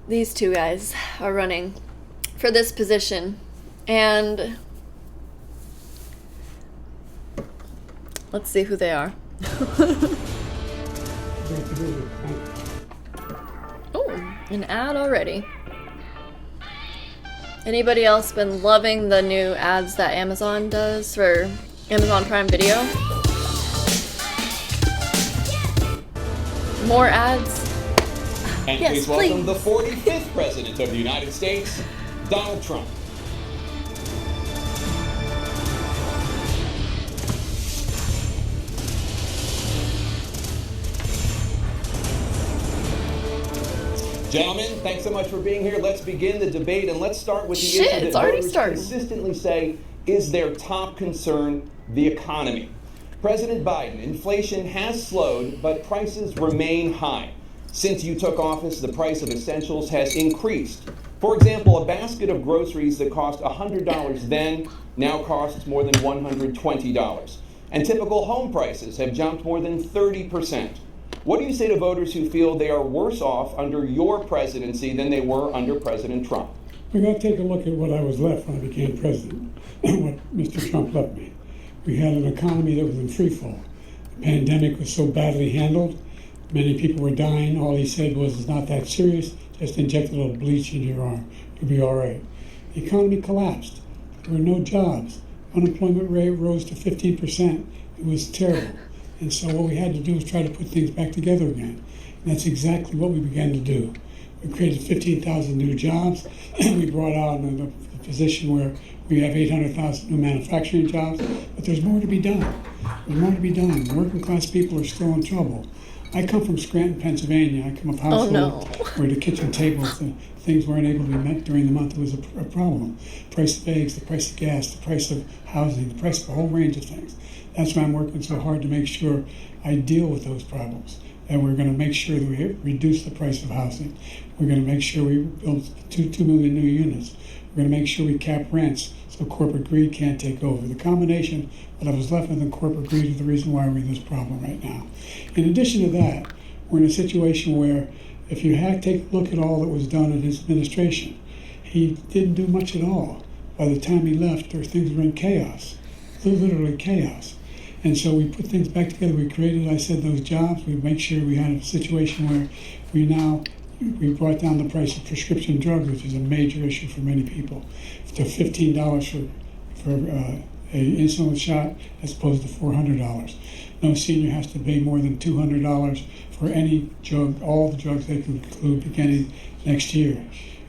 these two guys are running for this position. And let's see who they are. Oh, an ad already. Anybody else been loving the new ads that Amazon does for Amazon Prime Video? More ads? And yes, please welcome the 45th President of the United States, Donald Trump. Gentlemen, thanks so much for being here. Let's begin the debate, and let's start with the issue that voters consistently say is their top concern, the economy. President Biden, inflation has slowed, but prices remain high. Since you took office, the price of essentials has increased. For example, a basket of groceries that cost $100 then now costs more than $120. And typical home prices have jumped more than 30%. What do you say to voters who feel they are worse off under your presidency than they were under President Trump? We got to take a look at what I was left when I became president, what Mr. Trump left me. We had an economy that was in free fall. The pandemic was so badly handled. Many people were dying. All he said was, it's not that serious. Just inject a little bleach in your arm. You'll be all right. The economy collapsed. There were no jobs. Unemployment rate rose to 15%. It was terrible. And so what we had to do was try to put things back together again. And that's exactly what we began to do. We created 15,000 new jobs. We brought out a position where we have 800,000 new manufacturing jobs. But there's more to be done. There's more to be done. Working class people are still in trouble. I come from Scranton, Pennsylvania. I come from a household where the kitchen tables, the things weren't able to be met during the month. It was a problem. Price of eggs, the price of gas, the price of housing, the price of a whole range of things. That's why I'm working so hard to make sure I deal with those problems. And we're going to make sure that we reduce the price of housing. We're going to make sure we build 2 million new units. We're going to make sure we cap rents so corporate greed can't take over. The combination of what was left with in corporate greed is the reason why we're in this problem right now. In addition to that, we're in a situation where if you take a look at all that was done in his administration, he didn't do much at all. By the time he left, things were in chaos, literally chaos. And so we put things back together. We created, I said, those jobs. We make sure we had a situation where we brought down the price of prescription drugs, which is a major issue for many people, to $15 for an insulin shot as opposed to $400. No senior has to pay more than $200 for any drug, all the drugs they can include beginning next year.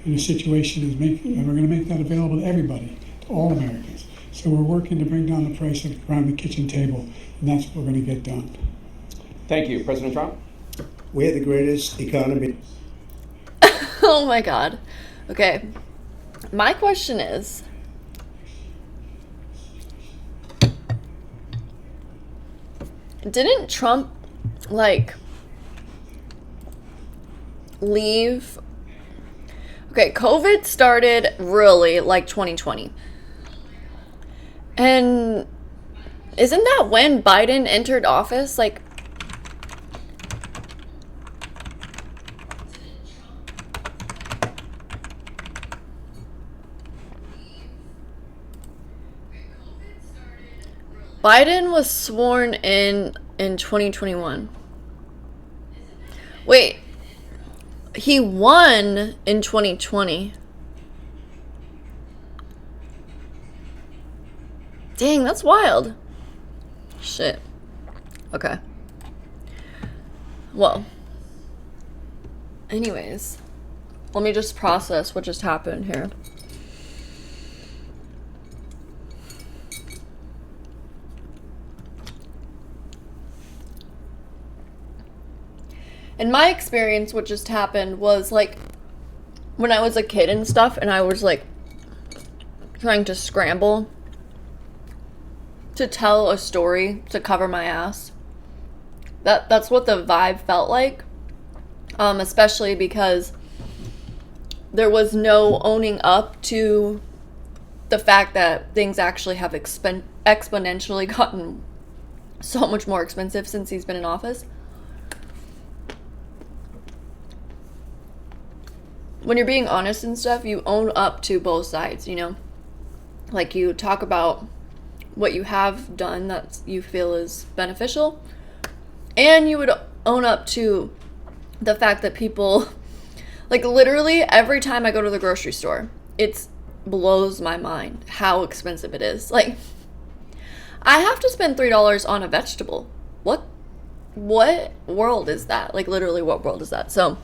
And the situation is and we're going to make that available to everybody, to all Americans. So we're working to bring down the price around the kitchen table, and that's what we're going to get done. Thank you. President Trump? We have the greatest economy. Oh my God. Okay. My question is, didn't Trump, leave? Okay, COVID started really 2020. And isn't that when Biden entered office? Biden was sworn in 2021. Wait, he won in 2020. Dang, that's wild. Shit. Okay. Well. Anyways. Let me just process what just happened here. In my experience, what just happened was when I was a kid and stuff, and I was trying to scramble to tell a story to cover my ass. That's what the vibe felt like. Especially because there was no owning up to the fact that things actually have exponentially gotten so much more expensive since he's been in office. when you're being honest and stuff, you own up to both sides, you know? Like, you talk about what you have done that you feel is beneficial, and you would own up to the fact that people, like, literally every time I go to the grocery store, it blows my mind how expensive it is. Like, I have to spend $3 on a vegetable. What world is that? Like, literally, what world is that? So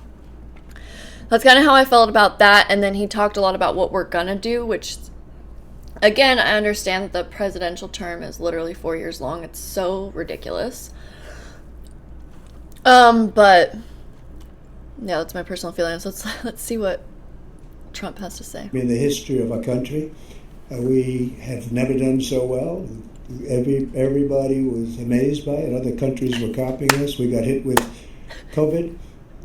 that's kind of how I felt about that. And then he talked a lot about what we're gonna do, which, again, I understand that the presidential term is literally 4 years long. It's so ridiculous. But yeah, that's my personal feelings. Let's see what Trump has to say. In the history of our country, we have never done so well. Everybody was amazed by it. Other countries were copying us. We got hit with COVID,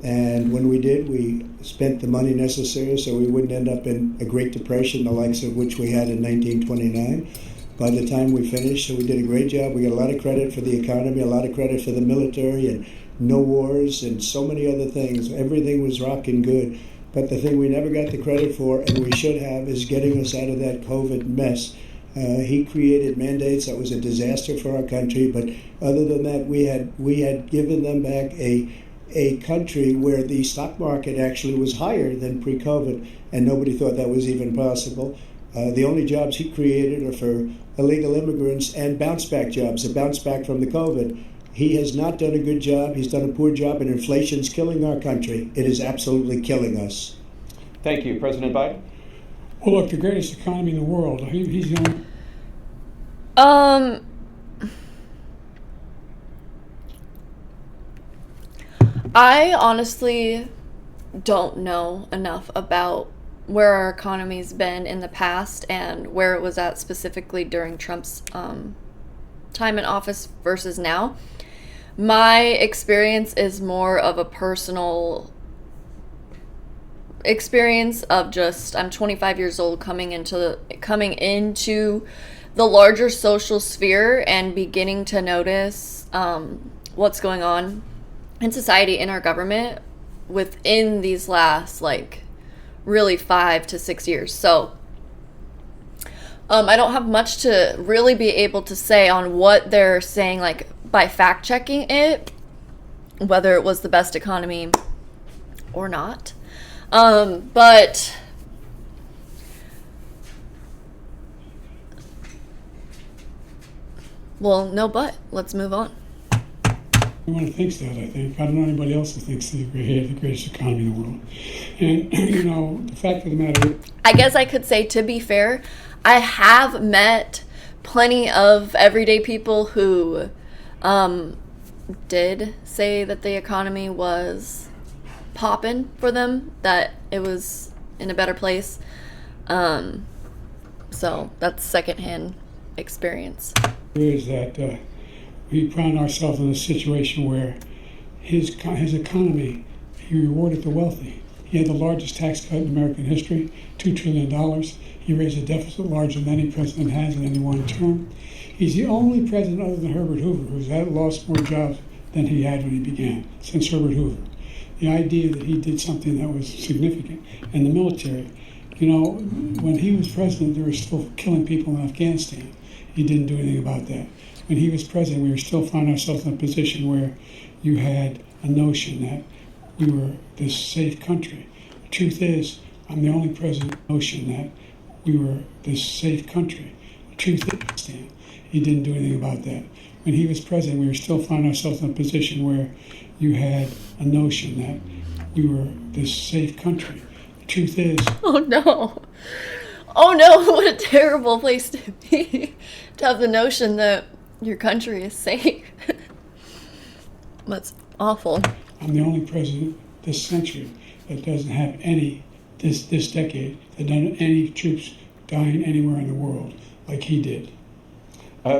and when we did, we spent the money necessary so we wouldn't end up in a Great Depression, the likes of which we had in 1929. By the time we finished, so we did a great job. We got a lot of credit for the economy, a lot of credit for the military, and no wars, and so many other things. Everything was rocking good. But the thing we never got the credit for, and we should have, is getting us out of that COVID mess. He created mandates that was a disaster for our country, but other than that, we had given them back a country where the stock market actually was higher than pre-COVID, and nobody thought that was even possible. The only jobs he created are for illegal immigrants and bounce-back jobs, a bounce-back from the COVID. He has not done a good job. He's done a poor job, and inflation's killing our country. It is absolutely killing us. Thank you. President Biden? Well, look, the greatest economy in the world. He's the only... I honestly don't know enough about where our economy's been in the past and where it was at specifically during Trump's time in office versus now. My experience is more of a personal experience of just, I'm 25 years old, coming into the larger social sphere and beginning to notice what's going on in society, in our government, within these last, like, really 5 to 6 years. So I don't have much to really be able to say on what they're saying, like, by fact checking it, whether it was the best economy or not. But well, no, but let's move on. Everyone thinks that, I think. I don't know anybody else who thinks that we have the greatest economy in the world. And, you know, the fact of the matter... I guess I could say, to be fair, I have met plenty of everyday people who did say that the economy was popping for them, that it was in a better place. So that's secondhand experience. Is that we found ourselves in a situation where his economy, he rewarded the wealthy. He had the largest tax cut in American history, $2 trillion. He raised a deficit larger than any president has in any one term. He's the only president other than Herbert Hoover who's lost more jobs than he had when he began, since Herbert Hoover. The idea that he did something that was significant. And the military, you know, when he was president, they were still killing people in Afghanistan. He didn't do anything about that. When he was president, we were still finding ourselves in a position where you had a notion that we were this safe country. The truth is, I'm the only president notion that we were this safe country. The truth is, he didn't do anything about that. When he was president, we were still finding ourselves in a position where you had a notion that we were this safe country. The truth is... Oh no. Oh no, what a terrible place to be. To have the notion that your country is safe. That's awful. I'm the only president this century that doesn't have any, this decade, that doesn't have any troops dying anywhere in the world like he did.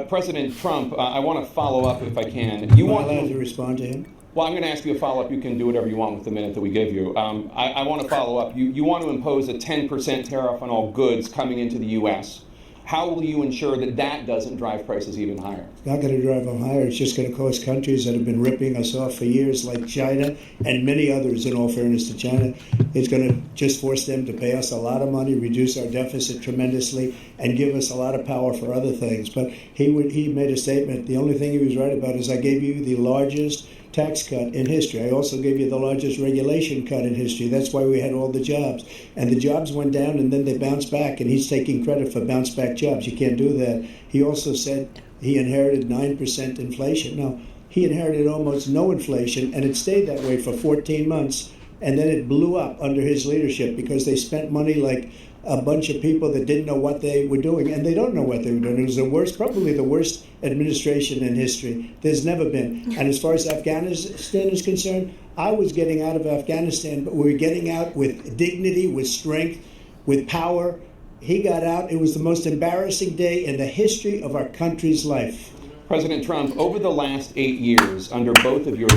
President Trump, I want to follow up if I can. You want to respond to him? Well, I'm going to ask you a follow-up. You can do whatever you want with the minute that we give you. I want to follow up. You want to impose a 10% tariff on all goods coming into the U.S. How will you ensure that that doesn't drive prices even higher? It's not going to drive them higher. It's just going to cause countries that have been ripping us off for years, like China and many others, in all fairness to China, it's going to just force them to pay us a lot of money, reduce our deficit tremendously, and give us a lot of power for other things. But he made a statement. The only thing he was right about is I gave you the largest tax cut in history. I also gave you the largest regulation cut in history. That's why we had all the jobs. And the jobs went down and then they bounced back, and he's taking credit for bounce back jobs. You can't do that. He also said he inherited 9% inflation. No, he inherited almost no inflation, and it stayed that way for 14 months. And then it blew up under his leadership because they spent money like a bunch of people that didn't know what they were doing, and they don't know what they were doing. It was the worst, probably the worst administration in history. There's never been. And as far as Afghanistan is concerned, I was getting out of Afghanistan, but we were getting out with dignity, with strength, with power. He got out. It was the most embarrassing day in the history of our country's life. President Trump, over the last 8 years, under both of your...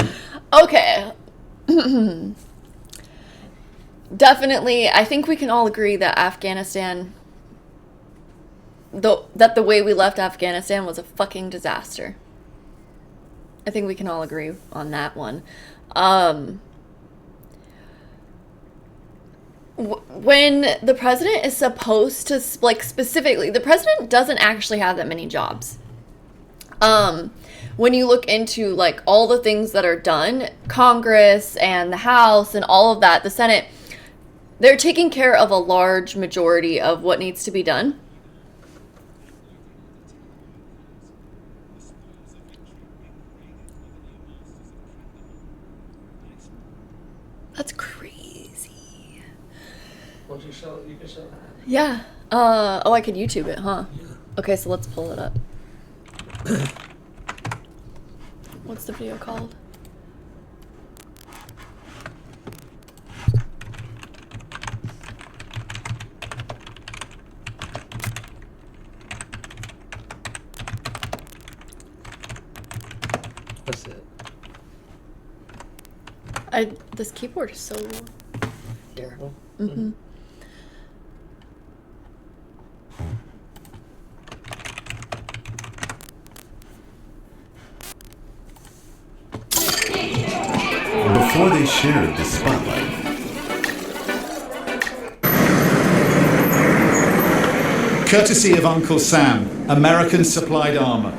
Okay. Definitely, I think we can all agree that Afghanistan, that the way we left Afghanistan was a fucking disaster. I think we can all agree on that one. When the president is supposed to, like, specifically, the president doesn't actually have that many jobs. When you look into, like, all the things that are done, Congress and the House and all of that, the Senate, they're taking care of a large majority of what needs to be done. That's crazy. Won't you show it? You can show it. Yeah. Oh, I could YouTube it, huh? Yeah. Okay, so let's pull it up. What's the video called? That's it. This keyboard is so... Here. Mm-hmm. Before they shared the spotlight, courtesy of Uncle Sam, American supplied armor,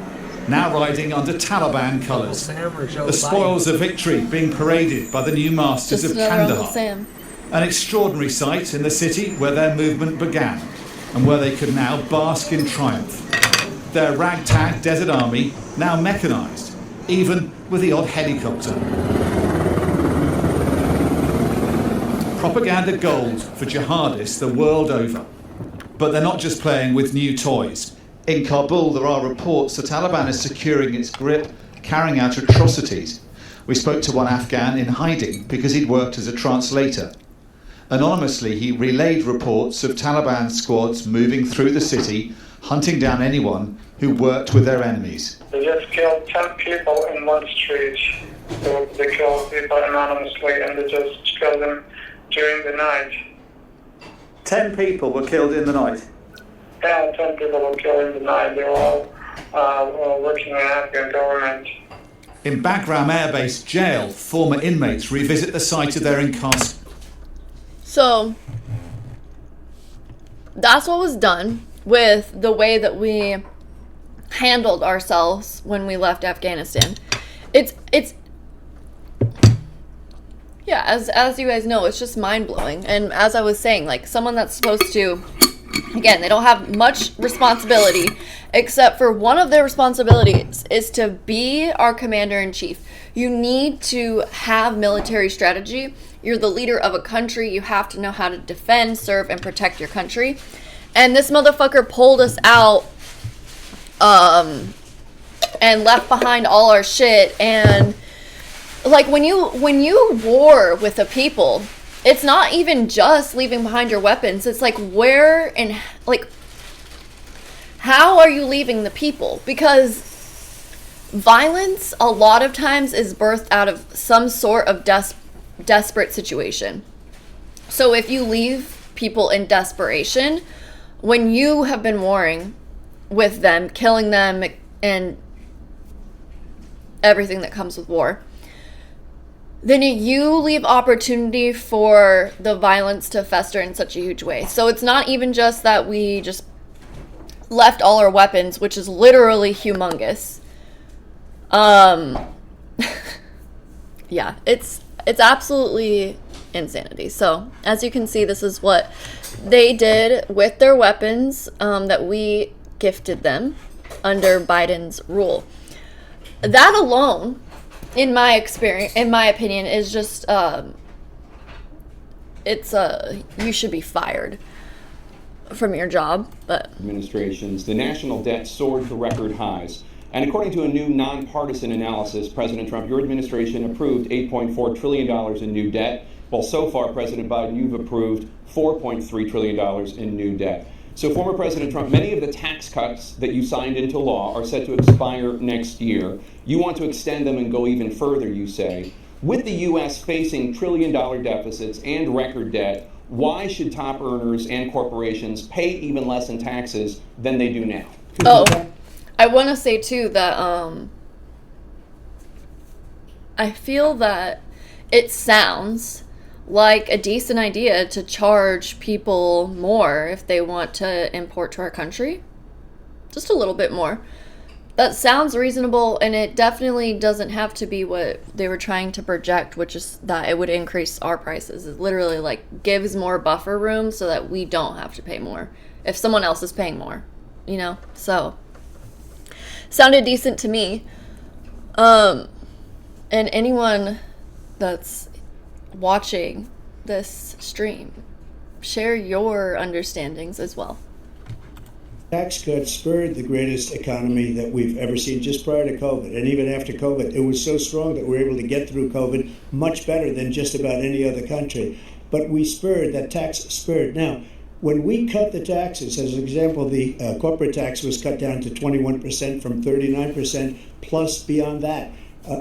now riding under Taliban colors. The spoils of victory being paraded by the new masters Just of another Uncle Kandahar. Sam. An extraordinary sight in the city where their movement began and where they could now bask in triumph. Their ragtag desert army now mechanized, even with the odd helicopter. Propaganda gold for jihadists the world over. But they're not just playing with new toys. In Kabul, there are reports the Taliban is securing its grip, carrying out atrocities. We spoke to one Afghan in hiding because he'd worked as a translator. Anonymously, he relayed reports of Taliban squads moving through the city, hunting down anyone who worked with their enemies. They just killed 10 people in one street. So they killed people anonymously and they just killed them during the night. 10 people were killed in the night. Yeah, 10 people were killed in the night. They were all working in the Afghan government. In Bagram Air Base jail, former inmates revisit the site of their incarceration. So, that's what was done with the way that we handled ourselves when we left Afghanistan. It's yeah, as you guys know, it's just mind-blowing. And as I was saying, like, someone that's supposed to, again, they don't have much responsibility, except for one of their responsibilities is to be our commander-in-chief. You need to have military strategy. You're the leader of a country. You have to know how to defend, serve, and protect your country. And this motherfucker pulled us out and left behind all our shit. And like, when you war with a people, it's not even just leaving behind your weapons. It's like, where and like, how are you leaving the people? Because violence a lot of times is birthed out of some sort of desperate situation. So if you leave people in desperation, when you have been warring with them, killing them, and everything that comes with war, then you leave opportunity for the violence to fester in such a huge way. So it's not even just that we just left all our weapons, which is literally humongous. Yeah, it's absolutely insanity. So as you can see, this is what they did with their weapons that we gifted them under Biden's rule. That alone, in my opinion, is just you should be fired from your job. But administrations, the national debt soared to record highs. And according to a new nonpartisan analysis, President Trump, your administration approved $8.4 trillion in new debt, while so far, President Biden, you've approved $4.3 trillion in new debt. So, former President Trump, many of the tax cuts that you signed into law are set to expire next year. You want to extend them and go even further, you say. With the U.S. facing trillion-dollar deficits and record debt, why should top earners and corporations pay even less in taxes than they do now? Oh, I want to say, too, that I feel that it sounds like a decent idea to charge people more if they want to import to our country. Just a little bit more. That sounds reasonable, and it definitely doesn't have to be what they were trying to project, which is that it would increase our prices. It literally like gives more buffer room so that we don't have to pay more if someone else is paying more, you know? So sounded decent to me. And anyone that's watching this stream, share your understandings as well. Tax cuts spurred the greatest economy that we've ever seen just prior to COVID. And even after COVID, it was so strong that we were able to get through COVID much better than just about any other country. But that tax spurred. Now, when we cut the taxes, as an example, the corporate tax was cut down to 21% from 39%, plus beyond that.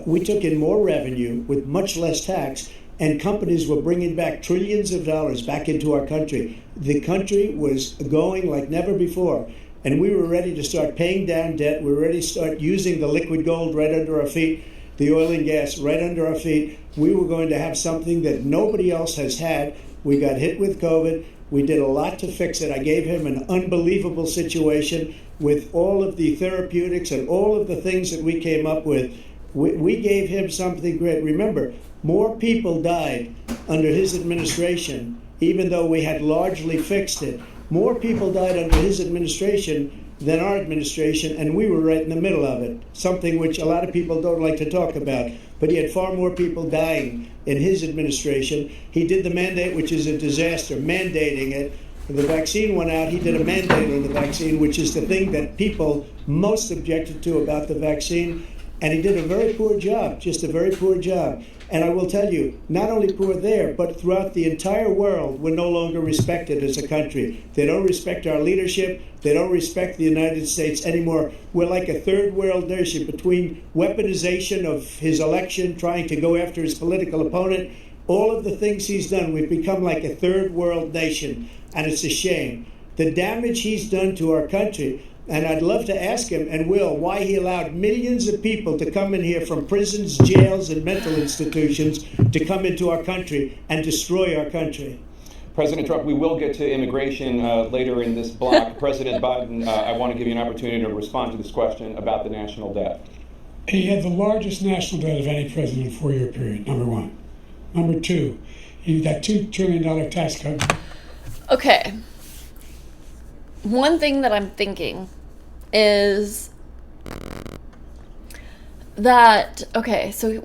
We took in more revenue with much less tax, and companies were bringing back trillions of dollars back into our country. The country was going like never before, and we were ready to start paying down debt. We were ready to start using the liquid gold right under our feet, the oil and gas right under our feet. We were going to have something that nobody else has had. We got hit with COVID. We did a lot to fix it. I gave him an unbelievable situation with all of the therapeutics and all of the things that we came up with. We gave him something great. Remember, more people died under his administration, even though we had largely fixed it. More people died under his administration than our administration, and we were right in the middle of it, something which a lot of people don't like to talk about. But he had far more people dying in his administration. He did the mandate, which is a disaster, mandating it. When the vaccine went out, he did a mandate on the vaccine, which is the thing that people most objected to about the vaccine. And he did a very poor job, just a very poor job. And I will tell you, not only poor there, but throughout the entire world, we're no longer respected as a country. They don't respect our leadership. They don't respect the United States anymore. We're like a third world nation between weaponization of his election, trying to go after his political opponent, all of the things he's done. We've become like a third world nation, and it's a shame. The damage he's done to our country. And I'd love to ask him, and will, why he allowed millions of people to come in here from prisons, jails, and mental institutions to come into our country and destroy our country. President Trump, we will get to immigration later in this block. President Biden, I want to give you an opportunity to respond to this question about the national debt. He had the largest national debt of any president in a 4-year period, number one. Number two, he got $2 trillion tax cut. Okay. One thing that I'm thinking is that, okay, so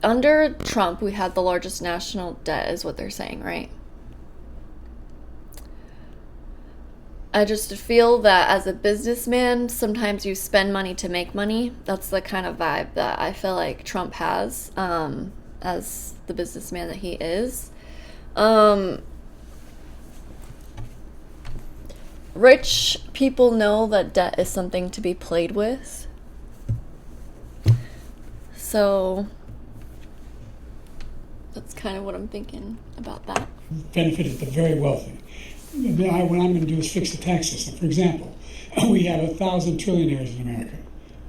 under Trump, we had the largest national debt, is what they're saying, right? I just feel that as a businessman, sometimes you spend money to make money. That's the kind of vibe that I feel like Trump has, as the businessman that he is. Rich people know that debt is something to be played with. So that's kind of what I'm thinking about that. Benefited the very wealthy. what I'm going to do is fix the tax system. For example, we have 1,000 trillionaires in America.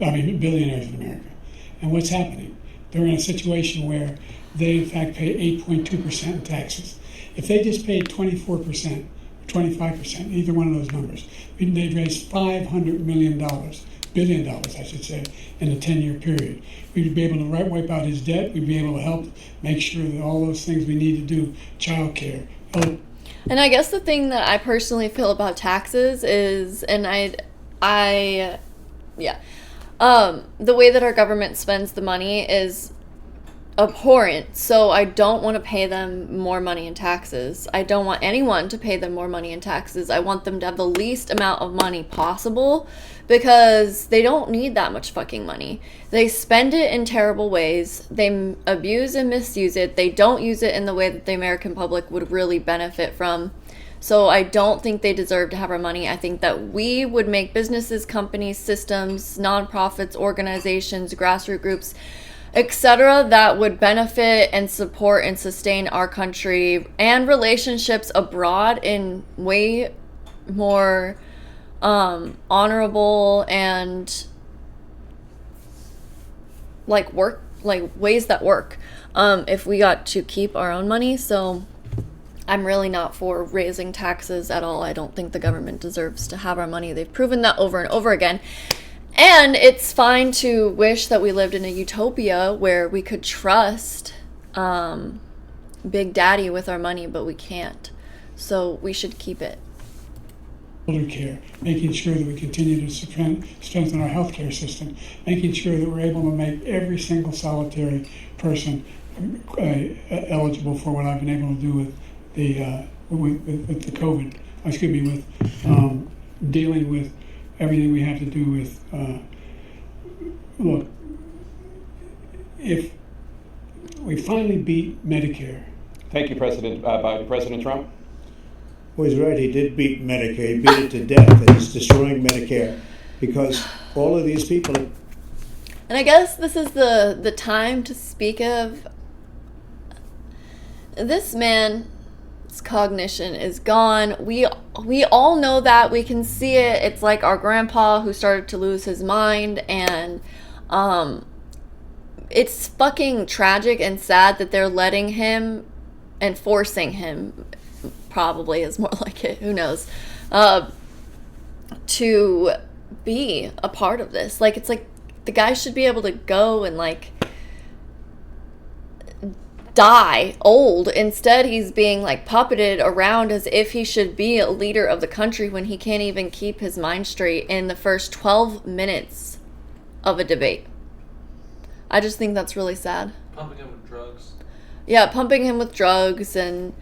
I mean, billionaires in America. And what's happening? They're in a situation where they, in fact, pay 8.2% in taxes. If they just paid 24%, 25%, either one of those numbers, they'd raise $500 million, billion dollars, I should say, in a 10-year period. We'd be able to wipe out his debt. We'd be able to help make sure that all those things we need to do, child care. And I guess the thing that I personally feel about taxes is, and the way that our government spends the money is abhorrent. So I don't want to pay them more money in taxes. I don't want anyone to pay them more money in taxes. I want them to have the least amount of money possible because they don't need that much fucking money. They spend it in terrible ways. They abuse and misuse it. They don't use it in the way that the American public would really benefit from. So I don't think they deserve to have our money. I think that we would make businesses, companies, systems, nonprofits, organizations, grassroots groups, etc., that would benefit and support and sustain our country and relationships abroad in way more honorable and ways that work if we got to keep our own money. So I'm really not for raising taxes at all. I don't think the government deserves to have our money. They've proven that over and over again. And it's fine to wish that we lived in a utopia where we could trust Big Daddy with our money, but we can't. So we should keep it. Elder care, making sure that we continue to strengthen our healthcare system, making sure that we're able to make every single solitary person eligible for what I've been able to do with the COVID. With dealing with everything we have to do with. Look, if we finally beat Medicare. Thank you, President Biden. President Trump? Well, he's right. He did beat Medicare. He beat it to death, and he's destroying Medicare because all of these people. And I guess this is the time to speak of this man. His cognition is gone. We all know that. We can see it. It's like our grandpa who started to lose his mind, and it's fucking tragic and sad that they're letting him and forcing him, probably is more like it, who knows, to be a part of this. Like, it's like the guy should be able to go and like die old. Instead, he's being like puppeted around as if he should be a leader of the country when he can't even keep his mind straight in the first 12 minutes of a debate. I just think that's really sad. Pumping him with drugs. Yeah, pumping him with drugs. And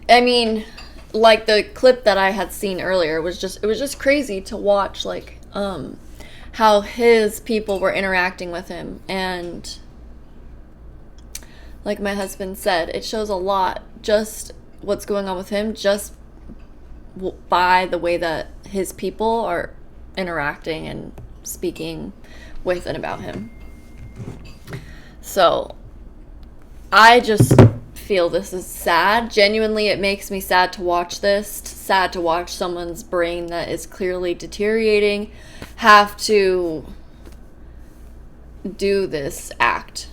I mean, like the clip that I had seen earlier was just crazy to watch, like how his people were interacting with him. And like my husband said, it shows a lot, just what's going on with him, just by the way that his people are interacting and speaking with and about him. So I just feel this is sad. Genuinely, it makes me sad to watch this, sad to watch someone's brain that is clearly deteriorating have to do this act.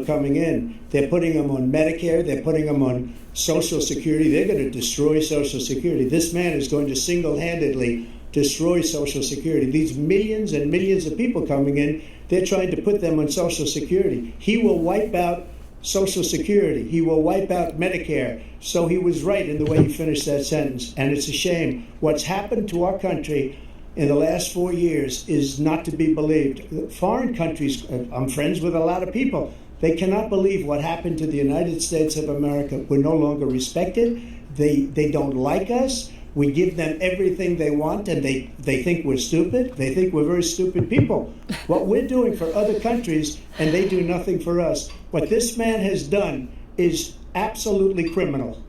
Coming in, they're putting them on Medicare, they're putting them on Social Security. They're going to destroy Social Security. This man is going to single-handedly destroy Social Security. These millions and millions of people coming in, they're trying to put them on Social Security. He will wipe out Social Security. He will wipe out Medicare. So he was right in the way he finished that sentence. And it's a shame. What's happened to our country in the last 4 years is not to be believed. Foreign countries, I'm friends with a lot of people, they cannot believe what happened to the United States of America. We're no longer respected. They don't like us. We give them everything they want, and they think we're stupid. They think we're very stupid people. What we're doing for other countries, and they do nothing for us. What this man has done is absolutely criminal.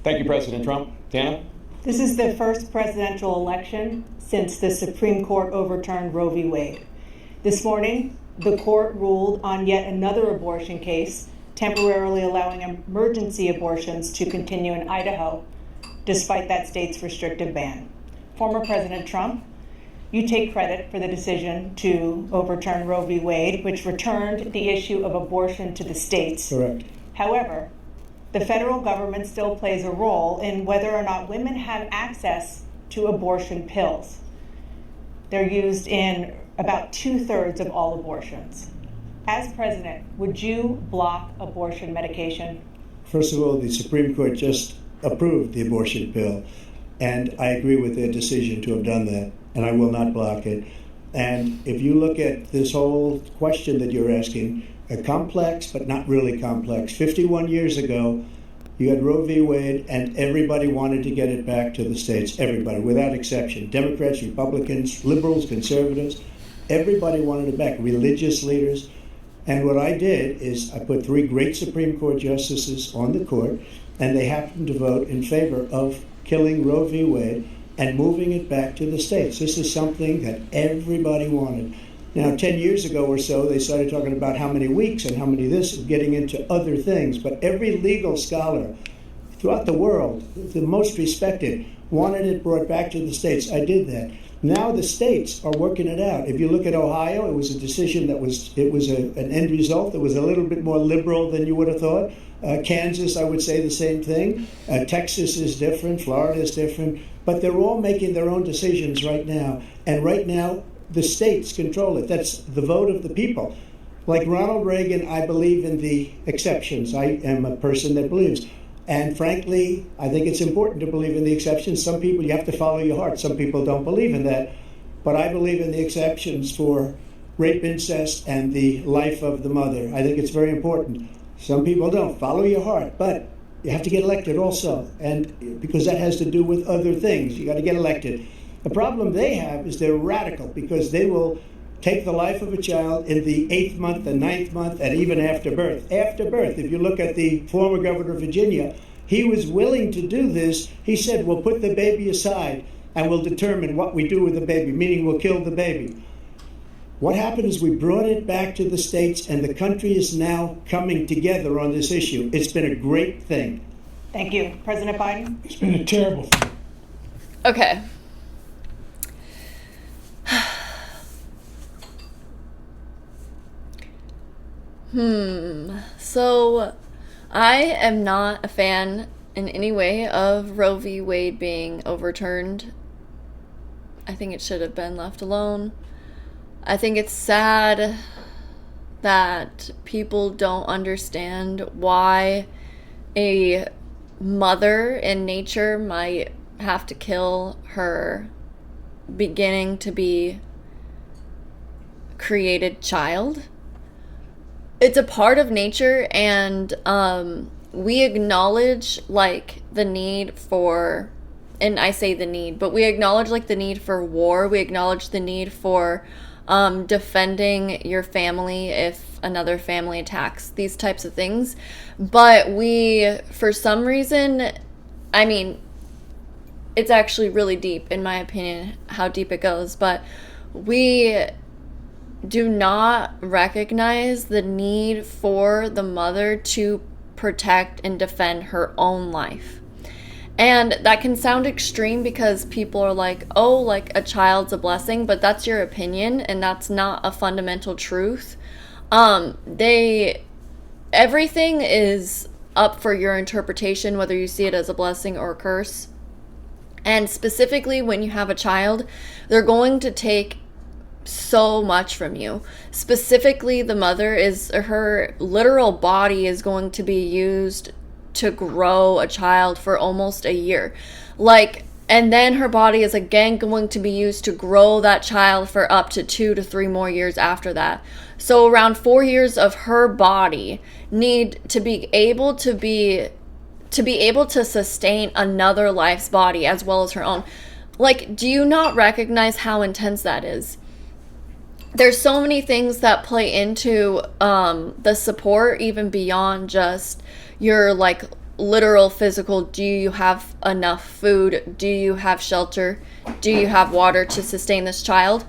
Thank you, President Trump. Tana? This is the first presidential election since the Supreme Court overturned Roe v. Wade. This morning, the court ruled on yet another abortion case, temporarily allowing emergency abortions to continue in Idaho. despite that state's restrictive ban. Former President Trump, you take credit for the decision to overturn Roe v. Wade, which returned the issue of abortion to the states. Correct. However, the federal government still plays a role in whether or not women have access to abortion pills. They're used in about 2/3 of all abortions. As president, would you block abortion medication? First of all, the Supreme Court just approved the abortion pill, and I agree with their decision to have done that, and I will not block it. And if you look at this whole question that you're asking, complex but not really complex. 51 years ago, you had Roe v. Wade, and everybody wanted to get it back to the states. Everybody, without exception. Democrats, Republicans, liberals, conservatives, everybody wanted it back. Religious leaders. And what I did is I put 3 great Supreme Court justices on the court, and they happened to vote in favor of killing Roe v. Wade and moving it back to the states. This is something that everybody wanted. Now, 10 years ago or so, they started talking about how many weeks and how many this, getting into other things. But every legal scholar throughout the world, the most respected, wanted it brought back to the states. I did that. Now the states are working it out. If you look at Ohio, it was a decision that an end result that was a little bit more liberal than you would have thought. Kansas, I would say the same thing. Texas is different. Florida is different. But they're all making their own decisions right now. And right now, the states control it. That's the vote of the people. Like Ronald Reagan, I believe in the exceptions. I am a person that believes. And frankly, I think it's important to believe in the exceptions. Some people, you have to follow your heart. Some people don't believe in that. But I believe in the exceptions for rape, incest, and the life of the mother. I think it's very important. Some people don't. Follow your heart. But you have to get elected also. And because that has to do with other things. You got to get elected. The problem they have is they're radical because they will take the life of a child in the 8th month, the 9th month, and even after birth. After birth, if you look at the former governor of Virginia, he was willing to do this. He said, we'll put the baby aside and we'll determine what we do with the baby, meaning we'll kill the baby. What happened is we brought it back to the states, and the country is now coming together on this issue. It's been a great thing. Thank you. President Biden? It's been a terrible thing. Okay. So I am not a fan in any way of Roe v. Wade being overturned. I think it should have been left alone. I think it's sad that people don't understand why a mother in nature might have to kill her beginning to be created child. It's a part of nature, and we acknowledge like the need for, and I say the need, but we acknowledge like the need for war. We acknowledge the need for defending your family if another family attacks, these types of things. But we, for some reason, I mean, it's actually really deep, in my opinion, how deep it goes, but we do not recognize the need for the mother to protect and defend her own life. And that can sound extreme because people are like, oh, like a child's a blessing, but that's your opinion and that's not a fundamental truth. Everything is up for your interpretation, whether you see it as a blessing or a curse. And specifically when you have a child, they're going to take so much from you. Specifically, the mother her literal body is going to be used to grow a child for almost a year. And then her body is again going to be used to grow that child for up to 2 to 3 more years after that. So around 4 years of her body need to be able to sustain another life's body as well as her own. Like, do you not recognize how intense that is? There's so many things that play into the support, even beyond just your like literal physical. Do you have enough food? Do you have shelter? Do you have water to sustain this child?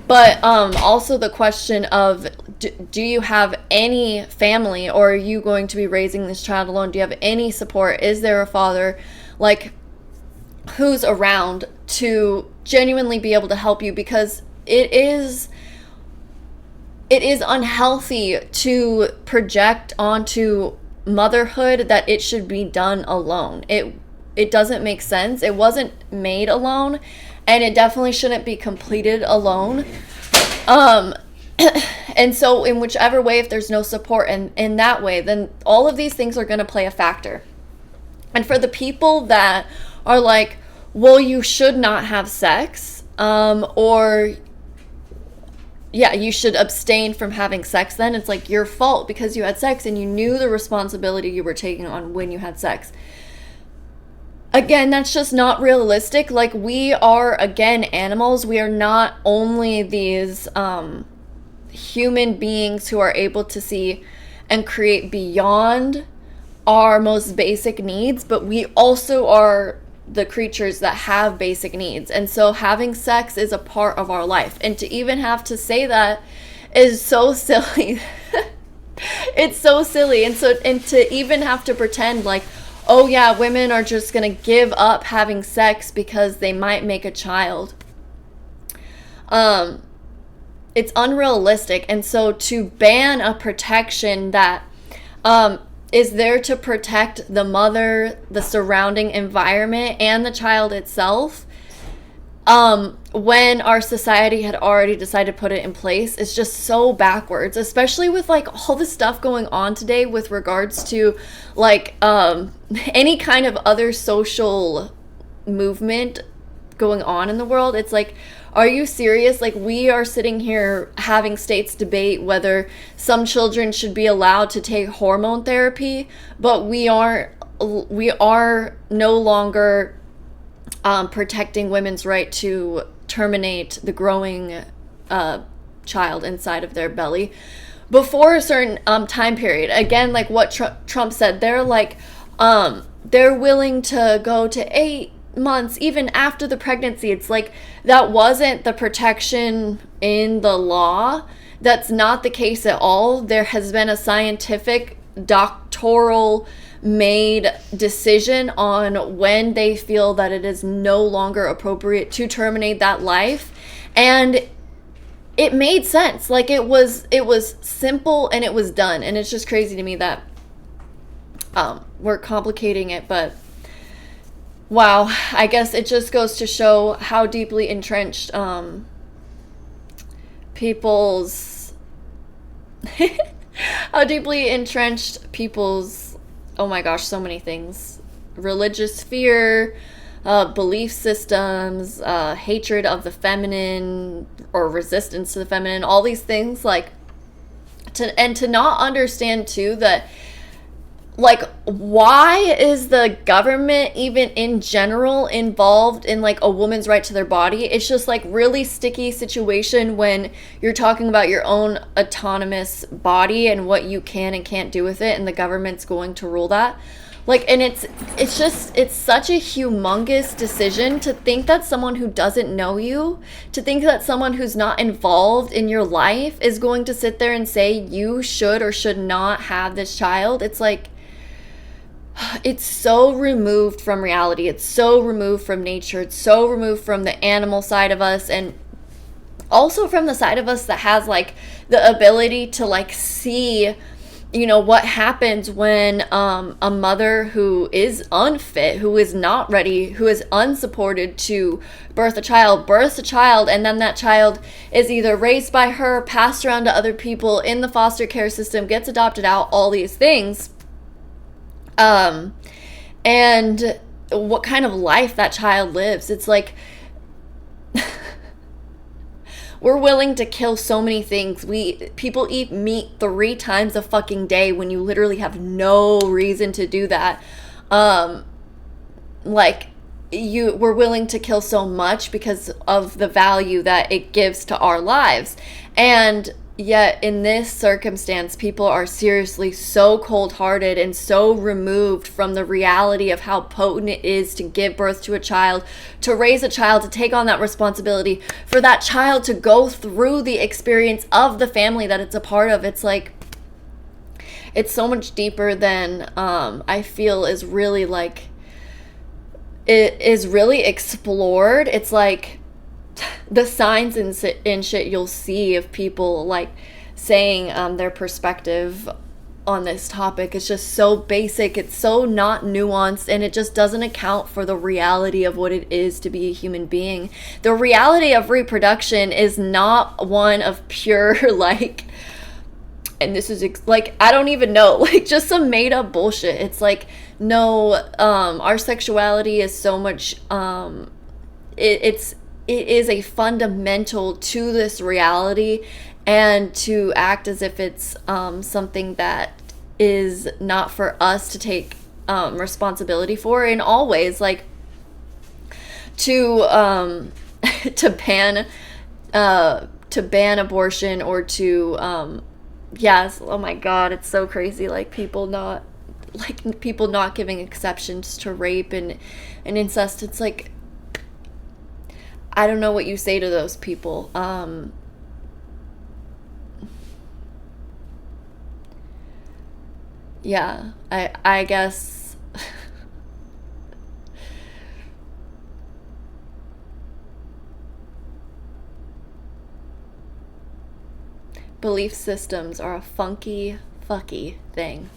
But also the question of, do you have any family, or are you going to be raising this child alone? Do you have any support? Is there a father? Like, who's around to genuinely be able to help you, because it is unhealthy to project onto motherhood that it should be done alone. It doesn't make sense. It wasn't made alone, and it definitely shouldn't be completed alone. And so in whichever way, if there's no support in that way, then all of these things are going to play a factor. And for the people that are like, well, you should not have sex, or yeah, you should abstain from having sex, then it's like your fault because you had sex and you knew the responsibility you were taking on when you had sex. Again, that's just not realistic. Like, we are, again, animals. We are not only these human beings who are able to see and create beyond our most basic needs, but we also are the creatures that have basic needs. And so having sex is a part of our life. And to even have to say that is so silly. It's so silly. And to even have to pretend like, oh yeah, women are just gonna give up having sex because they might make a child. It's unrealistic. And so to ban a protection that is there to protect the mother, the surrounding environment, and the child itself, when our society had already decided to put it in place, is just so backwards, especially with like all the stuff going on today with regards to like any kind of other social movement going on in the world. It's like, are you serious? Like, we are sitting here having states debate whether some children should be allowed to take hormone therapy, but we are no longer protecting women's right to terminate the growing child inside of their belly before a certain time period. Again, like what Trump said, they're like, they're willing to go to 8 months even after the pregnancy. It's like, that wasn't the protection in the law. That's not the case at all. There has been a scientific, doctoral made decision on when they feel that it is no longer appropriate to terminate that life, and it made sense. Like, it was simple and it was done. And it's just crazy to me that we're complicating it. But wow, I guess it just goes to show how deeply entrenched people's oh my gosh, so many things. Religious fear, belief systems, hatred of the feminine or resistance to the feminine, all these things, like, to not understand too that, like, why is the government even in general involved in like a woman's right to their body? It's just like really sticky situation when you're talking about your own autonomous body and what you can and can't do with it, and the government's going to rule that. Like, and it's such a humongous decision to think that someone who doesn't know you, to think that someone who's not involved in your life is going to sit there and say you should or should not have this child. It's like, it's so removed from reality. It's so removed from nature. It's so removed from the animal side of us, and also from the side of us that has like the ability to like see, you know, what happens when a mother who is unfit, who is not ready, who is unsupported to births a child, and then that child is either raised by her, passed around to other people in the foster care system, gets adopted out, all these things. And what kind of life that child lives. It's like, we're willing to kill so many things. People eat meat 3 times a fucking day when you literally have no reason to do that. We're willing to kill so much because of the value that it gives to our lives. And yet in this circumstance, people are seriously so cold-hearted and so removed from the reality of how potent it is to give birth to a child, to raise a child, to take on that responsibility, for that child to go through the experience of the family that it's a part of. It's like, it's so much deeper than I feel is really like it is really explored, it's like the signs and shit you'll see of people like saying their perspective on this topic is just so basic, it's so not nuanced, and it just doesn't account for the reality of what it is to be a human being. The reality of reproduction is not one of pure like, and this is like, I don't even know, like just some made up bullshit. It's like, no, our sexuality is so much, it is a fundamental to this reality, and to act as if it's something that is not for us to take responsibility for in all ways, like to to ban abortion, or to yes, oh my god, it's so crazy, like people not giving exceptions to rape and incest. It's like, I don't know what you say to those people. Yeah, I guess belief systems are a funky, fucky thing.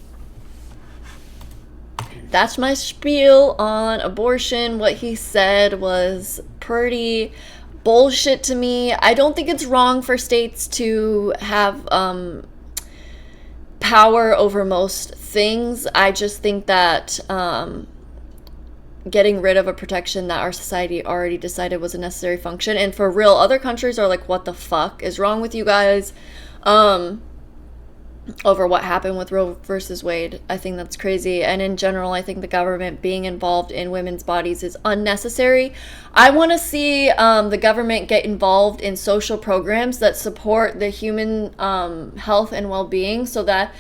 That's my spiel on abortion. What he said was pretty bullshit to me. I don't think it's wrong for states to have power over most things. I just think that getting rid of a protection that our society already decided was a necessary function, and for real, other countries are like, what the fuck is wrong with you guys, over what happened with Roe versus Wade. I think that's crazy. And in general, I think the government being involved in women's bodies is unnecessary. I want to see the government get involved in social programs that support the human health and well-being, so that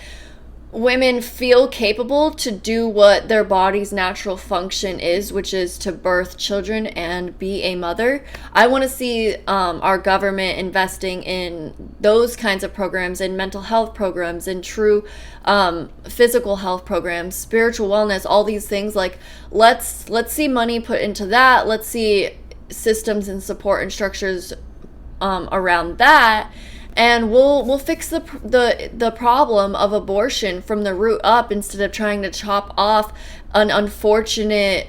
women feel capable to do what their body's natural function is, which is to birth children and be a mother. I want to see our government investing in those kinds of programs, in mental health programs, in true physical health programs, spiritual wellness, all these things. Like, let's see money put into that. Let's see systems and support and structures around that. And we'll fix the problem of abortion from the root up, instead of trying to chop off an unfortunate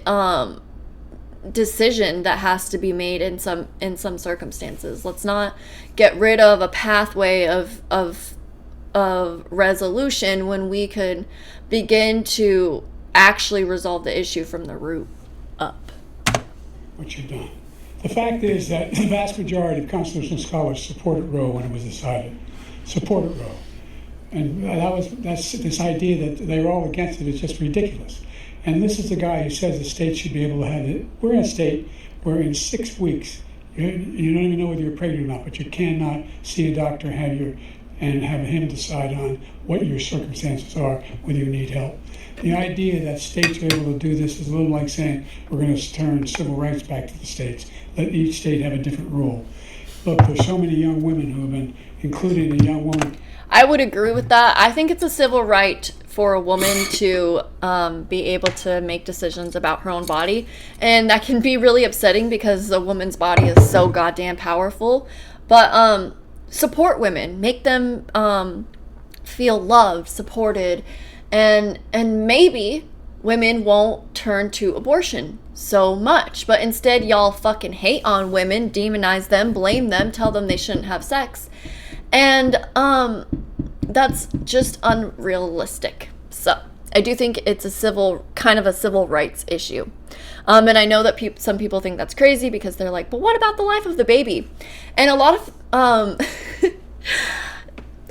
decision that has to be made in some circumstances. Let's not get rid of a pathway of resolution when we could begin to actually resolve the issue from the root up. What you've done. The fact is that the vast majority of constitutional scholars supported Roe when it was decided. Supported Roe. And that's this idea that they were all against it is just ridiculous. And this is the guy who says the state should be able to have it. We're in a state where in 6 weeks, you don't even know whether you're pregnant or not, but you cannot see a doctor and have him decide on what your circumstances are, whether you need help. The idea that states are able to do this is a little like saying we're going to turn civil rights back to the states. Let each state have a different rule. Look, there's so many young women who have been, including a young woman. I would agree with that. I think it's a civil right for a woman to be able to make decisions about her own body. And that can be really upsetting because a woman's body is so goddamn powerful. But support women. Make them feel loved, supported. And maybe women won't turn to abortion so much, but instead y'all fucking hate on women, demonize them, blame them, tell them they shouldn't have sex, and that's just unrealistic. So I do think it's a civil rights issue, and I know that some people think that's crazy because they're like, but what about the life of the baby? And a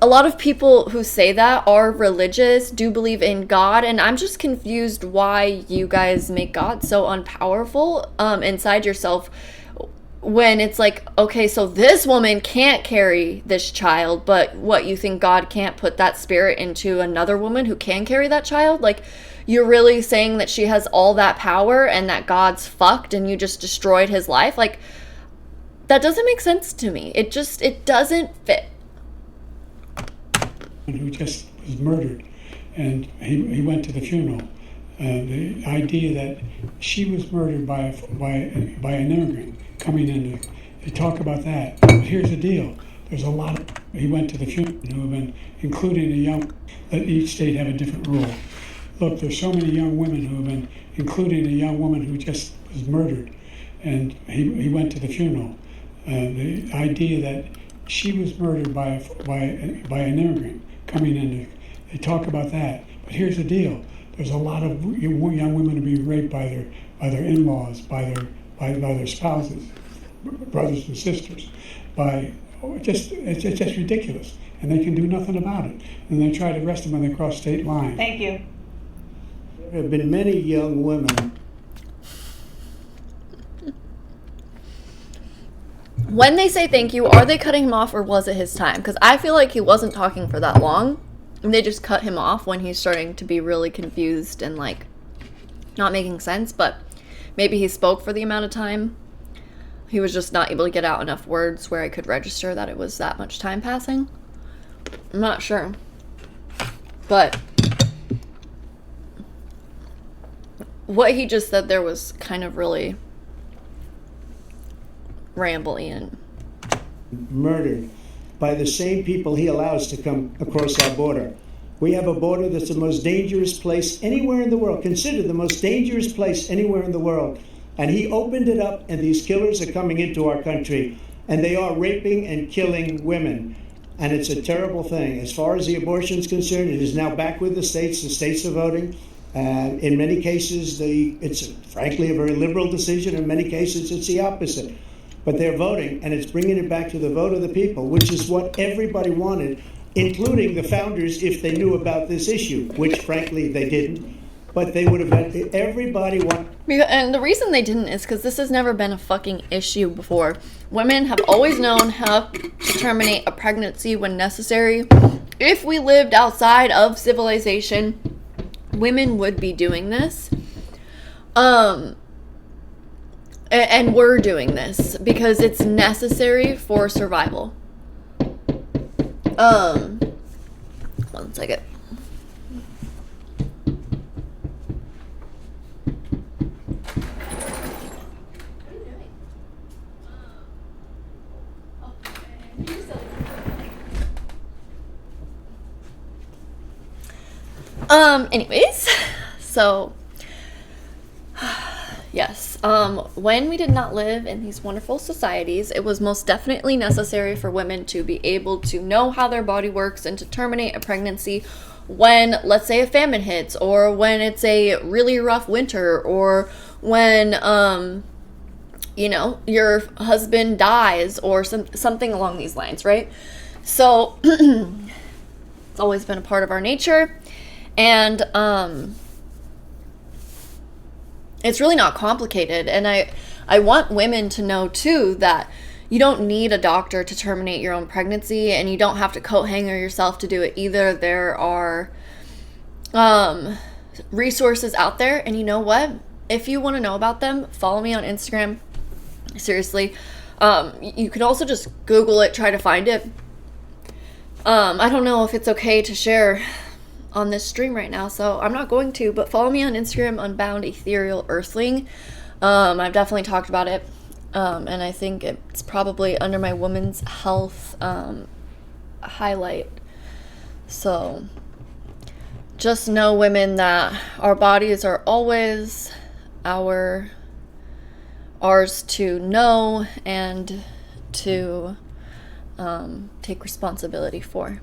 lot of people who say that are religious, do believe in God, and I'm just confused why you guys make God so unpowerful inside yourself, when it's like, okay, so this woman can't carry this child, but what, you think God can't put that spirit into another woman who can carry that child? Like, you're really saying that she has all that power and that God's fucked and you just destroyed his life? Like, that doesn't make sense to me. It doesn't fit. Who just was murdered, and he went to the funeral, The idea that she was murdered by an immigrant coming in to talk about that. But here's the deal. There's a lot of, he went to the funeral who have been, including a young, that each state have a different rule. Look, there's so many young women who have been, including a young woman who just was murdered, and he went to the funeral. The idea that she was murdered by an immigrant coming in to talk about that. But here's the deal. There's a lot of young women being raped by their in-laws, by their spouses, brothers and sisters, it's just ridiculous, and they can do nothing about it. And they try to arrest them when they cross state lines. Thank you. There have been many young women. When they say thank you, are they cutting him off, or was it his time? Because I feel like he wasn't talking for that long, and they just cut him off when he's starting to be really confused and like not making sense. But maybe he spoke for the amount of time. He was just not able to get out enough words where I could register that it was that much time passing. I'm not sure. But what he just said there was kind of really rambly and Murdered by the same people he allows to come across our border. We have a border that's the most dangerous place anywhere in the world, considered the most dangerous place anywhere in the world. And he opened it up, and these killers are coming into our country, and they are raping and killing women. And it's a terrible thing. As far as the abortion is concerned, it is now back with the states. The states are voting. And in many cases, it's frankly a very liberal decision. In many cases, it's the opposite. But they're voting, and it's bringing it back to the vote of the people, which is what everybody wanted, including the founders, if they knew about this issue, which frankly they didn't. But they would have had, everybody wanted. And the reason they didn't is because this has never been a fucking issue before. Women have always known how to terminate a pregnancy when necessary. If we lived outside of civilization, women would be doing this. And we're doing this because it's necessary for survival. One second. Anyways, so yes, when we did not live in these wonderful societies, it was most definitely necessary for women to be able to know how their body works and to terminate a pregnancy when, let's say, a famine hits, or when it's a really rough winter, or when, your husband dies, or something along these lines, right? So it's always been a part of our nature. And it's really not complicated. And I want women to know, too, that you don't need a doctor to terminate your own pregnancy, and you don't have to coat hanger yourself to do it either. There are resources out there, and you know what? If you want to know about them, follow me on Instagram. Seriously. You can also just Google it, try to find it. I don't know if it's okay to share on this stream right now, so I'm not going to, but follow me on Instagram, Unbound Ethereal Earthling. I've definitely talked about it, and I think it's probably under my women's health highlight. So just know, women, that our bodies are always ours to know and to take responsibility for.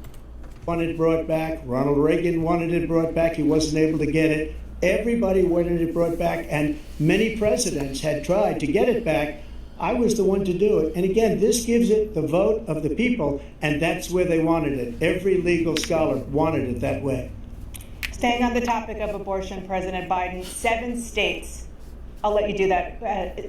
Wanted it brought back. Ronald Reagan wanted it brought back. He wasn't able to get it. Everybody wanted it brought back, and many presidents had tried to get it back. I was the one to do it. And again, this gives it the vote of the people, and that's where they wanted it. Every legal scholar wanted it that way. Staying on the topic of abortion, President Biden, 7 states, I'll let you do that.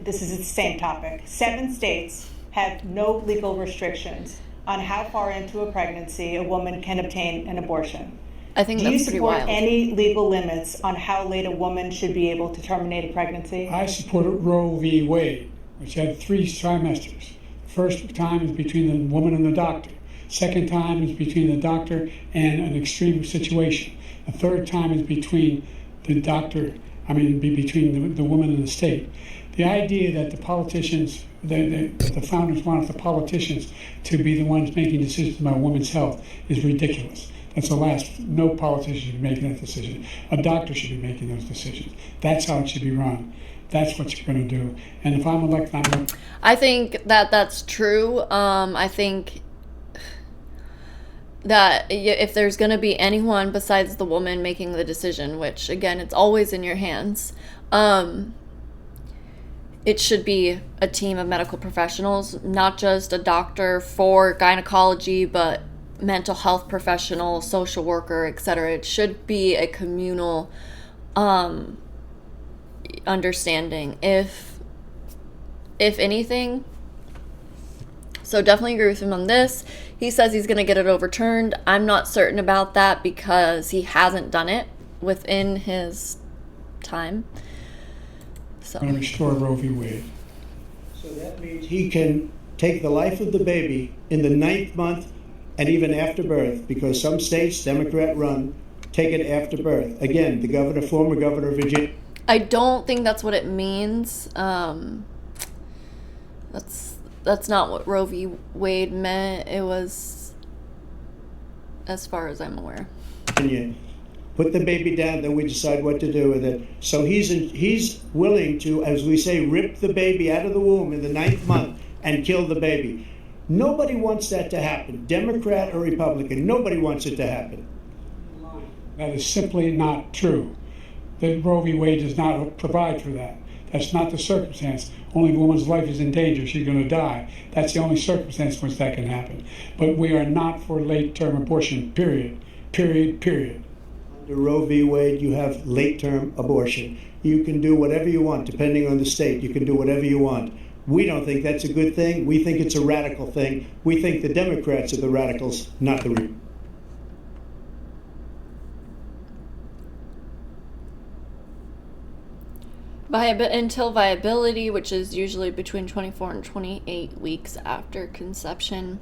This is the same topic. 7 states have no legal restrictions on how far into a pregnancy a woman can obtain an abortion. I think that's pretty wild. Do you support any legal limits on how late a woman should be able to terminate a pregnancy? I support Roe v. Wade, which had 3 trimesters. The first time is between the woman and the doctor. Second time is between the doctor and an extreme situation. The third time is between the doctor, between the woman and the state. The idea that the politicians, that the founders wanted the politicians to be the ones making decisions about women's health is ridiculous. That's the last. No politician should be making that decision. A doctor should be making those decisions. That's how it should be run. That's what you're going to do. And if I'm elected, I think that that's true. I think that if there's going to be anyone besides the woman making the decision, which again, it's always in your hands, it should be a team of medical professionals, not just a doctor for gynecology, but mental health professional, social worker, etc. It should be a communal understanding, if anything. So definitely agree with him on this. He says he's going to get it overturned. I'm not certain about that because he hasn't done it within his time. So going to restore Roe v. Wade. So that means he can take the life of the baby in the 9th month and even after birth, because some states, Democrat run, take it after birth. Again, the former governor of Virginia. I don't think that's what it means. That's not what Roe v. Wade meant. It was, as far as I'm aware. Put the baby down, then we decide what to do with it. So he's willing to, as we say, rip the baby out of the womb in the 9th month and kill the baby. Nobody wants that to happen, Democrat or Republican. Nobody wants it to happen. That is simply not true. The Roe v. Wade does not provide for that. That's not the circumstance. Only a woman's life is in danger. She's going to die. That's the only circumstance in which that can happen. But we are not for late-term abortion, period. Period. Under Roe v. Wade, you have late-term abortion. You can do whatever you want, depending on the state. You can do whatever you want. We don't think that's a good thing. We think it's a radical thing. We think the Democrats are the radicals, not the Republicans. Until viability, which is usually between 24 and 28 weeks after conception.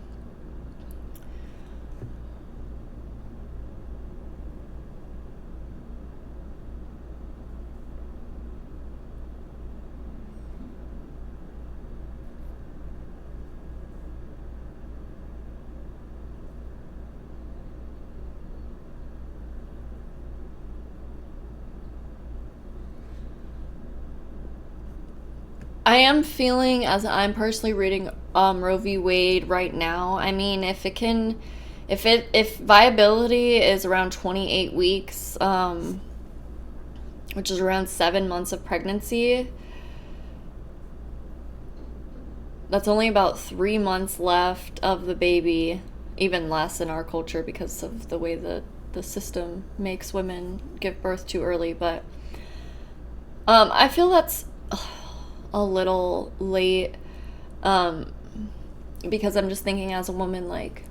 I am feeling, as I'm personally reading Roe v. Wade right now, I mean, if viability is around 28 weeks, which is around 7 months of pregnancy, that's only about 3 months left of the baby, even less in our culture because of the way the system makes women give birth too early. But I feel that's a little late, because I'm just thinking as a woman, like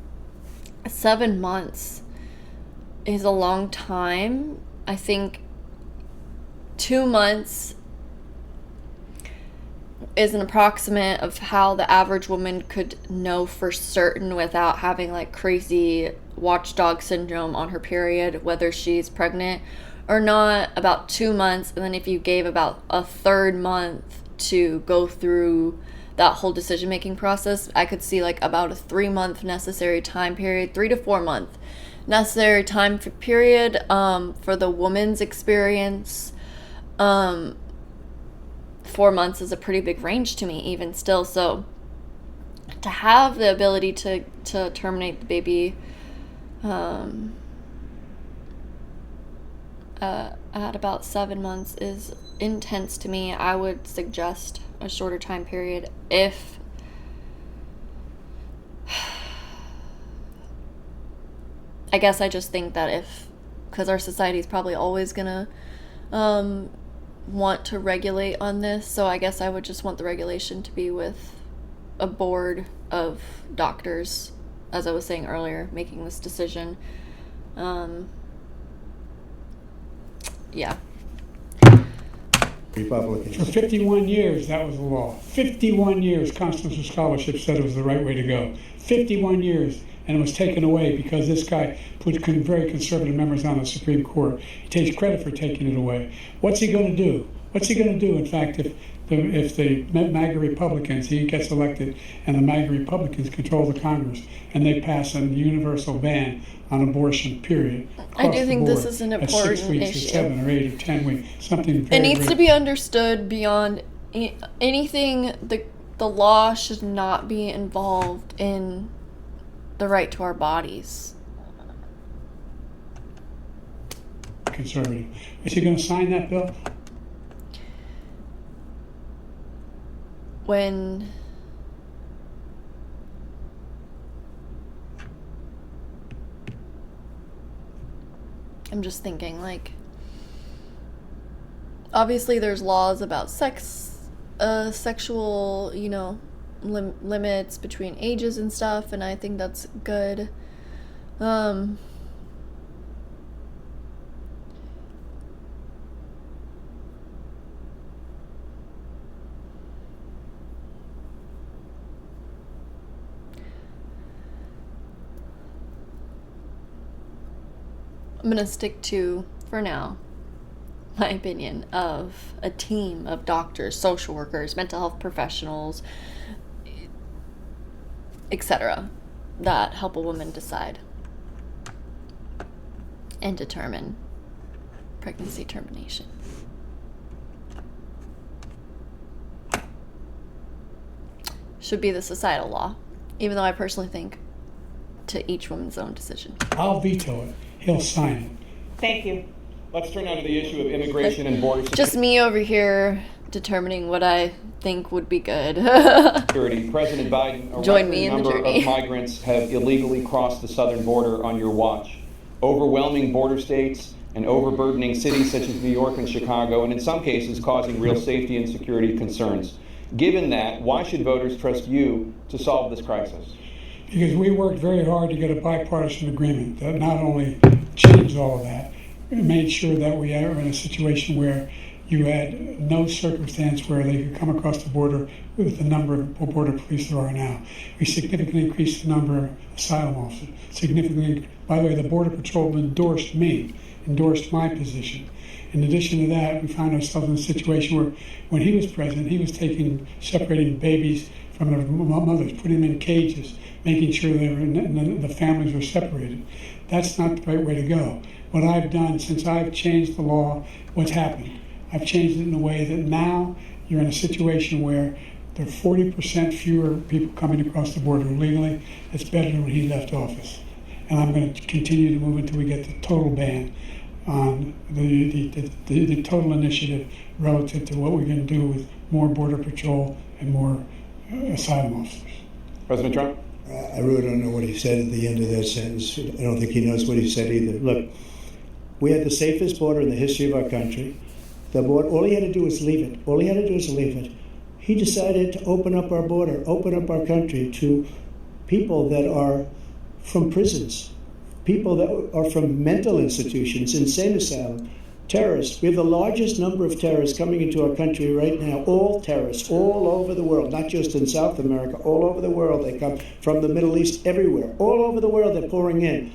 7 months is a long time. I think 2 months is an approximate of how the average woman could know for certain without having like crazy watchdog syndrome on her period, whether she's pregnant or not. About 2 months, and then if you gave about a third month to go through that whole decision-making process, I could see like about a 3-month necessary time period, 3 to 4 month necessary time period for the woman's experience. 4 months is a pretty big range to me even still. So to have the ability to terminate the baby at about 7 months is intense to me. I would suggest a shorter time period if I guess I just think that because our society is probably always gonna want to regulate on this, so I guess I would just want the regulation to be with a board of doctors, as I was saying earlier, making this decision. Yeah. Republicans. For 51 years, that was the law. 51 years, Constitutional Scholarship said it was the right way to go. 51 years, and it was taken away because this guy put very conservative members on the Supreme Court. He takes credit for taking it away. What's he going to do? What's he going to do, in fact, if the MAGA Republicans, he gets elected, and the MAGA Republicans control the Congress, and they pass a universal ban on abortion, period. I do think this is an important 6 weeks, issue. or 7 or 8 or 10 weeks, something very It needs to real. be understood beyond anything. The law should not be involved in the right to our bodies. Conservative. Is he going to sign that bill? When I'm just thinking, like, obviously there's laws about sexual, limits between ages and stuff, and I think that's good. I'm gonna stick to, for now, my opinion of a team of doctors, social workers, mental health professionals, etc., that help a woman decide and determine pregnancy termination. Should be the societal law, even though I personally think to each woman's own decision. I'll veto it. He'll sign it. Thank you. Let's turn now to the issue of immigration and border Just me over here determining what I think would be good. security. President Biden, a Join me in the number journey. of migrants have illegally crossed the southern border on your watch. Overwhelming border states and overburdening cities such as New York and Chicago, and in some cases causing real safety and security concerns. Given that, why should voters trust you to solve this crisis? Because we worked very hard to get a bipartisan agreement that not only changed all of that, it made sure that we are in a situation where you had no circumstance where they could come across the border with the number of border police there are now. We significantly increased the number of asylum officers. Significantly, by the way, the Border Patrol endorsed my position. In addition to that, we found ourselves in a situation where when he was president, he was separating babies from their mothers, putting them in cages, making sure the families were separated. That's not the right way to go. What I've done since I've changed the law, what's happened? I've changed it in a way that now you're in a situation where there are 40% fewer people coming across the border illegally. That's better than when he left office. And I'm going to continue to move until we get the total ban on the total initiative relative to what we're going to do with more Border Patrol and more asylum officers. President Trump? I really don't know what he said at the end of that sentence. I don't think he knows what he said either. Look, we had the safest border in the history of our country. The border, all he had to do was leave it. He decided to open up our border, open up our country to people that are from prisons, people that are from mental institutions, insane asylum, terrorists. We have the largest number of terrorists coming into our country right now, all terrorists, all over the world, not just in South America, all over the world. They come from the Middle East, everywhere. All over the world they're pouring in.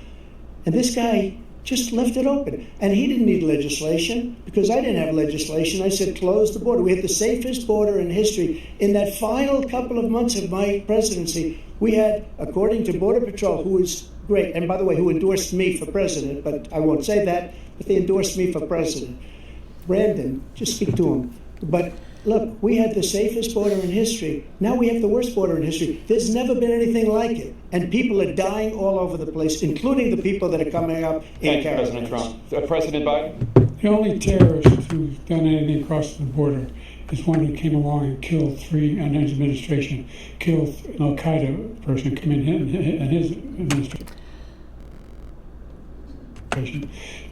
And this guy just left it open. And he didn't need legislation, because I didn't have legislation. I said, close the border. We had the safest border in history. In that final couple of months of my presidency, we had, according to Border Patrol, who is great, and by the way, who endorsed me for president, but I won't say that, but they endorsed me for president. Brandon, just speak to him. But look, we had the safest border in history. Now we have the worst border in history. There's never been anything like it. And people are dying all over the place, including the people that are coming up in Thank you, President Trump. President Biden? The only terrorist who's done anything across the border is one who came along and killed three, and his administration killed an Al-Qaeda person come in, and his administration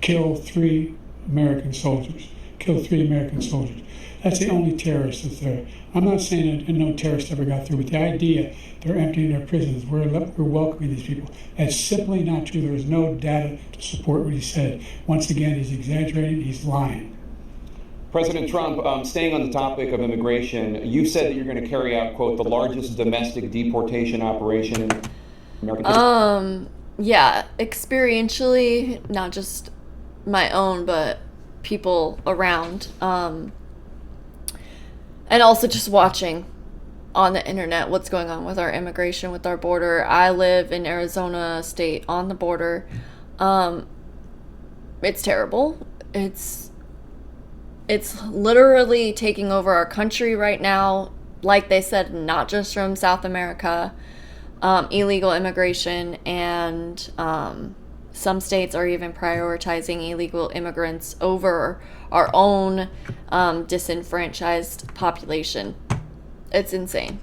killed three American soldiers. That's the only terrorist that's there. I'm not saying that no terrorist ever got through, but the idea they're emptying their prisons, we're welcoming these people, that's simply not true. There is no data to support what he said. Once again, he's exaggerating, he's lying. President Trump, staying on the topic of immigration, you've said that you're going to carry out, quote, the largest domestic deportation operation in American history. Yeah, experientially, not just my own, but people around. And also just watching on the internet what's going on with our immigration, with our border. I live in Arizona state on the border. It's terrible. It's literally taking over our country right now. Like they said, not just from South America. Illegal immigration, and some states are even prioritizing illegal immigrants over our own disenfranchised population. It's insane.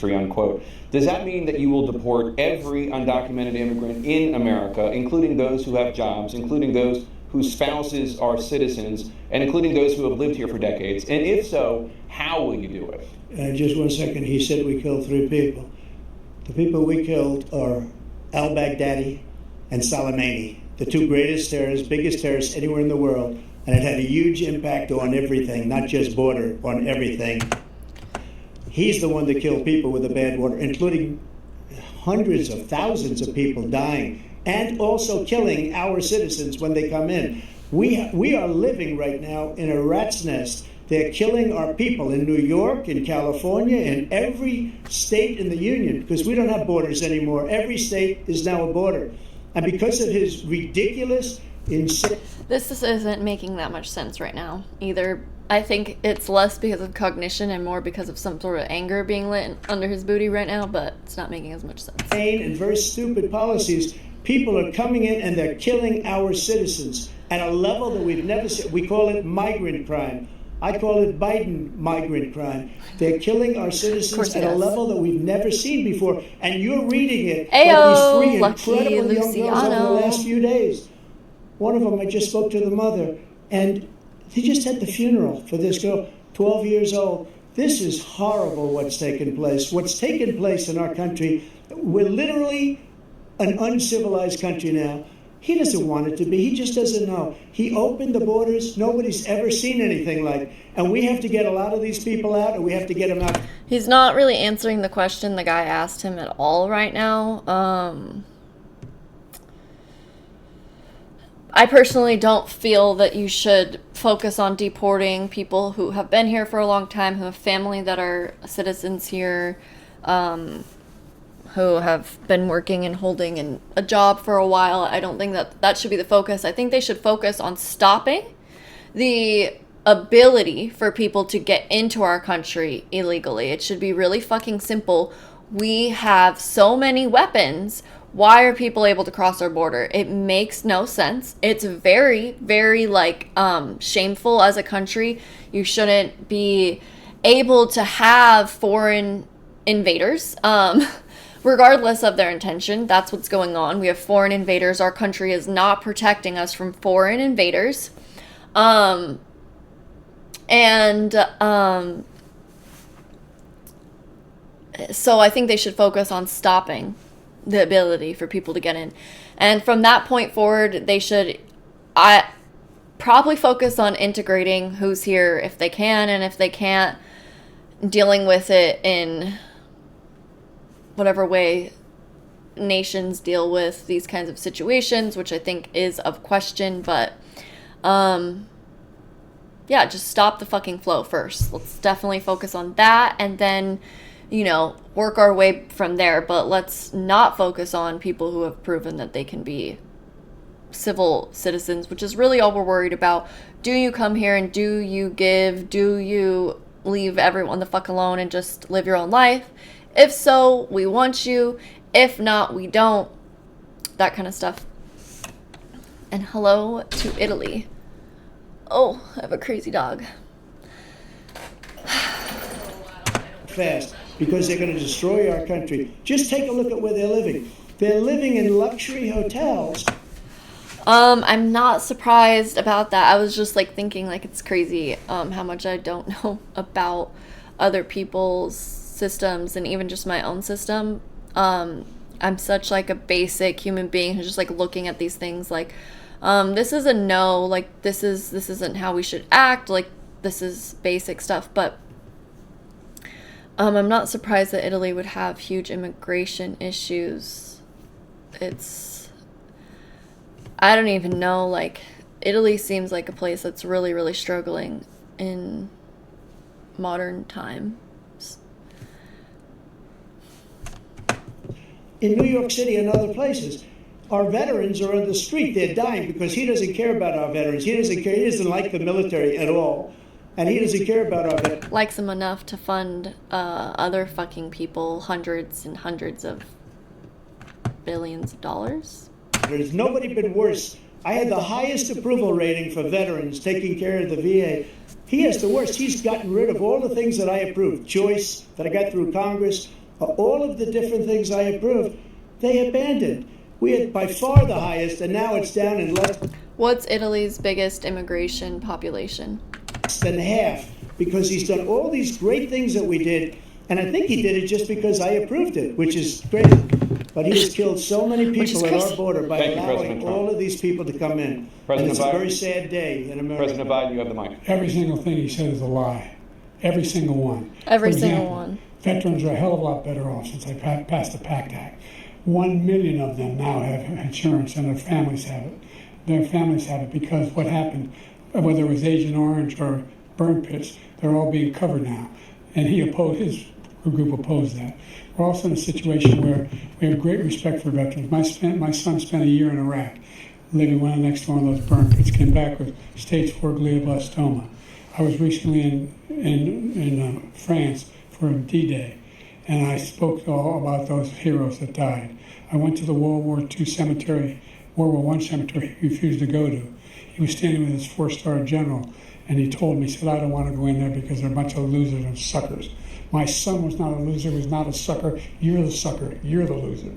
Unquote. Does that mean that you will deport every undocumented immigrant in America, including those who have jobs, including those whose spouses are citizens, and including those who have lived here for decades? And if so, how will you do it? Just 1 second. He said we killed 3 people. The people we killed are al-Baghdadi and Soleimani, the 2 greatest terrorists, biggest terrorists anywhere in the world. And it had a huge impact on everything, not just border, on everything. He's the one that killed people with the bad water, including hundreds of thousands of people dying, and also killing our citizens when they come in. We are living right now in a rat's nest. They're killing our people in New York, in California, in every state in the union, because we don't have borders anymore. Every state is now a border. And because of his ridiculous, insane... This isn't making that much sense right now, either. I think it's less because of cognition and more because of some sort of anger being lit under his booty right now, but it's not making as much sense. And very stupid policies. People are coming in and they're killing our citizens at a level that we've never seen. We call it migrant crime. I call it Biden migrant crime. They're killing our citizens at a level that we've never seen before. And you're reading it Ayo, like these 3 incredible young girls over the last few days. One of them, I just spoke to the mother, and they just had the funeral for this girl, 12 years old. This is horrible what's taken place. What's taken place in our country, we're literally an uncivilized country now. He doesn't want it to be. He just doesn't know. He opened the borders. Nobody's ever seen anything like. And we have to get a lot of these people out, and we have to get them out. He's not really answering the question the guy asked him at all right now. I personally don't feel that you should focus on deporting people who have been here for a long time, who have family that are citizens here, who have been working and holding a job for a while. I don't think that should be the focus. I think they should focus on stopping the ability for people to get into our country illegally. It should be really fucking simple. We have so many weapons. Why are people able to cross our border? It makes no sense. It's very, very shameful as a country. You shouldn't be able to have foreign invaders. Regardless of their intention, that's what's going on. We have foreign invaders. Our country is not protecting us from foreign invaders. So I think they should focus on stopping the ability for people to get in. And from that point forward, they should probably focus on integrating who's here if they can, and if they can't, dealing with it in whatever way nations deal with these kinds of situations, which I think is of question. But just stop the fucking flow first. Let's definitely focus on that, and then work our way from there. But let's not focus on people who have proven that they can be civil citizens, which is really all we're worried about. Do you come here and do you give? Do you leave everyone the fuck alone and just live your own life? If so, we want you. If not, we don't. That kind of stuff. And hello to Italy. Oh, I have a crazy dog. Fast, because they're going to destroy our country. Just take a look at where they're living. They're living in luxury hotels. I'm not surprised about that. I was just thinking it's crazy how much I don't know about other people's systems and even just my own system. I'm such a basic human being who's just looking at these things This is a no, like, this isn't how we should act, like, this is basic stuff, but I'm not surprised that Italy would have huge immigration issues. I don't even know, like, Italy seems like a place that's really, really struggling in modern times. In New York City and other places, our veterans are on the street. They're dying because he doesn't care about our veterans. He doesn't care. He doesn't like the military at all. And he doesn't care about our veterans. Likes them enough to fund other fucking people hundreds and hundreds of billions of dollars. There's nobody been worse. I had the highest approval rating for veterans taking care of the VA. He has the worst. He's gotten rid of all the things that I approved. Choice, that I got through Congress, all of the different things I approved, they abandoned. We had by far the highest, and now it's down in less. What's Italy's biggest immigration population? Less than half, because he's done all these great things that we did, and I think he did it just because I approved it, which is crazy. But he has killed so many people at our border by allowing all of these people to come in. And it's a very sad day in America. President Biden, you have the mic. Every single thing he said is a lie. Every single one. Every single one. Veterans are a hell of a lot better off since they passed the PACT Act. 1 million of them now have insurance, and their families have it. Their families have it because what happened, whether it was Agent Orange or burn pits, they're all being covered now. And his group opposed that. We're also in a situation where we have great respect for veterans. My son spent a year in Iraq, living right next to one of those burn pits, came back with stage 4 glioblastoma. I was recently in France for D-Day, and I spoke all about those heroes that died. I went to the World War I cemetery he refused to go to. He was standing with his 4-star general, and he told me, he said, I don't want to go in there because they're a bunch of losers and suckers. My son was not a loser, was not a sucker. You're the sucker. You're the loser.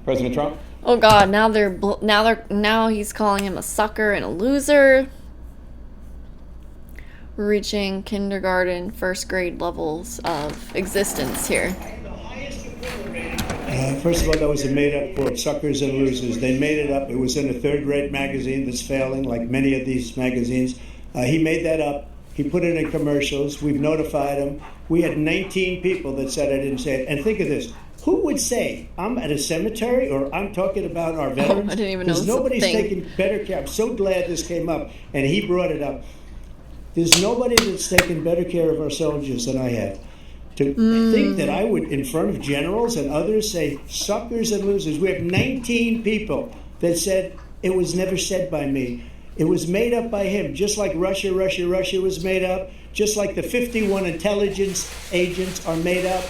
President Trump? Oh God, now he's calling him a sucker and a loser. We're reaching kindergarten, first grade levels of existence here. First of all, that was a made-up quote, suckers and losers. They made it up. It was in a third-rate magazine that's failing, like many of these magazines. He made that up. He put it in commercials. We've notified him. We had 19 people that said I didn't say it. And think of this. Who would say I'm at a cemetery or I'm talking about our veterans? I didn't even know. Because nobody's taking better care. I'm so glad this came up, and he brought it up. There's nobody that's taken better care of our soldiers than I have. To think that I would, in front of generals and others, say suckers and losers. We have 19 people that said it was never said by me. It was made up by him, just like Russia was made up, just like the 51 intelligence agents are made up,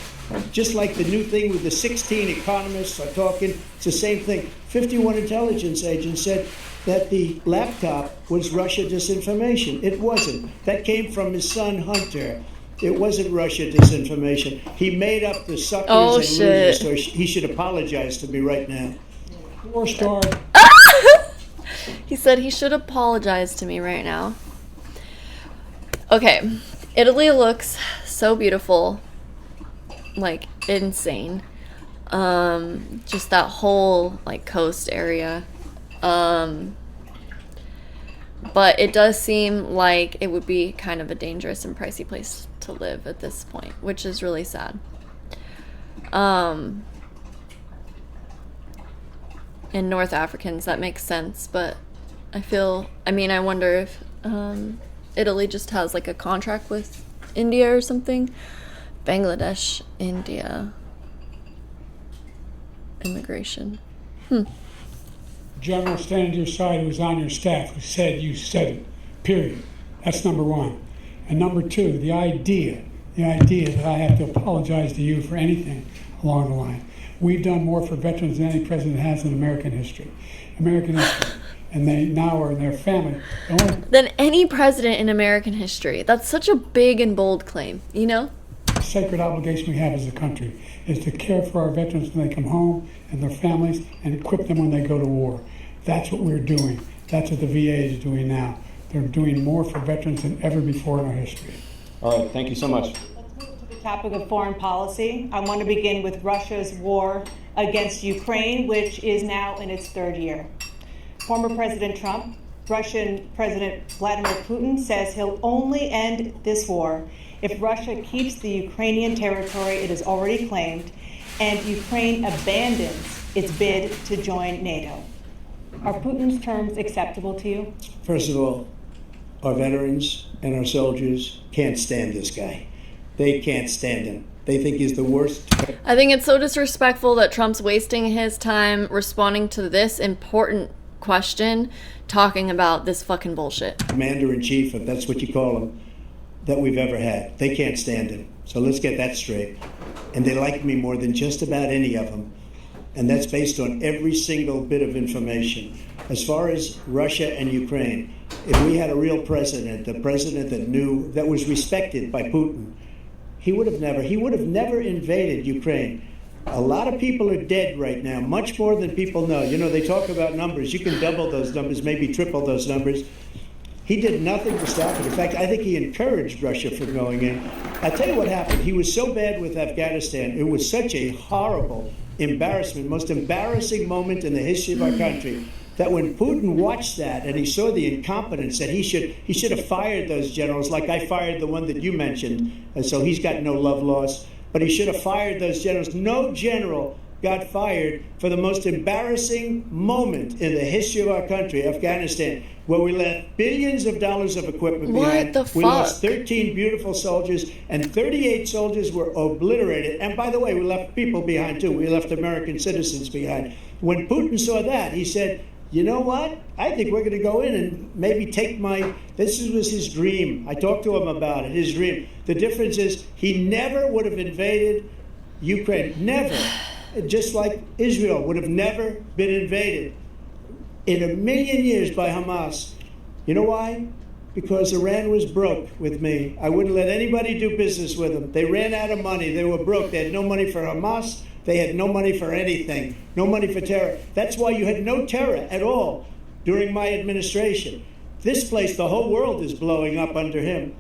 just like the new thing with the 16 economists are talking. It's the same thing. 51 intelligence agents said that the laptop was Russia disinformation. It wasn't. That came from his son, Hunter. It wasn't Russia disinformation. He made up the suckers and losers, so he should apologize to me right now. 4-star. He said he should apologize to me right now. Okay, Italy looks so beautiful, like insane. Just that whole like coast area. But it does seem like it would be kind of a dangerous and pricey place to live at this point, which is really sad. And North Africans, that makes sense, but I wonder if Italy just has like a contract with India or something. Bangladesh, India, immigration. General standing to your side who was on your staff who said you said it, period. That's number one. And number two, the idea that I have to apologize to you for anything along the line. We've done more for veterans than any president has in American history. And they now are in their family. Than any president in American history. That's such a big and bold claim, you know? The sacred obligation we have as a country is to care for our veterans when they come home and their families and equip them when they go to war. That's what we're doing. That's what the VA is doing now. They're doing more for veterans than ever before in our history. All right, thank you so much. Topic of foreign policy. I want to begin with Russia's war against Ukraine, which is now in its third year. former President Trump, Russian President Vladimir Putin says he'll only end this war if Russia keeps the Ukrainian territory it has already claimed and Ukraine abandons its bid to join NATO. Are Putin's terms acceptable to you? First of all, our veterans and our soldiers can't stand this guy. They can't stand him. They think he's the worst. I think it's so disrespectful that Trump's wasting his time responding to this important question, talking about this fucking bullshit. Commander-in-chief, if that's what you call him, that we've ever had. They can't stand him. So let's get that straight. And they like me more than just about any of them. And that's based on every single bit of information. As far as Russia and Ukraine, if we had a real president, a president that knew, that was respected by Putin, he would have never invaded Ukraine. A lot of people are dead right now, much more than people know. You know, they talk about numbers. You can double those numbers, maybe triple those numbers. He did nothing to stop it. In fact, I think he encouraged Russia from going in. I'll tell you what happened. He was so bad with Afghanistan. It was such a horrible embarrassment, most embarrassing moment in the history of our country, that when Putin watched that and he saw the incompetence, that he should have fired those generals, like I fired the one that you mentioned, and so he's got no love lost, but he should have fired those generals. No general got fired for the most embarrassing moment in the history of our country, Afghanistan, where we left billions of dollars of equipment behind. We lost 13 beautiful soldiers, and 38 soldiers were obliterated. And by the way, we left people behind too. We left American citizens behind. When Putin saw that, he said, you know what? I think we're going to go in and maybe take this was his dream. I talked to him about it, his dream. The difference is he never would have invaded Ukraine. Never. Just like Israel would have never been invaded in a million years by Hamas. You know why? Because Iran was broke with me. I wouldn't let anybody do business with them. They ran out of money. They were broke. They had no money for Hamas. They had no money for anything. No money for terror. That's why you had no terror at all during my administration. This place, the whole world is blowing up under him.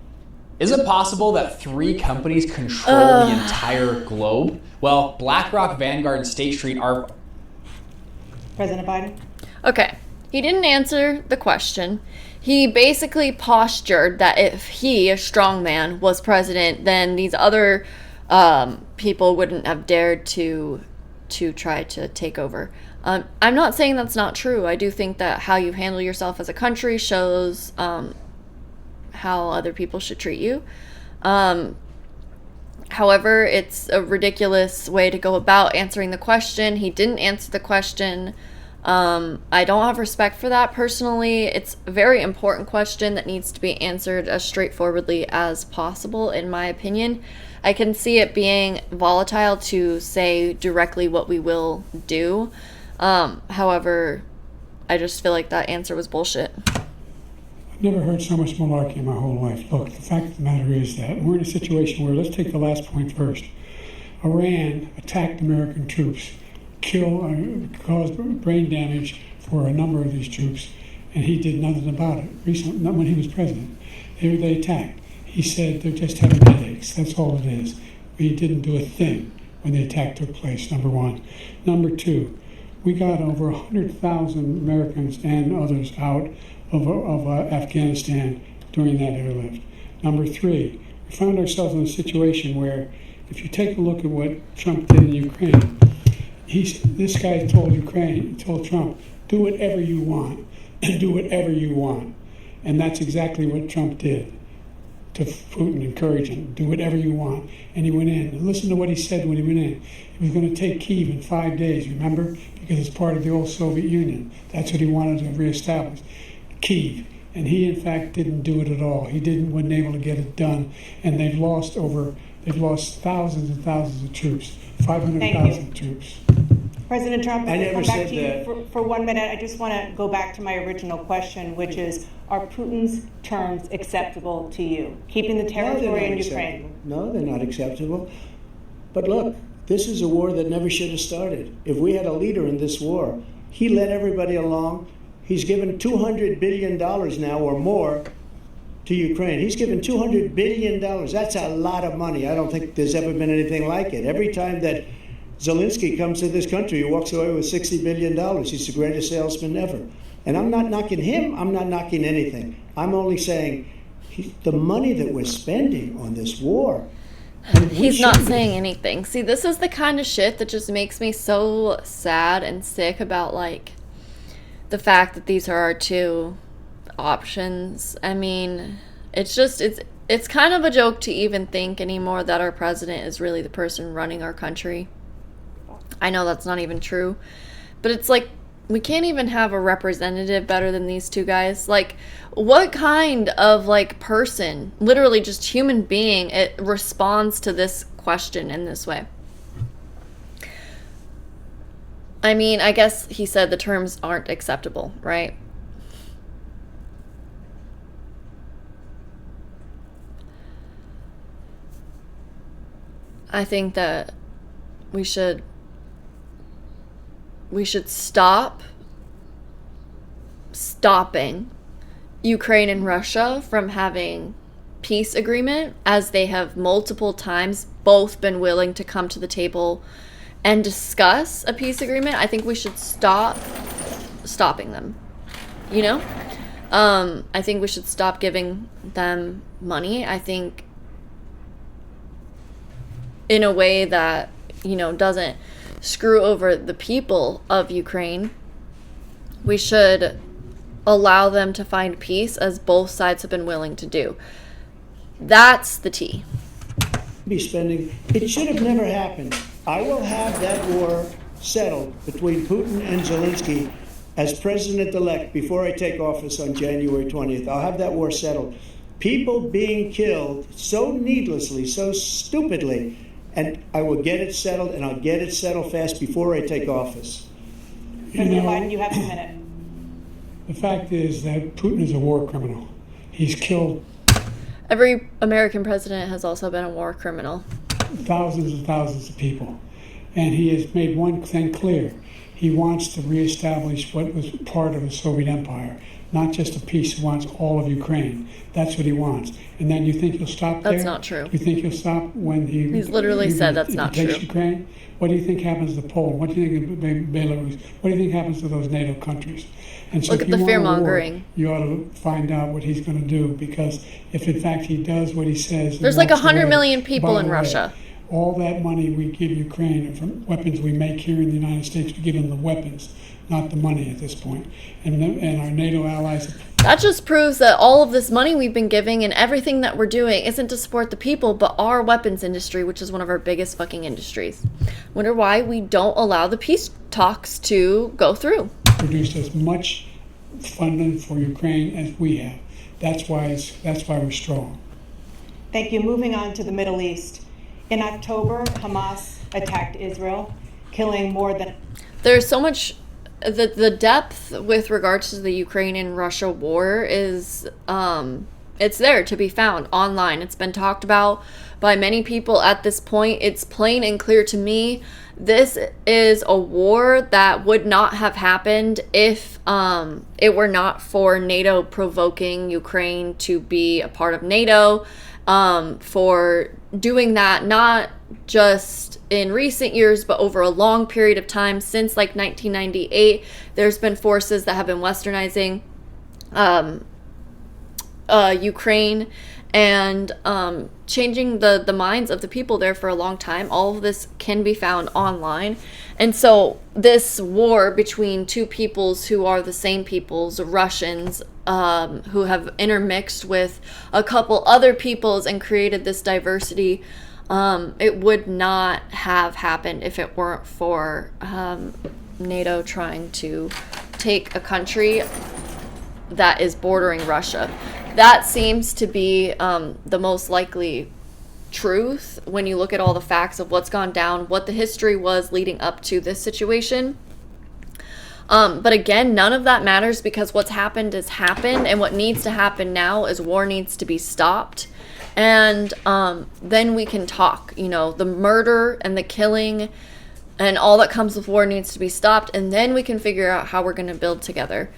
Is it possible that 3 companies control the entire globe? Well, BlackRock, Vanguard, and State Street are... President Biden? Okay, he didn't answer the question. He basically postured that if he, a strong man, was president, then these other people wouldn't have dared to try to take over. I'm not saying that's not true. I do think that how you handle yourself as a country shows how other people should treat you. However, it's a ridiculous way to go about answering the question. He didn't answer the question. I don't have respect for that personally. It's a very important question that needs to be answered as straightforwardly as possible, in my opinion. I can see it being volatile to say directly what we will do. However, I just feel like that answer was bullshit. I've never heard so much malarkey in my whole life. Look, the fact of the matter is that we're in a situation where, let's take the last point first. Iran attacked American troops, caused brain damage for a number of these troops, and he did nothing about it. Recently, not when he was president. They attacked. He said they're just having headaches. That's all it is. He didn't do a thing when the attack took place, number one. Number two, we got over 100,000 Americans and others out of Afghanistan during that airlift. Number three, we found ourselves in a situation where, if you take a look at what Trump did in Ukraine, this guy told Trump, do whatever you want, do whatever you want. And that's exactly what Trump did to Putin, encourage him, do whatever you want. And he went in. And listen to what he said when he went in. He was going to take Kyiv in 5 days, remember? Because it's part of the old Soviet Union. That's what he wanted to reestablish, Kyiv. And he, in fact, didn't do it at all. He wasn't able to get it done. And they've lost thousands and thousands of troops, 500,000 troops. President Trump, I never come back said to you that. for 1 minute. I just want to go back to my original question, which is, are Putin's terms acceptable to you? Keeping the territory in Ukraine? No, they're not acceptable. But look, this is a war that never should have started. If we had a leader in this war, he led everybody along. He's given $200 billion now or more to Ukraine. He's given $200 billion. That's a lot of money. I don't think there's ever been anything like it. Every time that Zelensky comes to this country, he walks away with $60 billion. He's the greatest salesman ever. And I'm not knocking him, I'm not knocking anything. I'm only saying the money that we're spending on this war. He's not saying anything. See, this is the kind of shit that just makes me so sad and sick about, like, the fact that these are our two options. I mean, it's just, it's kind of a joke to even think anymore that our president is really the person running our country. I know that's not even true, but it's like, we can't even have a representative better than these two guys. Like, what kind of, like, person, literally just human being, it responds to this question in this way? I mean, I guess he said the terms aren't acceptable, right? I think that we should stop stopping Ukraine and Russia from having peace agreement, as they have multiple times both been willing to come to the table and discuss a peace agreement. I think we should stop stopping them, you know? I think we should stop giving them money. I think in a way that, you know, doesn't screw over the people of Ukraine. We should allow them to find peace, as both sides have been willing to do. That's the tea. Be spending. It should have never happened. I will have that war settled between Putin and Zelensky as president-elect before I take office on January 20th. I'll have that war settled. People being killed so needlessly, so stupidly, and I will get it settled, and I'll get it settled fast before I take office. President Biden, you have a minute. The fact is that Putin is a war criminal. He's killed every American president has also been a war criminal. Thousands and thousands of people. And he has made one thing clear. He wants to reestablish what was part of the Soviet Empire. Not just a piece, he wants all of Ukraine. That's what he wants. And then you think he'll stop there? That's not true. You think he'll stop when He's literally said that's not true. Ukraine? What do you think happens to Poland? What do you think of Belarus? What do you think happens to those NATO countries? And so look at the fear-mongering. You ought to find out what he's going to do, because if in fact he does what he says... There's like 100 million people in Russia. All that money we give Ukraine are from weapons we make here in the United States. We give them the weapons, not the money at this point. And our NATO allies... That just proves that all of this money we've been giving and everything that we're doing isn't to support the people, but our weapons industry, which is one of our biggest fucking industries. Wonder why we don't allow the peace talks to go through. Produced as much funding for Ukraine as we have. That's why we're strong. Thank you. Moving on to the Middle East. In October, Hamas attacked Israel, killing more than... There's so much... The depth with regards to the Ukraine-Russia war is... it's there to be found online. It's been talked about by many people at this point. It's plain and clear to me. This is a war that would not have happened if it were not for NATO provoking Ukraine to be a part of NATO, for doing that not just in recent years, but over a long period of time since like 1998. There's been forces that have been westernizing Ukraine and changing the minds of the people there for a long time. All of this can be found online. And so this war between two peoples who are the same peoples, Russians, who have intermixed with a couple other peoples and created this diversity, it would not have happened if it weren't for NATO trying to take a country that is bordering Russia. That seems to be the most likely truth when you look at all the facts of what's gone down, what the history was leading up to this situation. But again, none of that matters, because what's happened has happened, and what needs to happen now is war needs to be stopped. And then we can talk. You know, the murder and the killing and all that comes with war needs to be stopped, and then we can figure out how we're going to build together.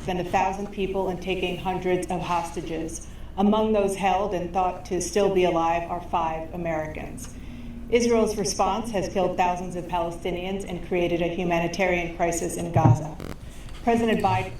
Than 1,000 people and taking hundreds of hostages. Among those held and thought to still be alive are 5 Americans. Israel's response has killed thousands of Palestinians and created a humanitarian crisis in Gaza. President Biden.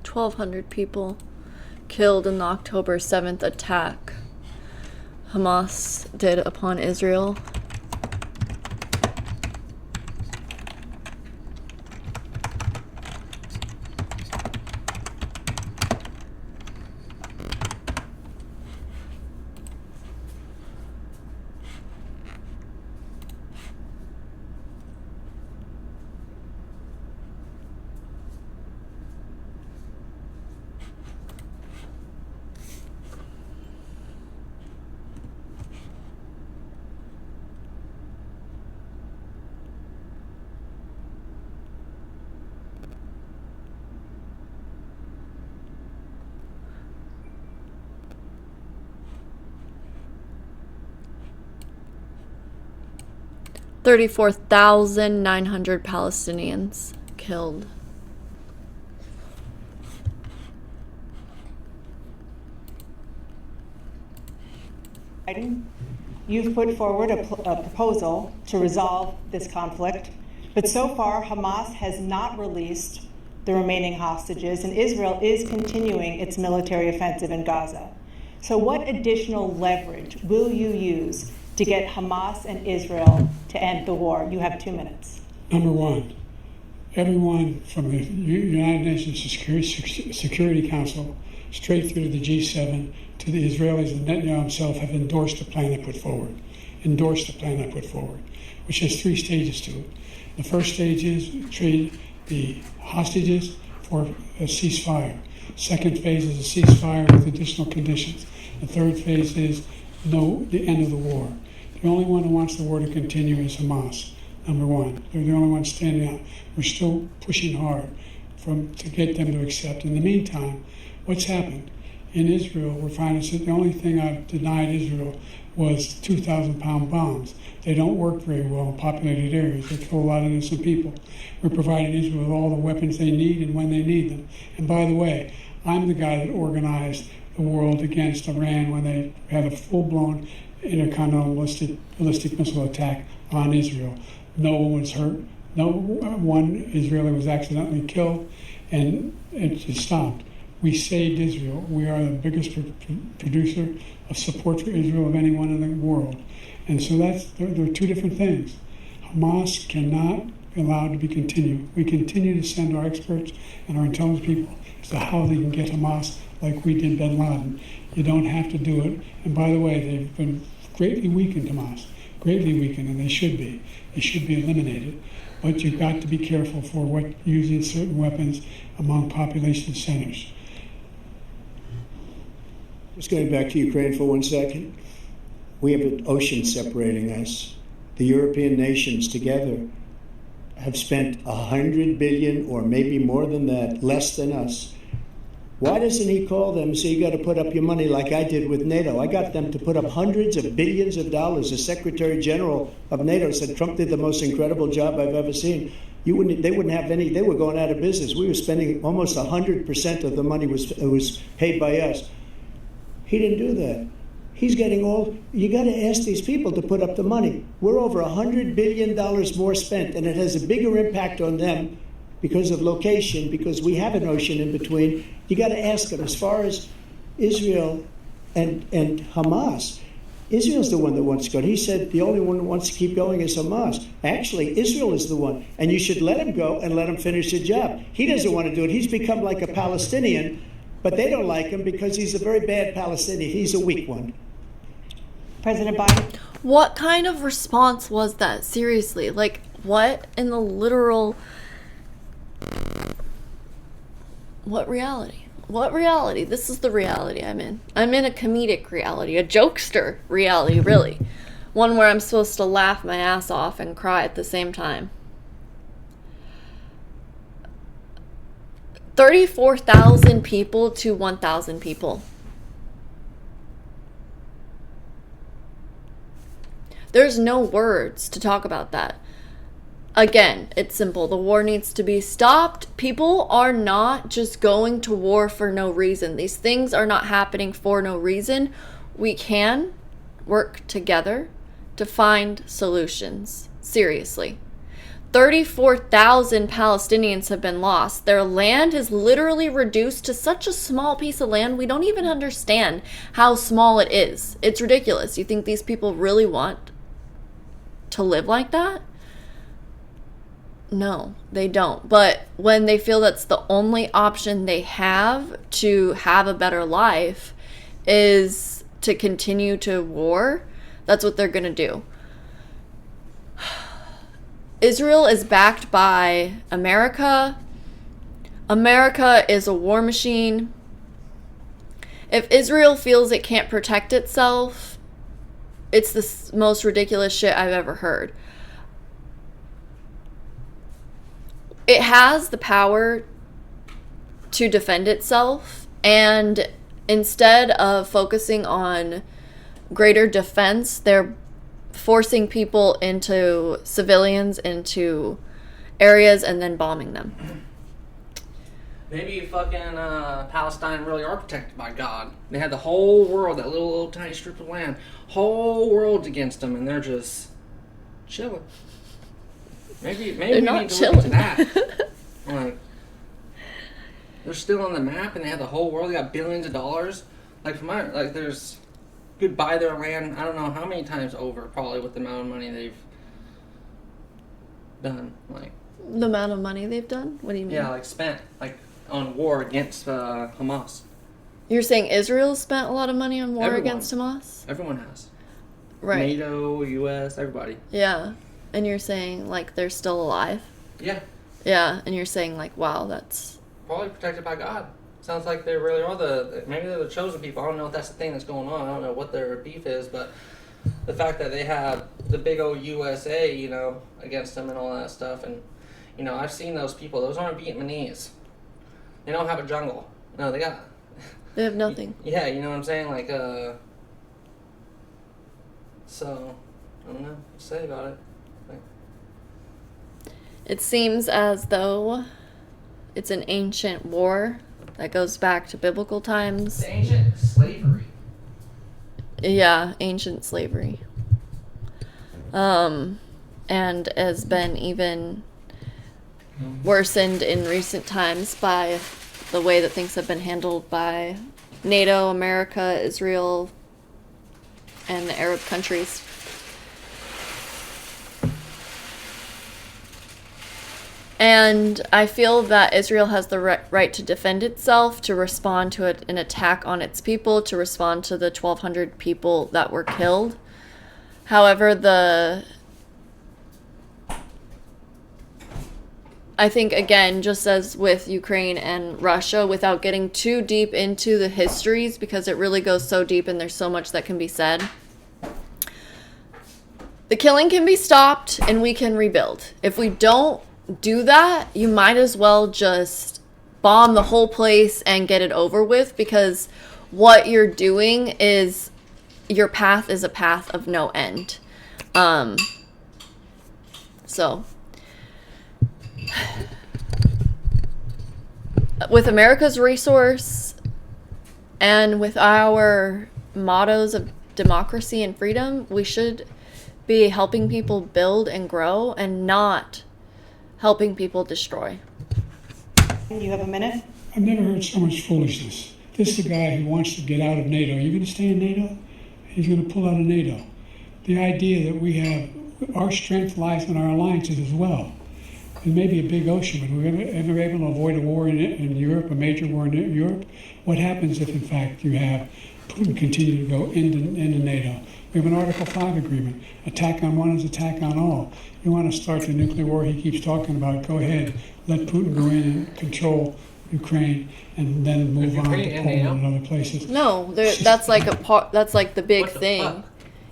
$1,200 people killed in the October 7th attack Hamas did upon Israel. $34,900 Palestinians killed. Biden, you've put forward a proposal to resolve this conflict, but so far Hamas has not released the remaining hostages, and Israel is continuing its military offensive in Gaza. So what additional leverage will you use to get Hamas and Israel to end the war? You have 2 minutes. Number one, everyone from the United Nations Security Council straight through to the G7 to the Israelis and Netanyahu himself have endorsed the plan I put forward. Which has 3 stages to it. The first stage is trade the hostages for a ceasefire. Second phase is a ceasefire with additional conditions. The third phase is the end of the war. The only one who wants the war to continue is Hamas, number one. They're the only ones standing out. We're still pushing hard to get them to accept. In the meantime, what's happened? In Israel, we're finding that the only thing I've denied Israel was 2,000-pound bombs. They don't work very well in populated areas. They kill a lot of innocent people. We're providing Israel with all the weapons they need and when they need them. And by the way, I'm the guy that organized the world against Iran when they had a full-blown intercontinental ballistic missile attack on Israel. No one was hurt. No one Israeli was accidentally killed, and it just stopped. We saved Israel. We are the biggest producer of support for Israel of anyone in the world. And so there are 2 different things. Hamas cannot be allowed to be continued. We continue to send our experts and our intelligence people as to how they can get Hamas like we did bin Laden. You don't have to do it. And by the way, they've been greatly weakened, Hamas, greatly weakened, and they should be. They should be eliminated. But you've got to be careful for using certain weapons among population centers. Just going back to Ukraine for 1 second. We have an ocean separating us. The European nations together have spent $100 billion, or maybe more than that, less than us. Why doesn't he call them and say, you got to put up your money like I did with NATO? I got them to put up hundreds of billions of dollars. The Secretary General of NATO said Trump did the most incredible job I've ever seen. They wouldn't have any, they were going out of business. We were spending almost 100% of the money was paid by us. He didn't do that. He's getting you got to ask these people to put up the money. We're over $100 billion more spent, and it has a bigger impact on them because of location, because we have an ocean in between. You got to ask them. As far as Israel and Hamas, Israel's the one that wants to go. He said the only one that wants to keep going is Hamas. Actually, Israel is the one, and you should let him go and let him finish the job. He doesn't want to do it. He's become like a Palestinian, but they don't like him because he's a very bad Palestinian. He's a weak one. President Biden. What kind of response was that? Seriously, like, what in the literal... What reality? What reality? This is the reality I'm in. I'm in a comedic reality, a jokester reality, really. One where I'm supposed to laugh my ass off and cry at the same time. 34,000 people to 1,000 people. There's no words to talk about that. Again, it's simple. The war needs to be stopped. People are not just going to war for no reason. These things are not happening for no reason. We can work together to find solutions. Seriously. 34,000 Palestinians have been lost. Their land is literally reduced to such a small piece of land, we don't even understand how small it is. It's ridiculous. You think these people really want to live like that? No, they don't. But when they feel that's the only option they have to have a better life is to continue to war, that's what they're going to do. Israel is backed by America. America is a war machine. If Israel feels it can't protect itself, it's the most ridiculous shit I've ever heard. It has the power to defend itself, and instead of focusing on greater defense, they're forcing people into civilians, into areas, and then bombing them. Maybe fucking Palestine really are protected by God. They had the whole world, that little tiny strip of land, whole world's against them, and they're just chilling. Maybe they're we not need to chilling. look into that. Like, they're still on the map, and they have the whole world. They got billions of dollars. Like, there's could buy their land. I don't know how many times over, probably with the amount of money they've done. Like the amount of money they've done. What do you mean? Yeah, like spent on war against Hamas. You're saying Israel spent a lot of money on war against Hamas? Everyone has. Right. NATO, U.S., everybody. Yeah. And you're saying, like, they're still alive? Yeah. Yeah, and you're saying, like, wow, that's... Probably protected by God. Sounds like they really are maybe they're the chosen people. I don't know if that's the thing that's going on. I don't know what their beef is, but the fact that they have the big old USA, against them and all that stuff. And, I've seen those people. Those aren't Vietnamese. They don't have a jungle. No, they have nothing. Yeah, you know what I'm saying? Like, so, I don't know what to say about it. It seems as though it's an ancient war that goes back to biblical times. It's ancient slavery. Yeah, ancient slavery. And has been even worsened in recent times by the way that things have been handled by NATO, America, Israel, and the Arab countries. And I feel that Israel has the right to defend itself, to respond to an attack on its people, to respond to the 1,200 people that were killed. However, I think, again, just as with Ukraine and Russia, without getting too deep into the histories, because it really goes so deep and there's so much that can be said, the killing can be stopped and we can rebuild. If we don't do that, you might as well just bomb the whole place and get it over with, because what you're doing is your path is a path of no end. So with America's resource and with our mottos of democracy and freedom, we should be helping people build and grow and not helping people destroy. You have a minute? I've never heard so much foolishness. This is a guy who wants to get out of NATO. Are you going to stay in NATO? He's going to pull out of NATO. The idea that we have, our strength lies in our alliances as well. It may be a big ocean, but we're ever able to avoid a war in Europe, a major war in Europe? What happens if, in fact, you have Putin continue to go into NATO? We have an Article 5 agreement. Attack on one is attack on all. You want to start the nuclear war he keeps talking about, go ahead. Let Putin go in and control Ukraine and then move on to Poland and other places. No, that's like a part. That's like the big thing. Fuck?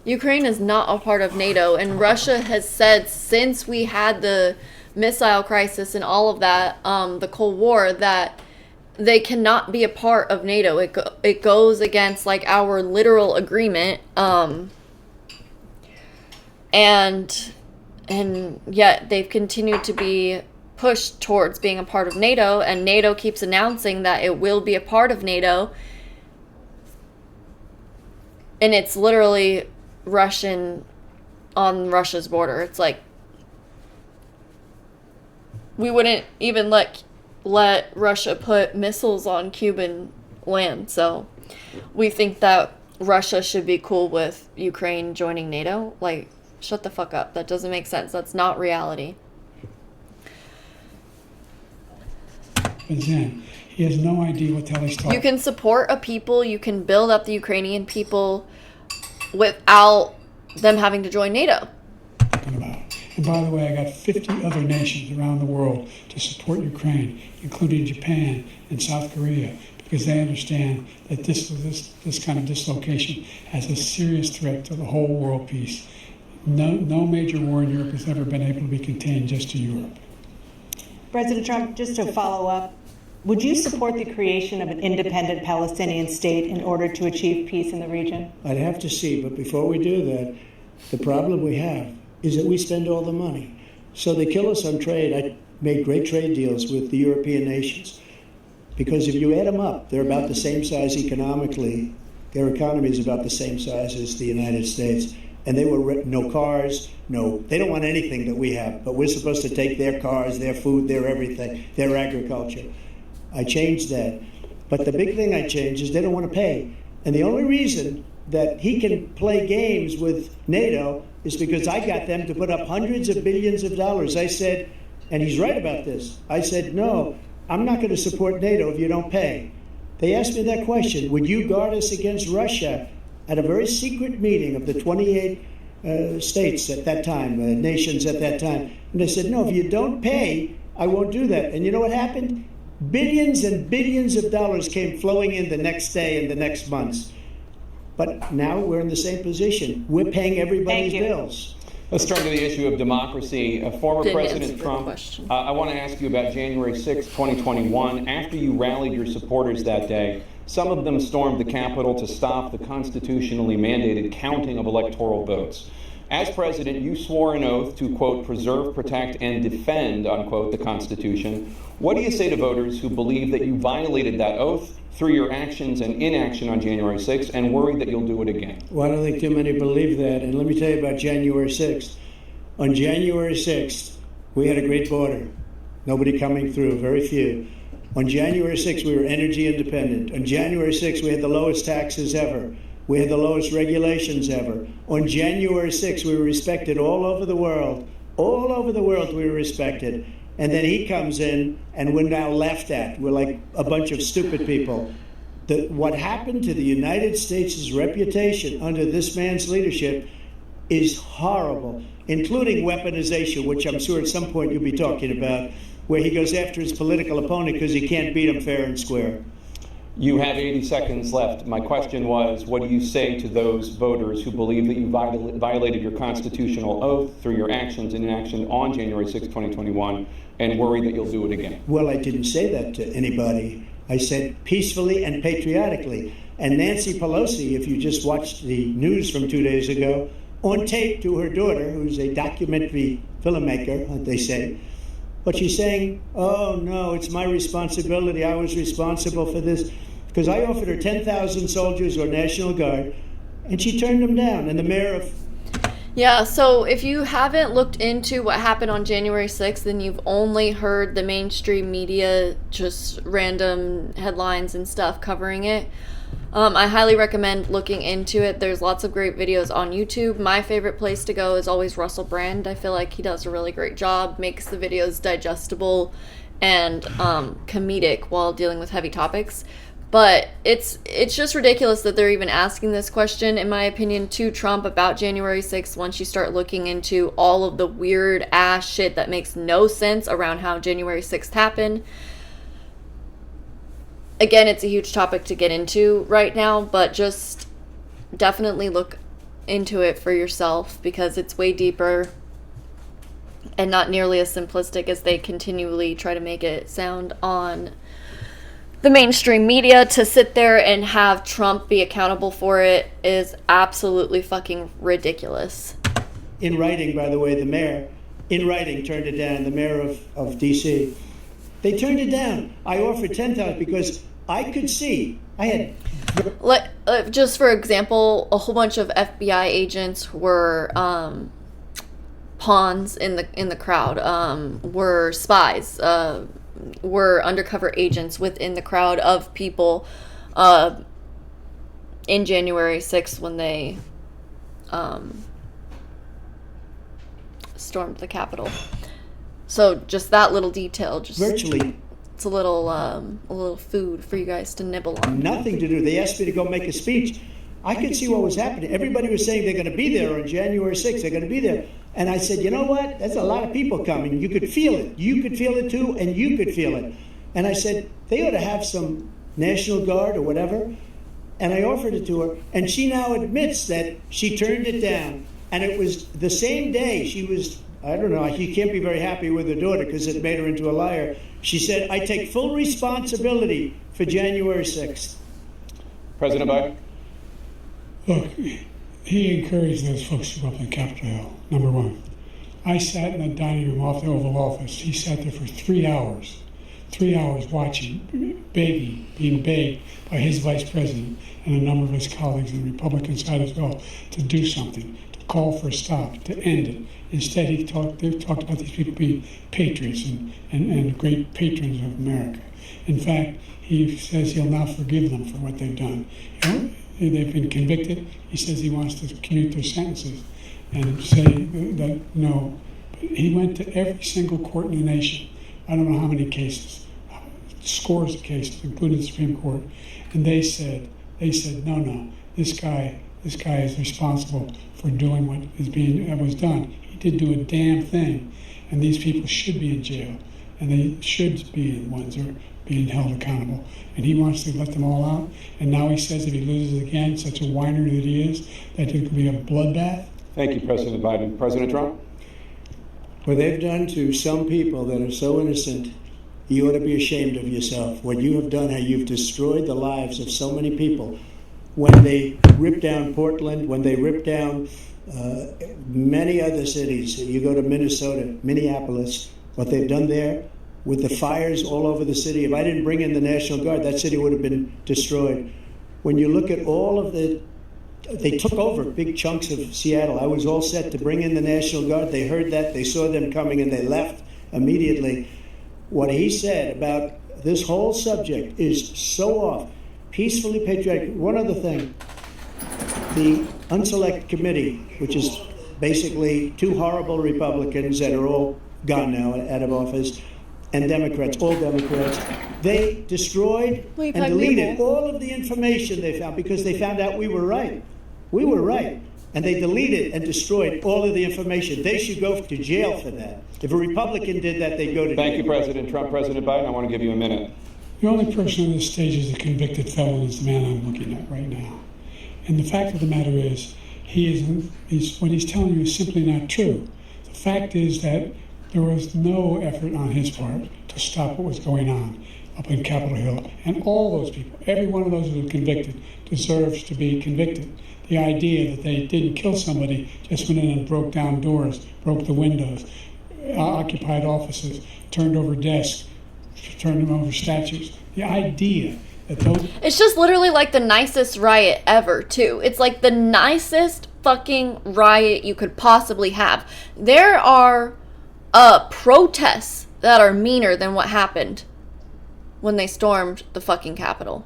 Ukraine is not a part of NATO, and Russia has said since we had the missile crisis and all of that, the Cold War, that they cannot be a part of NATO. It goes against like our literal agreement, and yet they've continued to be pushed towards being a part of NATO, and NATO keeps announcing that it will be a part of NATO, and it's literally Russian on Russia's border. It's like we wouldn't even let Russia put missiles on Cuban land. So we think that Russia should be cool with Ukraine joining NATO. Like, shut the fuck up. That doesn't make sense. That's not reality. But then, he has no idea what the hell he's talking about. You can support a people, you can build up the Ukrainian people without them having to join NATO. About. And by the way, I got 50 other nations around the world to support Ukraine, including Japan and South Korea, because they understand that this kind of dislocation has a serious threat to the whole world peace. No major war in Europe has ever been able to be contained just to Europe. President Trump, just to follow up, would you support the creation of an independent Palestinian state in order to achieve peace in the region? I'd have to see, but before we do that, the problem we have is that we spend all the money. So they kill us on trade. I made great trade deals with the European nations, because if you add them up, they're about the same size economically. Their economy is about the same size as the United States. And they were no cars, they don't want anything that we have, but we're supposed to take their cars, their food, their everything, their agriculture. I changed that. But the big thing I changed is they don't want to pay. And the only reason that he can play games with NATO is because I got them to put up hundreds of billions of dollars. I said, and he's right about this, I said, no, I'm not going to support NATO if you don't pay. They asked me that question, would you guard us against Russia? At a very secret meeting of the 28 states at that time, nations at that time. And they said, no, if you don't pay, I won't do that. And you know what happened? Billions and billions of dollars came flowing in the next day and the next months. But now we're in the same position. We're paying everybody's bills. Let's turn to the issue of democracy. Former President Trump, I want to ask you about January 6, 2021. After you rallied your supporters that day, some of them stormed the Capitol to stop the constitutionally mandated counting of electoral votes. As president, you swore an oath to, quote, preserve, protect, and defend, unquote, the Constitution. What do you say to voters who believe that you violated that oath through your actions and inaction on January 6th and worry that you'll do it again? Well, I don't think too many believe that. And let me tell you about January 6th. On January 6th, we had a great border. Nobody coming through, very few. On January 6th, we were energy independent. On January 6th, we had the lowest taxes ever. We had the lowest regulations ever. On January 6th, we were respected all over the world. All over the world, we were respected. And then he comes in, and we're now laughed at. We're like a bunch of stupid people. What happened to the United States' reputation under this man's leadership is horrible, including weaponization, which I'm sure at some point you'll be talking about, where he goes after his political opponent because he can't beat him fair and square. You have 80 seconds left. My question was, what do you say to those voters who believe that you violated your constitutional oath through your actions and inaction on January 6, 2021, and worry that you'll do it again? Well, I didn't say that to anybody. I said peacefully and patriotically. And Nancy Pelosi, if you just watched the news from 2 days ago, on tape to her daughter, who's a documentary filmmaker, they say, but she's saying, oh, no, it's my responsibility. I was responsible for this. Because I offered her 10,000 soldiers or National Guard, and she turned them down. And the mayor of... Yeah, so if you haven't looked into what happened on January 6th, then you've only heard the mainstream media, just random headlines and stuff covering it. I highly recommend looking into it. There's lots of great videos on YouTube. My favorite place to go is always Russell Brand. I feel like he does a really great job, makes the videos digestible and comedic while dealing with heavy topics. But it's just ridiculous that they're even asking this question, in my opinion, to Trump about January 6th once you start looking into all of the weird ass shit that makes no sense around how January 6th happened. again, it's a huge topic to get into right now, but just definitely look into it for yourself because it's way deeper and not nearly as simplistic as they continually try to make it sound on the mainstream media. To sit there and have Trump be accountable for it is absolutely fucking ridiculous. In writing, by the way, the mayor, in writing, turned it down, the mayor of D.C. They turned it down. I offered $10,000 because I could see, I had... Just for example, a whole bunch of FBI agents were pawns in the crowd, were spies, were undercover agents within the crowd of people in January 6th when they stormed the Capitol. So just that little detail, just virtually, it's a little food for you guys to nibble on. Nothing to do. They asked me to go make a speech. I could see what was happening. Everybody was saying they're going to be there on January 6th. They're going to be there. And I said, you know what? There's a lot of people coming. You could feel it. You could feel it too, and you could feel it. And I said, they ought to have some National Guard or whatever. And I offered it to her. And she now admits that she turned it down. And it was the same day she was, I don't know, she can't be very happy with her daughter because it made her into a liar. She said, I take full responsibility for January 6th. President Biden? Look, he encouraged those folks to go up on Capitol Hill, number one. I sat in the dining room off the Oval Office. He sat there for 3 hours watching, being begged by his vice president and a number of his colleagues on the Republican side as well to do something, to call for a stop, to end it. Instead, they talked about these people being patriots and great patrons of America. In fact, he says he'll now forgive them for what they've done. You know, they've been convicted. He says he wants to commute their sentences and say that no. But he went to every single court in the nation. I don't know how many cases, scores of cases, including the Supreme Court, and they said no, this guy is responsible for doing what was done. He didn't do a damn thing, and these people should be in jail, and they should be the ones who are being held accountable. And he wants to let them all out. And now he says if he loses again, such a whiner that he is, that it could be a bloodbath. Thank you, President Biden. President Trump? What they've done to some people that are so innocent, you ought to be ashamed of yourself. What you have done, how you've destroyed the lives of so many people. When they ripped down Portland, when they ripped down many other cities, you go to Minnesota, Minneapolis, what they've done there, with the fires all over the city. If I didn't bring in the National Guard, that city would have been destroyed. When you look at all of they took over big chunks of Seattle. I was all set to bring in the National Guard. They heard that, they saw them coming, and they left immediately. What he said about this whole subject is so off. Peacefully patriotic. One other thing, the Unselect Committee, which is basically two horrible Republicans that are all gone now, out of office, and Democrats, all Democrats, they destroyed and deleted all of the information they found because they found out we were right. We were right. And they deleted and destroyed all of the information. They should go to jail for that. If a Republican did that, they'd go to jail. Thank you, President Trump. President Biden, I want to give you a minute. The only person on this stage is a convicted felon is the man I'm looking at right now. And the fact of the matter is, what he's telling you is simply not true. The fact is that there was no effort on his part to stop what was going on up in Capitol Hill. And all those people, every one of those who were convicted, deserves to be convicted. The idea that they didn't kill somebody, just went in and broke down doors, broke the windows, occupied offices, turned over desks, turned over statues. The idea that those... It's just literally like the nicest riot ever, too. It's like the nicest fucking riot you could possibly have. There are protests that are meaner than what happened when they stormed the fucking Capitol.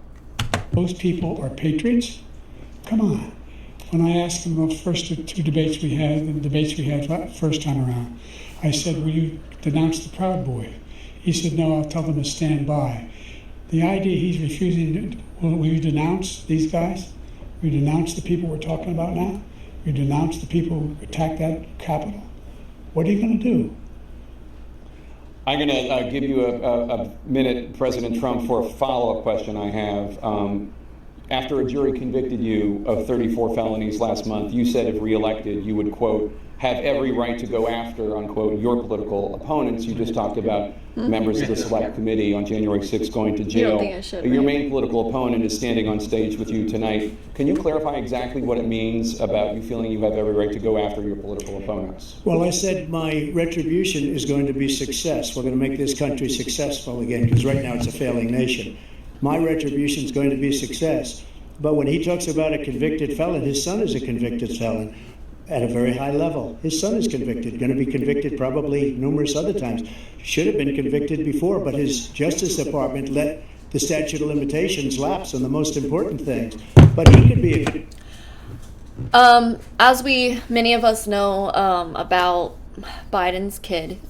Those people are patriots? Come on. When I asked him the first two debates we had first time around, I said, will you denounce the Proud Boys? He said, no, I'll tell them to stand by. The idea he's refusing, will you denounce these guys? Will you denounce the people we're talking about now? Will you denounce the people who attacked that Capitol? What are you going to do? I'm going to give you a minute, President Trump, for a follow-up question I have. After a jury convicted you of 34 felonies last month, you said if reelected, you would, quote, have every right to go after, unquote, your political opponents. You just talked about members of the Select Committee on January 6th going to jail. You don't think I should, Your right? main political opponent is standing on stage with you tonight. Can you clarify exactly what it means about you feeling you have every right to go after your political opponents? Well, I said my retribution is going to be success. We're going to make this country successful again, because right now it's a failing nation. My retribution is going to be success. But when he talks about a convicted felon, his son is a convicted felon at a very high level. His son is convicted, going to be convicted probably numerous other times. Should have been convicted before, but his Justice Department let the statute of limitations lapse on the most important things. But he could be a... As many of us know about Biden's kid,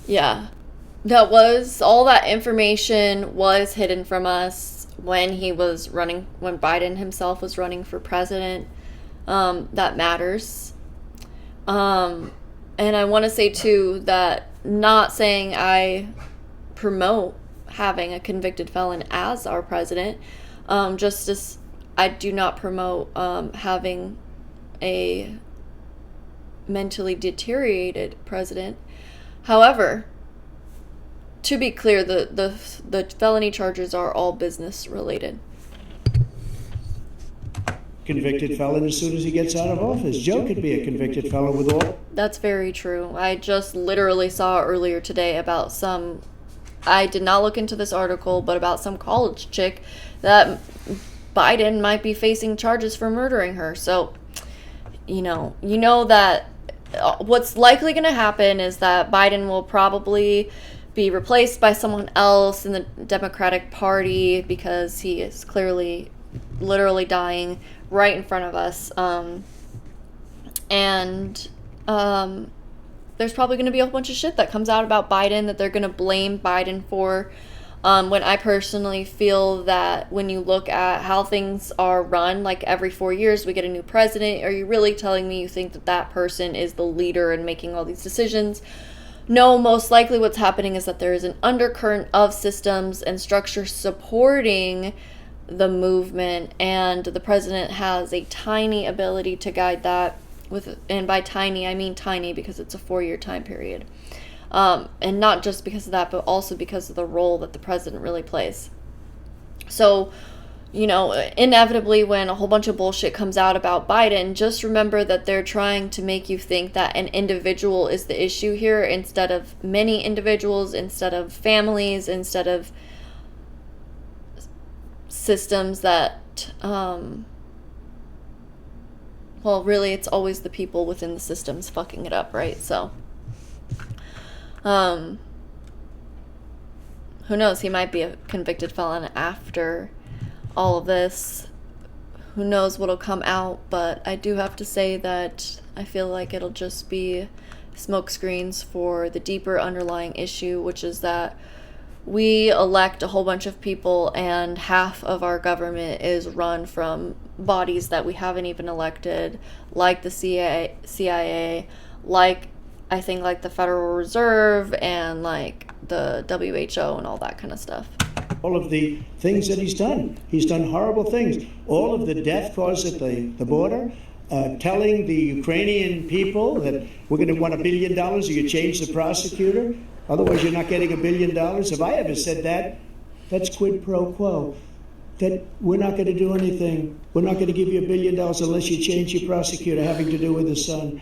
yeah, all that information was hidden from us when when Biden himself was running for president. That matters. And I want to say too that, not saying I promote having a convicted felon as our president, just as I do not promote having a mentally deteriorated president. However, to be clear, the felony charges are all business related. Convicted felon as soon as he gets out of office. Joe could be a convicted felon with all... That's very true. I just literally saw earlier today about I did not look into this article, but about some college chick that Biden might be facing charges for murdering her. So, you know that what's likely going to happen is that Biden will probably be replaced by someone else in the Democratic Party, because he is clearly literally dying right in front of us. There's probably going to be a whole bunch of shit that comes out about Biden that they're going to blame Biden for. When I personally feel that when you look at how things are run, like every 4 years we get a new president, are you really telling me you think that person is the leader in making all these decisions? No, most likely what's happening is that there is an undercurrent of systems and structure supporting the movement, and the president has a tiny ability to guide that and by tiny I mean tiny because it's a 4-year time period, and not just because of that, but also because of the role that the president really plays. So, inevitably when a whole bunch of bullshit comes out about Biden, just remember that they're trying to make you think that an individual is the issue here instead of many individuals, instead of families, instead of systems that, really it's always the people within the systems fucking it up, right? So, who knows? He might be a convicted felon after all of this. Who knows what'll come out, but I do have to say that I feel like it'll just be smoke screens for the deeper underlying issue, which is that we elect a whole bunch of people and half of our government is run from bodies that we haven't even elected, like the CIA, like I think like the Federal Reserve and like the WHO and all that kind of stuff. All of the things that he's done. He's done horrible things. All of the death caused at the border, telling the Ukrainian people that we're going to want $1 billion or you change the prosecutor, otherwise you're not getting $1 billion. If I ever said that, that's quid pro quo. That we're not going to do anything. We're not going to give you $1 billion unless you change your prosecutor having to do with his son.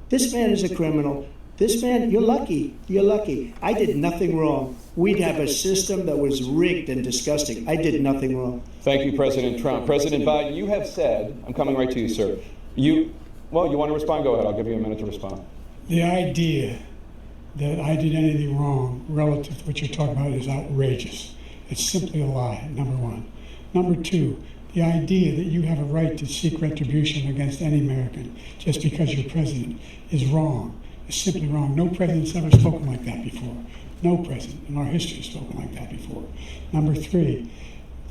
This man is a criminal. This man, you're lucky. You're lucky. I did nothing wrong. We'd have a system that was rigged and disgusting. I did nothing wrong. Thank you, President Trump. President Biden, you have said, I'm coming right to you, sir. You want to respond? Go ahead. I'll give you a minute to respond. The idea that I did anything wrong relative to what you're talking about is outrageous. It's simply a lie, number one. Number two, the idea that you have a right to seek retribution against any American just because you're president is wrong. It's simply wrong. No president's ever spoken like that before. No president in our history has spoken like that before. Number three,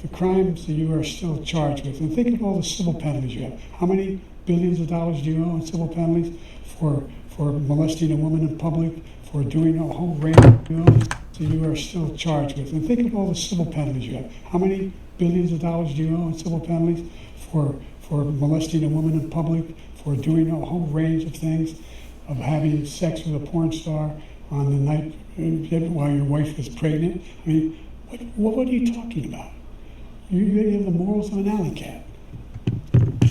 the crimes that you are still charged with, and think of all the civil penalties you have. How many billions of dollars do you owe in civil penalties for molesting a woman in public, for doing a whole range of bills that you are still charged with. And think of all the civil penalties you have. How many billions of dollars do you owe in civil penalties for molesting a woman in public, for doing a whole range of things, of having sex with a porn star on the night while your wife is pregnant? I mean, what are you talking about? You have the morals of an alley cat.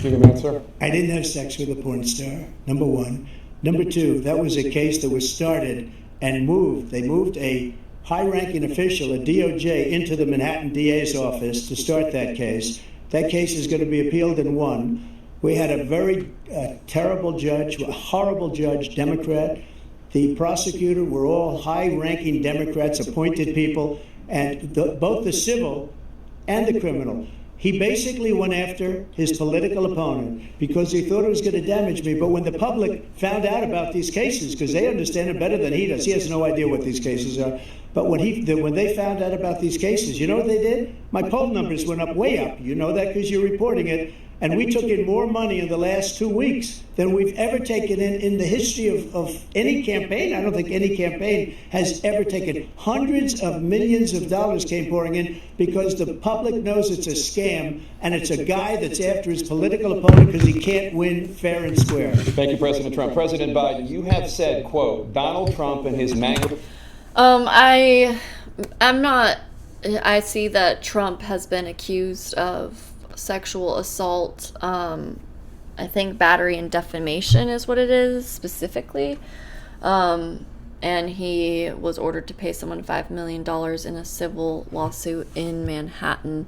Sir. I didn't have sex with a porn star, number one. Number two, that was a case that was started and moved. They moved a high-ranking official, a DOJ, into the Manhattan DA's office to start that case. That case is going to be appealed and won. We had a very terrible judge, a horrible judge, Democrat. The prosecutor were all high-ranking Democrats, appointed people, and both the civil and the criminal. He basically went after his political opponent because he thought it was going to damage me. But when the public found out about these cases, because they understand it better than he does, he has no idea what these cases are. But when they found out about these cases, you know what they did? My poll numbers went up, way up. You know that because you're reporting it. And we took in more money in the last 2 weeks than we've ever taken in the history of any campaign. I don't think any campaign has ever taken. Hundreds of millions of dollars came pouring in because the public knows it's a scam and it's a guy that's after his political opponent because he can't win fair and square. Thank you, President Trump. President Biden, you have said, quote, Donald Trump and his MAGA... I see that Trump has been accused of sexual assault. I think battery and defamation is what it is specifically. And he was ordered to pay someone $5 million in a civil lawsuit in Manhattan.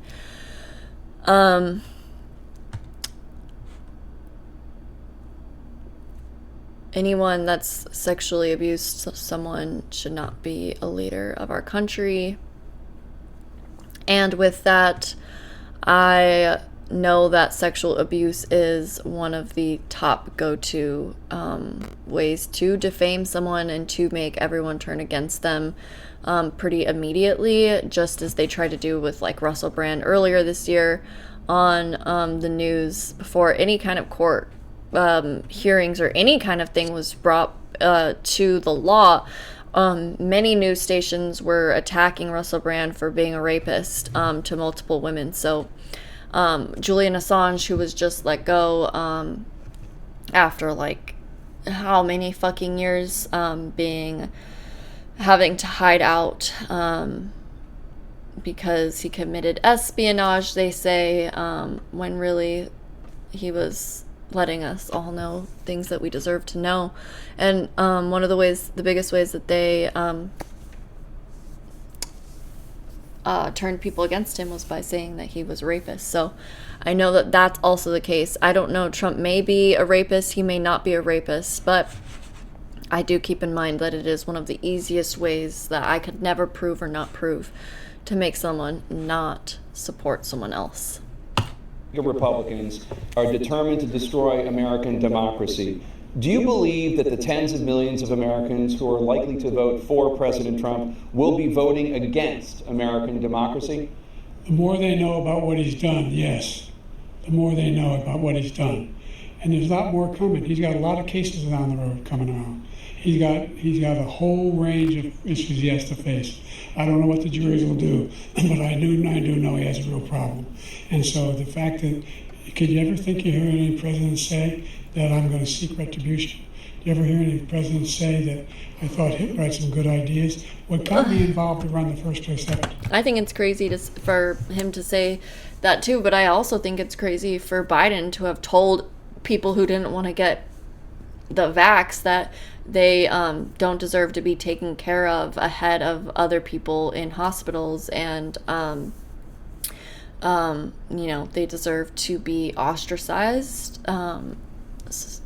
Anyone that's sexually abused someone should not be a leader of our country. And with that, I know that sexual abuse is one of the top go-to ways to defame someone and to make everyone turn against them pretty immediately, just as they tried to do with like Russell Brand earlier this year on the news before any kind of court hearings or any kind of thing was brought to the law. Many news stations were attacking Russell Brand for being a rapist to multiple women. So Julian Assange, who was just let go after like how many fucking years having to hide out because he committed espionage, they say, when really he was letting us all know things that we deserve to know. And one of the biggest ways that they turned people against him was by saying that he was a rapist. So I know that that's also the case. I don't know, Trump may be a rapist, he may not be a rapist, but I do keep in mind that it is one of the easiest ways that I could never prove or not prove to make someone not support someone else. Republicans are determined to destroy American democracy. Do you believe that the tens of millions of Americans who are likely to vote for President Trump will be voting against American democracy? The more they know about what he's done, yes. The more they know about what he's done. And there's a lot more coming. He's got a lot of cases down the road coming around. He's got a whole range of issues he has to face. I don't know what the juries will do, but I do know he has a real problem. And so the fact that, could you ever think you hear any president say that I'm going to seek retribution? Do you ever hear any president say that I thought Hitler had some good ideas? What got me involved to run the first place ever? I think it's crazy for him to say that too, but I also think it's crazy for Biden to have told people who didn't want to get the vax that they don't deserve to be taken care of ahead of other people in hospitals, and they deserve to be ostracized.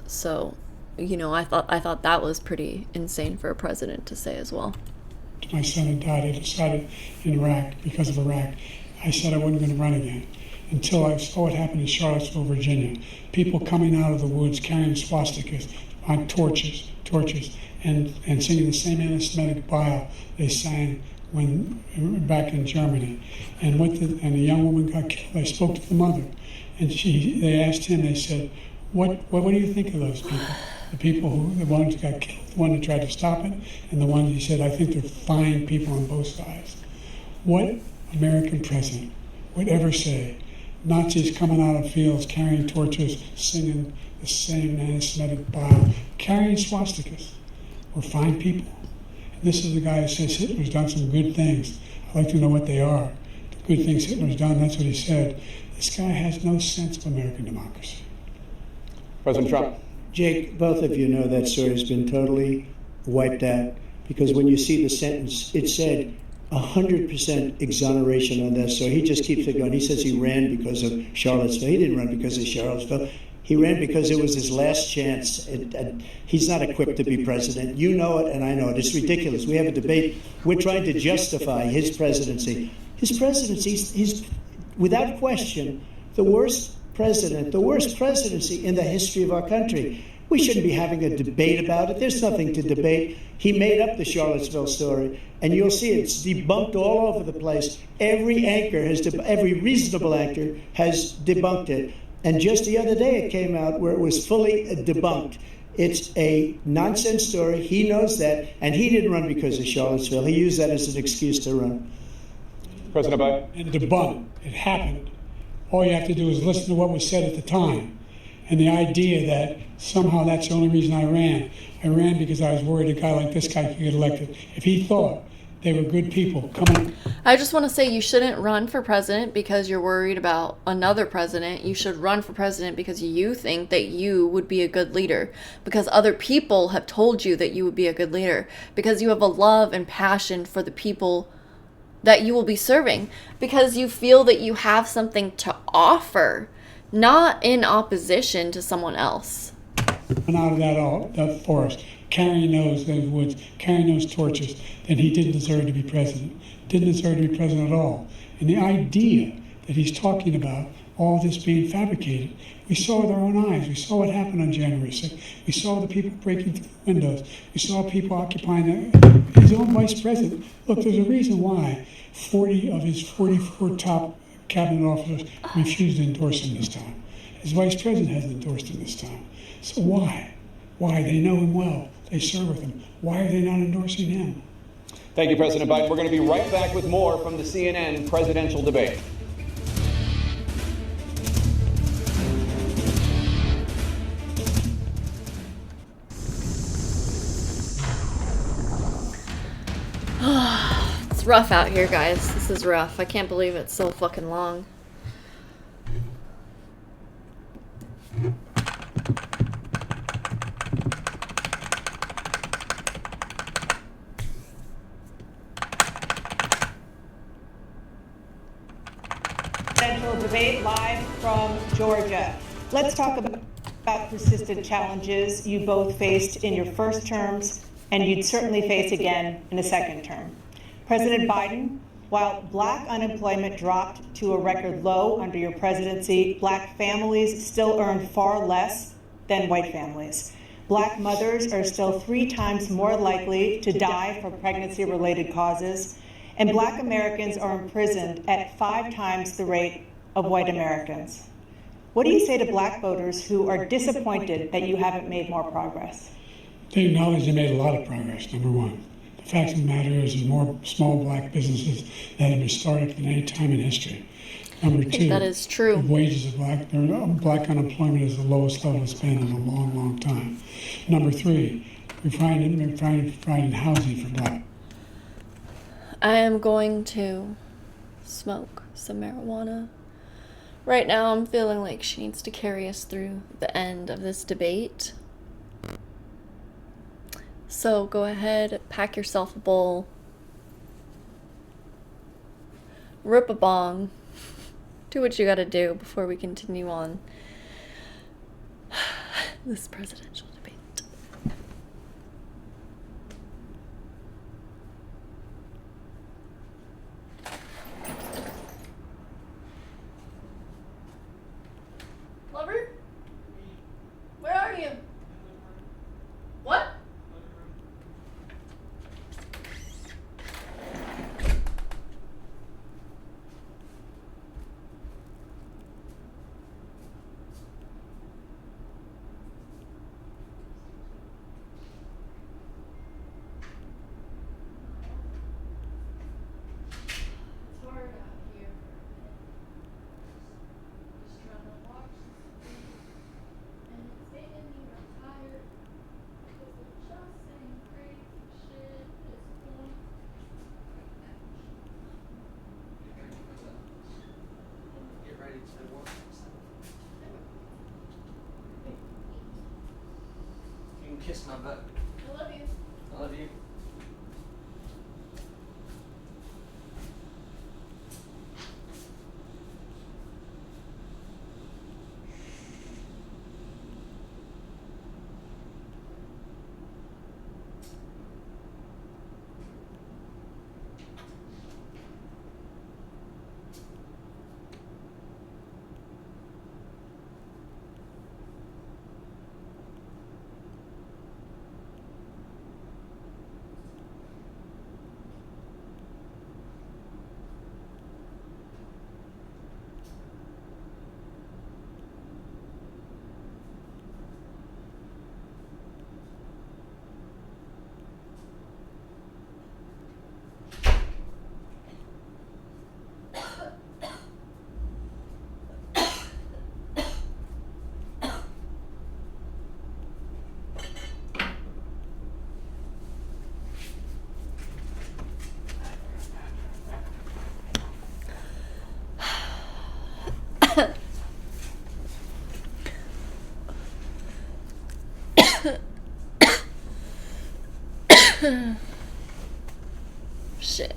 So, I thought that was pretty insane for a president to say as well. My son had died. I decided in Iraq, because of Iraq, I said I wasn't going to run again until I saw what happened in Charlottesville, Virginia. People coming out of the woods carrying swastikas on torches, and singing the same anti-Semitic bile they sang when back in Germany. And a young woman got killed. I spoke to the mother, and they asked him. They said, "What do you think of those people?" the people the ones who got killed, the one who tried to stop it, and the ones he said, I think they're fine people on both sides. What American president would ever say, Nazis coming out of fields, carrying torches, singing the same anti-Semitic bile, carrying swastikas, were fine people? And this is the guy who says Hitler's done some good things. I'd like to know what they are. The good things Hitler's done, that's what he said. This guy has no sense of American democracy. President Trump. Jake, both of you know that story has been totally wiped out, because when you see the sentence, it said 100% exoneration on this. So he just keeps it going. He says he ran because of Charlottesville. He didn't run because of Charlottesville. He ran because it was his last chance. He's not equipped to be president. You know it, and I know it. It's ridiculous. We have a debate. We're trying to justify his presidency. His presidency, he's without question the worst president, the worst presidency in the history of our country. We shouldn't be having a debate about it. There's nothing to debate. He made up the Charlottesville story, and you'll see it's debunked all over the place. Every reasonable anchor has debunked it. And just the other day it came out where it was fully debunked. It's a nonsense story. He knows that, and he didn't run because of Charlottesville. He used that as an excuse to run. President Biden. And debunked. It happened. All you have to do is listen to what was said at the time. And the idea that somehow that's the only reason I ran. I ran because I was worried a guy like this guy could get elected. If he thought they were good people coming. I just want to say you shouldn't run for president because you're worried about another president. You should run for president because you think that you would be a good leader. Because other people have told you that you would be a good leader. Because you have a love and passion for the people that you will be serving. Because you feel that you have something to offer. Not in opposition to someone else. Out of that forest, carrying those woods, carrying those torches, then he didn't deserve to be president. Didn't deserve to be president at all. And the idea that he's talking about all this being fabricated, we saw with our own eyes. We saw what happened on January 6th. We saw the people breaking through the windows. We saw people occupying his own vice president. Look, there's a reason why 40 of his 44 top cabinet officers refused to endorse him this time. His vice president hasn't endorsed him this time. So why? Why? They know him well. They serve with him. Why are they not endorsing him? Thank you, President Biden. We're going to be right back with more from the CNN presidential debate. It's rough out here, guys. This is rough. I can't believe it's so fucking long. Presidential debate live from Georgia. Let's talk about persistent challenges you both faced in your first terms and you'd certainly face again in a second term. President Biden, while black unemployment dropped to a record low under your presidency, black families still earn far less than white families. Black mothers are still 3 times more likely to die from pregnancy-related causes, and black Americans are imprisoned at 5 times the rate of white Americans. What do you say to black voters who are disappointed that you haven't made more progress? They acknowledge they made a lot of progress, number one. The fact of the matter is there's more small black businesses that have been started than any time in history. Number two, that is true. The wages of black unemployment is the lowest level it's been in a long, long time. Number three, we're providing housing for black. I am going to smoke some marijuana. Right now, I'm feeling like she needs to carry us through the end of this debate. So go ahead, pack yourself a bowl, rip a bong, do what you gotta do before we continue on this presidential debate. Lover? Where are you? What? Kiss my butt. I love you. I love you. Shit.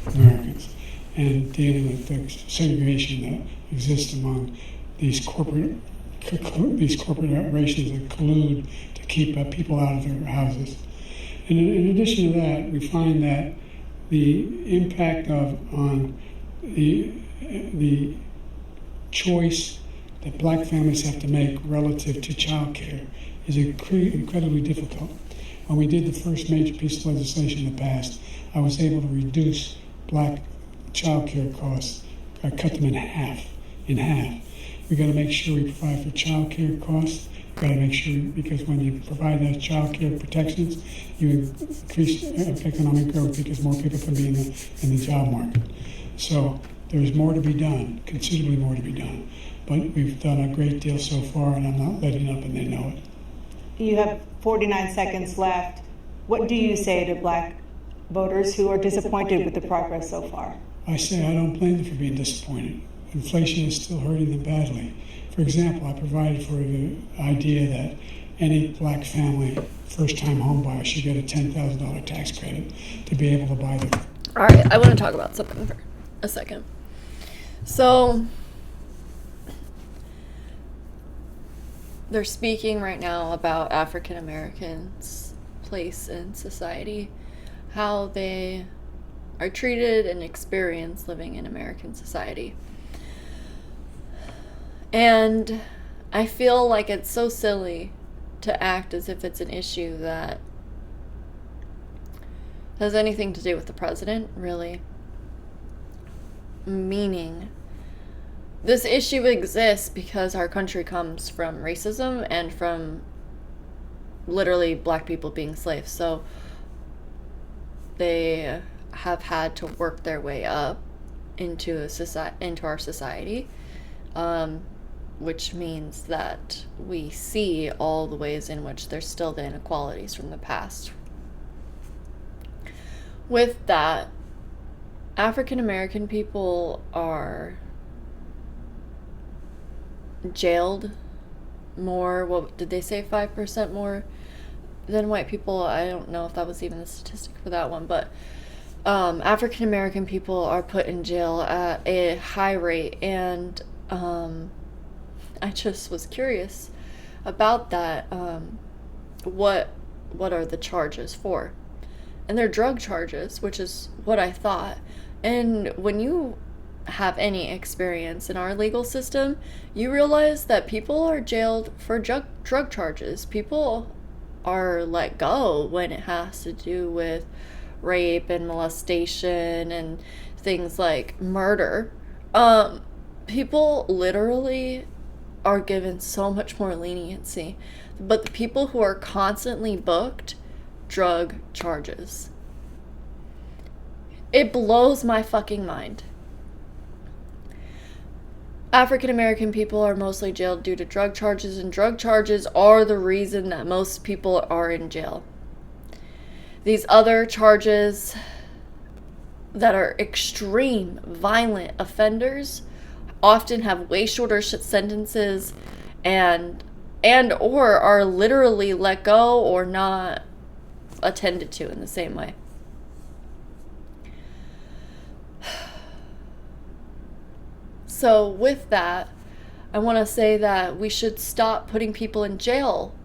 Americans, and dealing with the segregation that exists among these corporations that collude to keep people out of their houses. And in addition to that, we find that the impact on the choice that black families have to make relative to child care is incredibly difficult. When we did the first major piece of legislation in the past, I was able to reduce black child care costs. I cut them in half. We got to make sure we provide for child care costs. We got to make sure, because when you provide those child care protections, you increase economic growth because more people can be in the job market. So there's more to be done, considerably more to be done. But we've done a great deal so far, and I'm not letting up, and they know it. You have 49 seconds left. What do you say to black voters who are disappointed with the progress so far? I say I don't blame them for being disappointed. Inflation is still hurting them badly. For example, I provided for the idea that any black family, first-time home buyer, should get a $10,000 tax credit to be able to buy them. All right, I want to talk about something for a second. So, they're speaking right now about African Americans' place in society, how they are treated and experience living in American society. And I feel like it's so silly to act as if it's an issue that has anything to do with the president, really. Meaning, this issue exists because our country comes from racism and from literally black people being slaves. So they have had to work their way up into our society, which means that we see all the ways in which there's still the inequalities from the past. With that, African American people are jailed more. What did they say? 5% more than white people? I don't know if that was even the statistic for that one, but African American people are put in jail at a high rate, and I just was curious about that. What are the charges for? And they're drug charges, which is what I thought. And when you have any experience in our legal system, you realize that people are jailed for drug charges. People are let go when it has to do with rape and molestation and things like murder. People literally are given so much more leniency. But the people who are constantly booked, drug charges. It blows my fucking mind. African American people are mostly jailed due to drug charges, and drug charges are the reason that most people are in jail. These other charges that are extreme, violent offenders often have way shorter sentences and or are literally let go or not attended to in the same way. So with that, I want to say that we should stop putting people in jail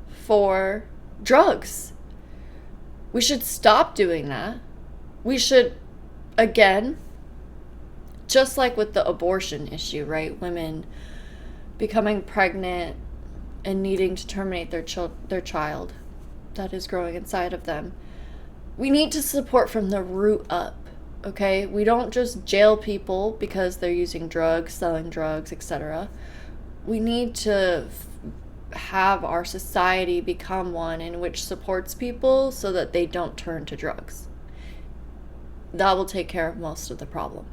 for drugs. We should stop doing that. We should, again, just like with the abortion issue, right? Women becoming pregnant and needing to terminate their child that is growing inside of them. We need to support from the root up. Okay, we don't just jail people because they're using drugs, selling drugs, etc. We need to have our society become one in which supports people so that they don't turn to drugs. That will take care of most of the problem.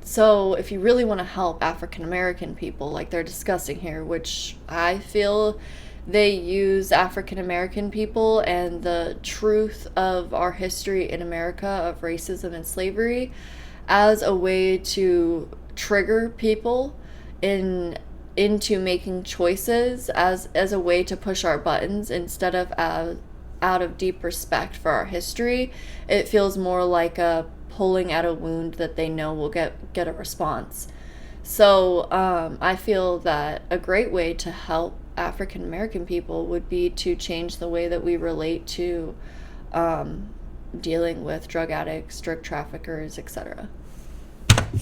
So if you really want to help African American people like they're discussing here, which I feel they use African American people and the truth of our history in America of racism and slavery as a way to trigger people into making choices, as a way to push our buttons instead of out of deep respect for our history. It feels more like a pulling at a wound that they know will get a response. So I feel that a great way to help African American people would be to change the way that we relate to dealing with drug addicts, drug traffickers, etc.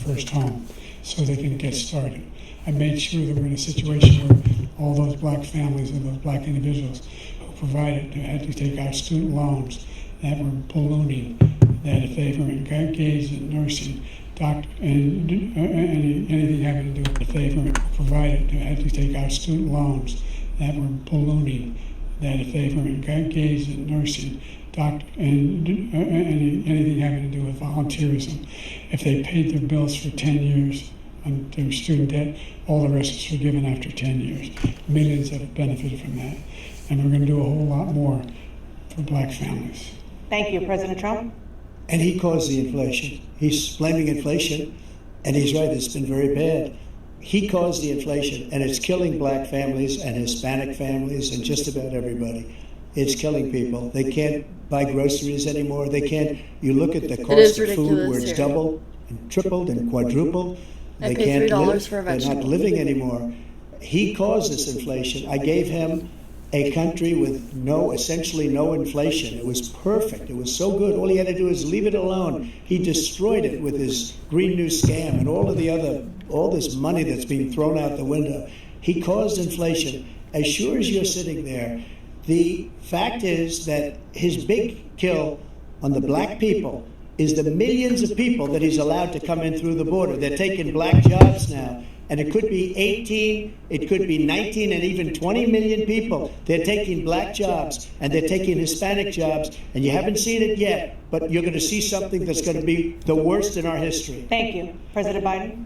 First home, so they can get started. I made sure that we're in a situation where all those black families and those black individuals who provided had to take out student loans that were ballooning, that if they were engaged in nursing, doctor, and anything having to do with, if they were provided had to take out student loans that were ballooning, that if they were engaged in nursing, doctor, and anything having to do with volunteerism, if they paid their bills for 10 years on their student debt, all the rest is forgiven after 10 years. Millions have benefited from that. And we're going to do a whole lot more for black families. Thank you, President Trump. And he caused the inflation. He's blaming inflation, and he's right, it's been very bad. He caused the inflation, and it's killing black families and Hispanic families and just about everybody. It's killing people. They can't buy groceries anymore. They can't. You look at the cost of food where it's doubled and tripled and quadrupled. They can't live. They're not living anymore. He caused this inflation. I gave him a country with essentially no inflation. It was perfect. It was so good. All he had to do is leave it alone. He destroyed it with his Green New Scam and all this money that's being thrown out the window. He caused inflation. As sure as you're sitting there, the fact is that his big kill on the black people is the millions of people that he's allowed to come in through the border. They're taking black jobs now. And it could be 18, it could be 19, and even 20 million people. They're taking black jobs, and they're taking Hispanic jobs, and you haven't seen it yet, but you're going to see something that's going to be the worst in our history. Thank you. President Biden?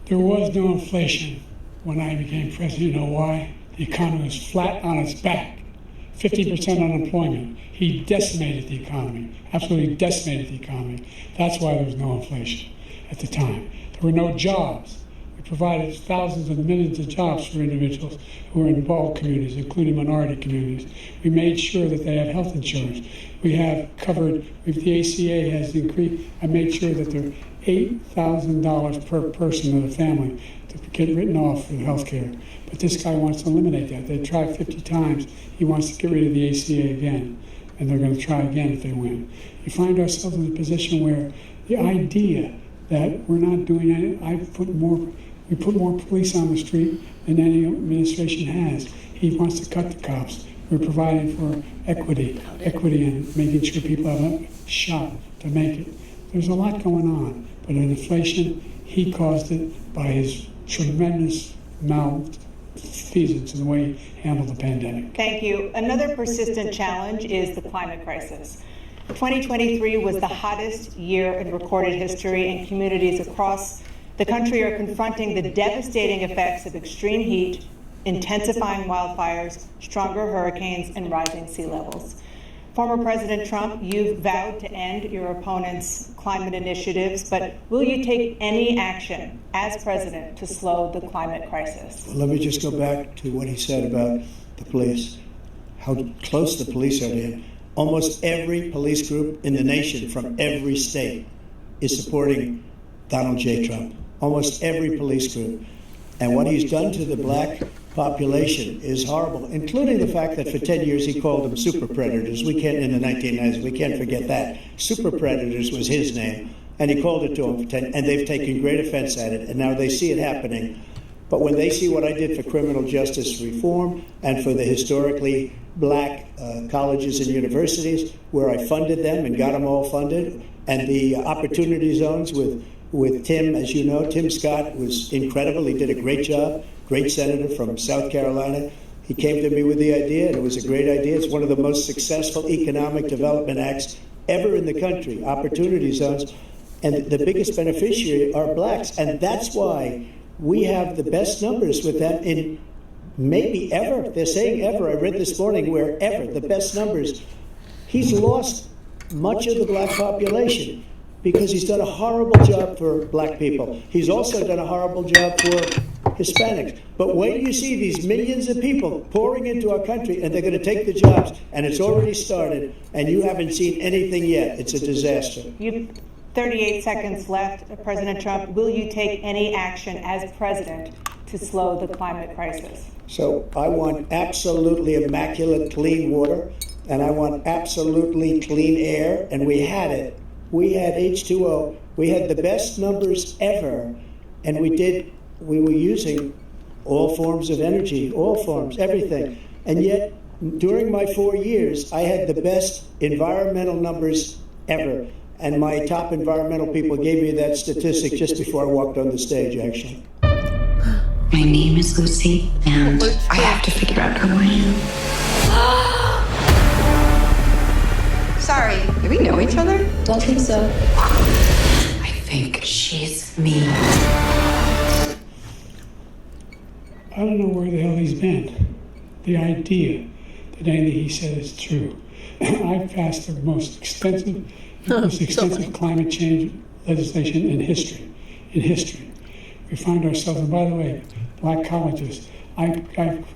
There was no inflation when I became president. You know why? The economy was flat on its back. 50% unemployment. He decimated the economy, absolutely decimated the economy. That's why there was no inflation at the time. There were no jobs. Provided thousands of millions of jobs for individuals who are in all communities, including minority communities. We made sure that they have health insurance. We have covered, if the ACA has increased, I made sure that there are $8,000 per person in the family to get written off for health care. But this guy wants to eliminate that. They tried 50 times. He wants to get rid of the ACA again, and they're going to try again if they win. We find ourselves in a position where the idea that we're not doing anything, we put more police on the street than any administration has. He wants to cut the cops. We're providing for equity and making sure people have a shot to make it. There's a lot going on, but in inflation, he caused it by his tremendous malfeasance in the way he handled the pandemic. Thank you. Another persistent challenge is the climate crisis. 2023 was the hottest year in recorded history, and communities across the country are confronting the devastating effects of extreme heat, intensifying wildfires, stronger hurricanes, and rising sea levels. Former President Trump, you've vowed to end your opponent's climate initiatives, but will you take any action as president to slow the climate crisis? Well, let me just go back to what he said about the police, how close the police are to him. Almost every police group in the nation from every state is supporting Donald J. Trump. Almost every police group. And what he's done to the black population is horrible, including the fact that for 10 years he called them super predators. We can't, in the 1990s, we can't forget that. Super predators was his name, and he called it to them for 10, and they've taken great offense at it, and now they see it happening. But when they see what I did for criminal justice reform and for the historically black colleges and universities, where I funded them and got them all funded, and the opportunity zones with Tim, as you know, Tim Scott was incredible. He did a great job, great senator from South Carolina. He came to me with the idea, and it was a great idea. It's one of the most successful economic development acts ever in the country, opportunity zones. And the biggest beneficiary are blacks. And that's why we have the best numbers with that in maybe ever. They're saying ever. I read this morning where ever, the best numbers. He's lost much of the black population because he's done a horrible job for black people. He's also done a horrible job for Hispanics. But wait till you see these millions of people pouring into our country, and they're going to take the jobs, and it's already started, and you haven't seen anything yet. It's a disaster. You 38 seconds left. President Trump, will you take any action as president to slow the climate crisis? So I want absolutely immaculate clean water, and I want absolutely clean air, and we had it. We had H2O. We had the best numbers ever, and we were using all forms of energy, all forms, everything. And yet, during my 4 years, I had the best environmental numbers ever. And my top environmental people gave me that statistic just before I walked on the stage, actually. My name is Lucy, and I have to figure out who I am. Sorry, do we know each other? Don't think so. I think she's me. I don't know where the hell he's been. The idea that anything he said is true. I've passed the most extensive climate change legislation in history. We find ourselves, and by the way, black colleges. I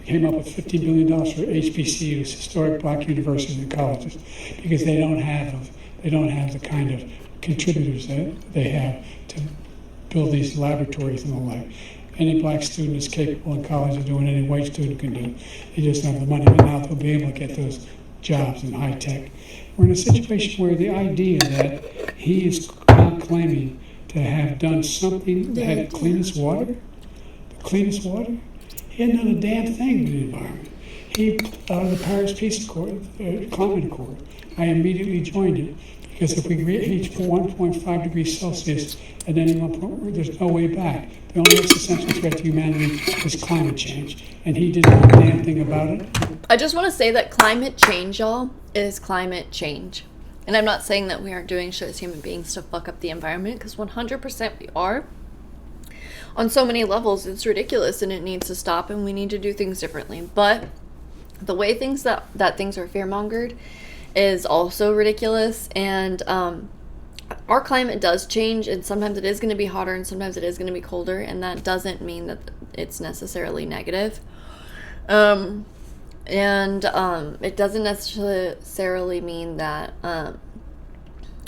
came up with $50 billion for HBCUs, historic black universities and colleges, because they don't have the kind of contributors that they have to build these laboratories and the like. Any black student is capable in college of doing any white student can do. They just don't have the money, but now they'll be able to get those jobs in high tech. We're in a situation where the idea that he is now claiming to have done something that had the cleanest water, he hadn't done a damn thing with the environment. He, out of the Paris Peace Accord, Climate Accord, I immediately joined it, because if we reach 1.5 degrees Celsius at any one point, there's no way back. The only existential threat to humanity is climate change, and he didn't do a damn thing about it. I just want to say that climate change, y'all, is climate change. And I'm not saying that we aren't doing shit as human beings to fuck up the environment, because 100% we are. On so many levels, it's ridiculous and it needs to stop, and we need to do things differently. But the way things that things are fear-mongered is also ridiculous, and our climate does change, and sometimes it is going to be hotter and sometimes it is going to be colder, and that doesn't mean that it's necessarily negative. It doesn't necessarily mean that,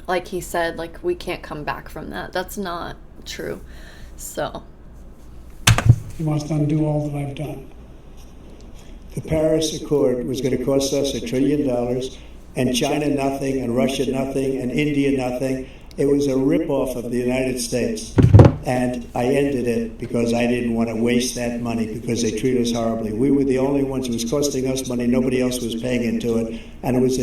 like he said, like we can't come back from that. That's not true. So he wants to undo all that I've done. The Paris Accord was going to cost us $1 trillion, and China nothing, and Russia nothing, and India nothing. It was a ripoff of the United States. And I ended it because I didn't want to waste that money, because they treat us horribly. We were the only ones. It was costing us money. Nobody else was paying into it. And it was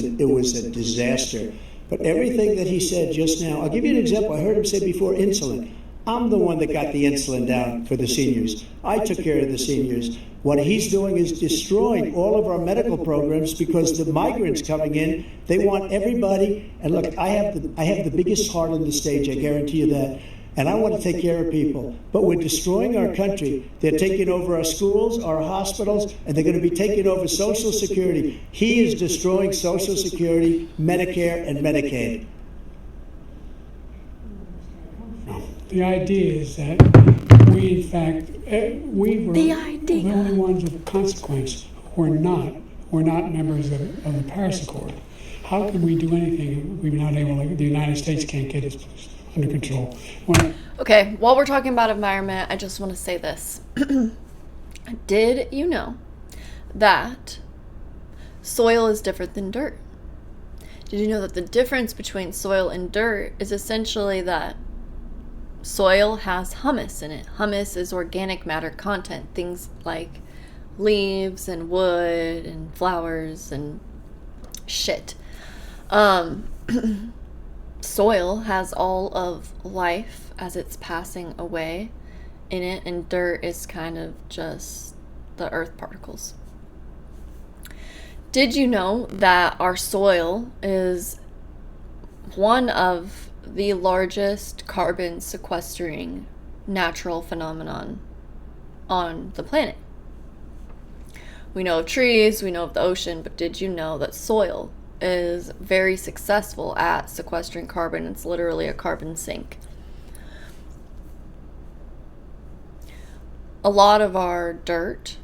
a disaster. But everything that he said just now, I'll give you an example. I heard him say before insulin. I'm the one that got the insulin down for the seniors. I took care of the seniors. What he's doing is destroying all of our medical programs, because the migrants coming in, they want everybody. And look, I have the biggest heart on the stage, I guarantee you that. and I want to take care of people. But we're destroying our country. They're taking over our schools, our hospitals, and they're going to be taking over Social Security. He is destroying Social Security, Medicare, and Medicaid. The idea is that we, in fact, we were the only ones of consequence who were not members of the Paris Accord. How can we do anything if we're not able to, the United States can't get it under control? Okay, while we're talking about environment, I just want to say this. Did you know that soil is different than dirt? Did you know that the difference between soil and dirt is essentially that soil has humus in it? Humus is organic matter content, things like leaves and wood and flowers and shit. Soil has all of life as it's passing away in it, and dirt is kind of just the earth particles. Did you know that our soil is one of the largest carbon sequestering natural phenomenon on the planet? We know of trees, we know of the ocean, but did you know that soil is very successful at sequestering carbon? It's literally a carbon sink. A lot of our dirt,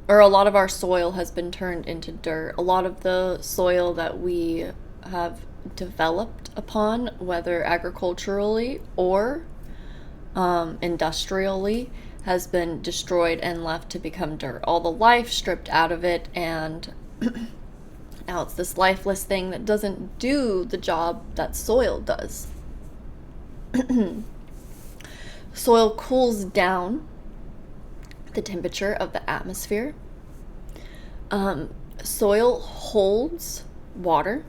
or a lot of our soil has been turned into dirt. A lot of the soil that we have developed upon, whether agriculturally or industrially, has been destroyed and left to become dirt. All the life stripped out of it, and now it's this lifeless thing that doesn't do the job that soil does. Soil cools down the temperature of the atmosphere. Soil holds water.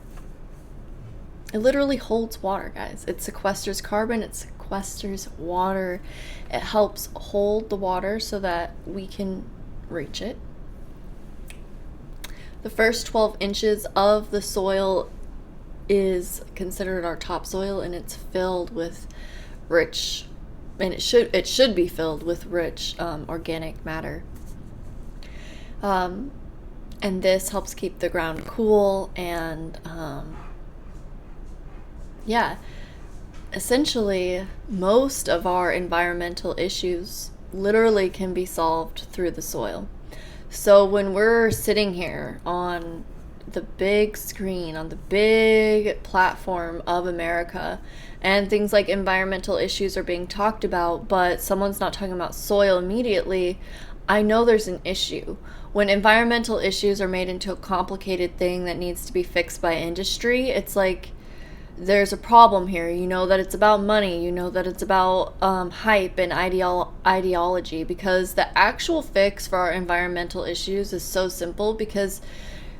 It literally holds water, guys. It sequesters carbon, it sequesters water. It helps hold the water so that we can reach it. The first 12 inches of the soil is considered our topsoil, and it's filled with rich, and it should be filled with rich organic matter. And this helps keep the ground cool, and essentially most of our environmental issues literally can be solved through the soil. So when we're sitting here on the big screen, on the big platform of America, and things like environmental issues are being talked about, but someone's not talking about soil immediately, I know there's an issue. When environmental issues are made into a complicated thing that needs to be fixed by industry, it's like there's a problem here. You know that it's about money. You know that it's about hype and ideology, because the actual fix for our environmental issues is so simple, because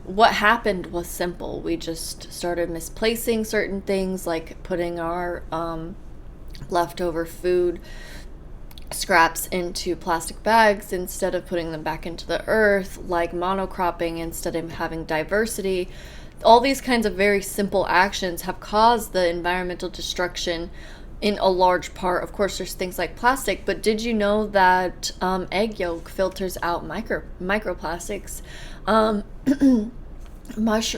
what happened was simple. We just started misplacing certain things, like putting our leftover food scraps into plastic bags instead of putting them back into the earth, like monocropping instead of having diversity. All these kinds of very simple actions have caused the environmental destruction in a large part. Of course, there's things like plastic, but did you know that egg yolk filters out microplastics?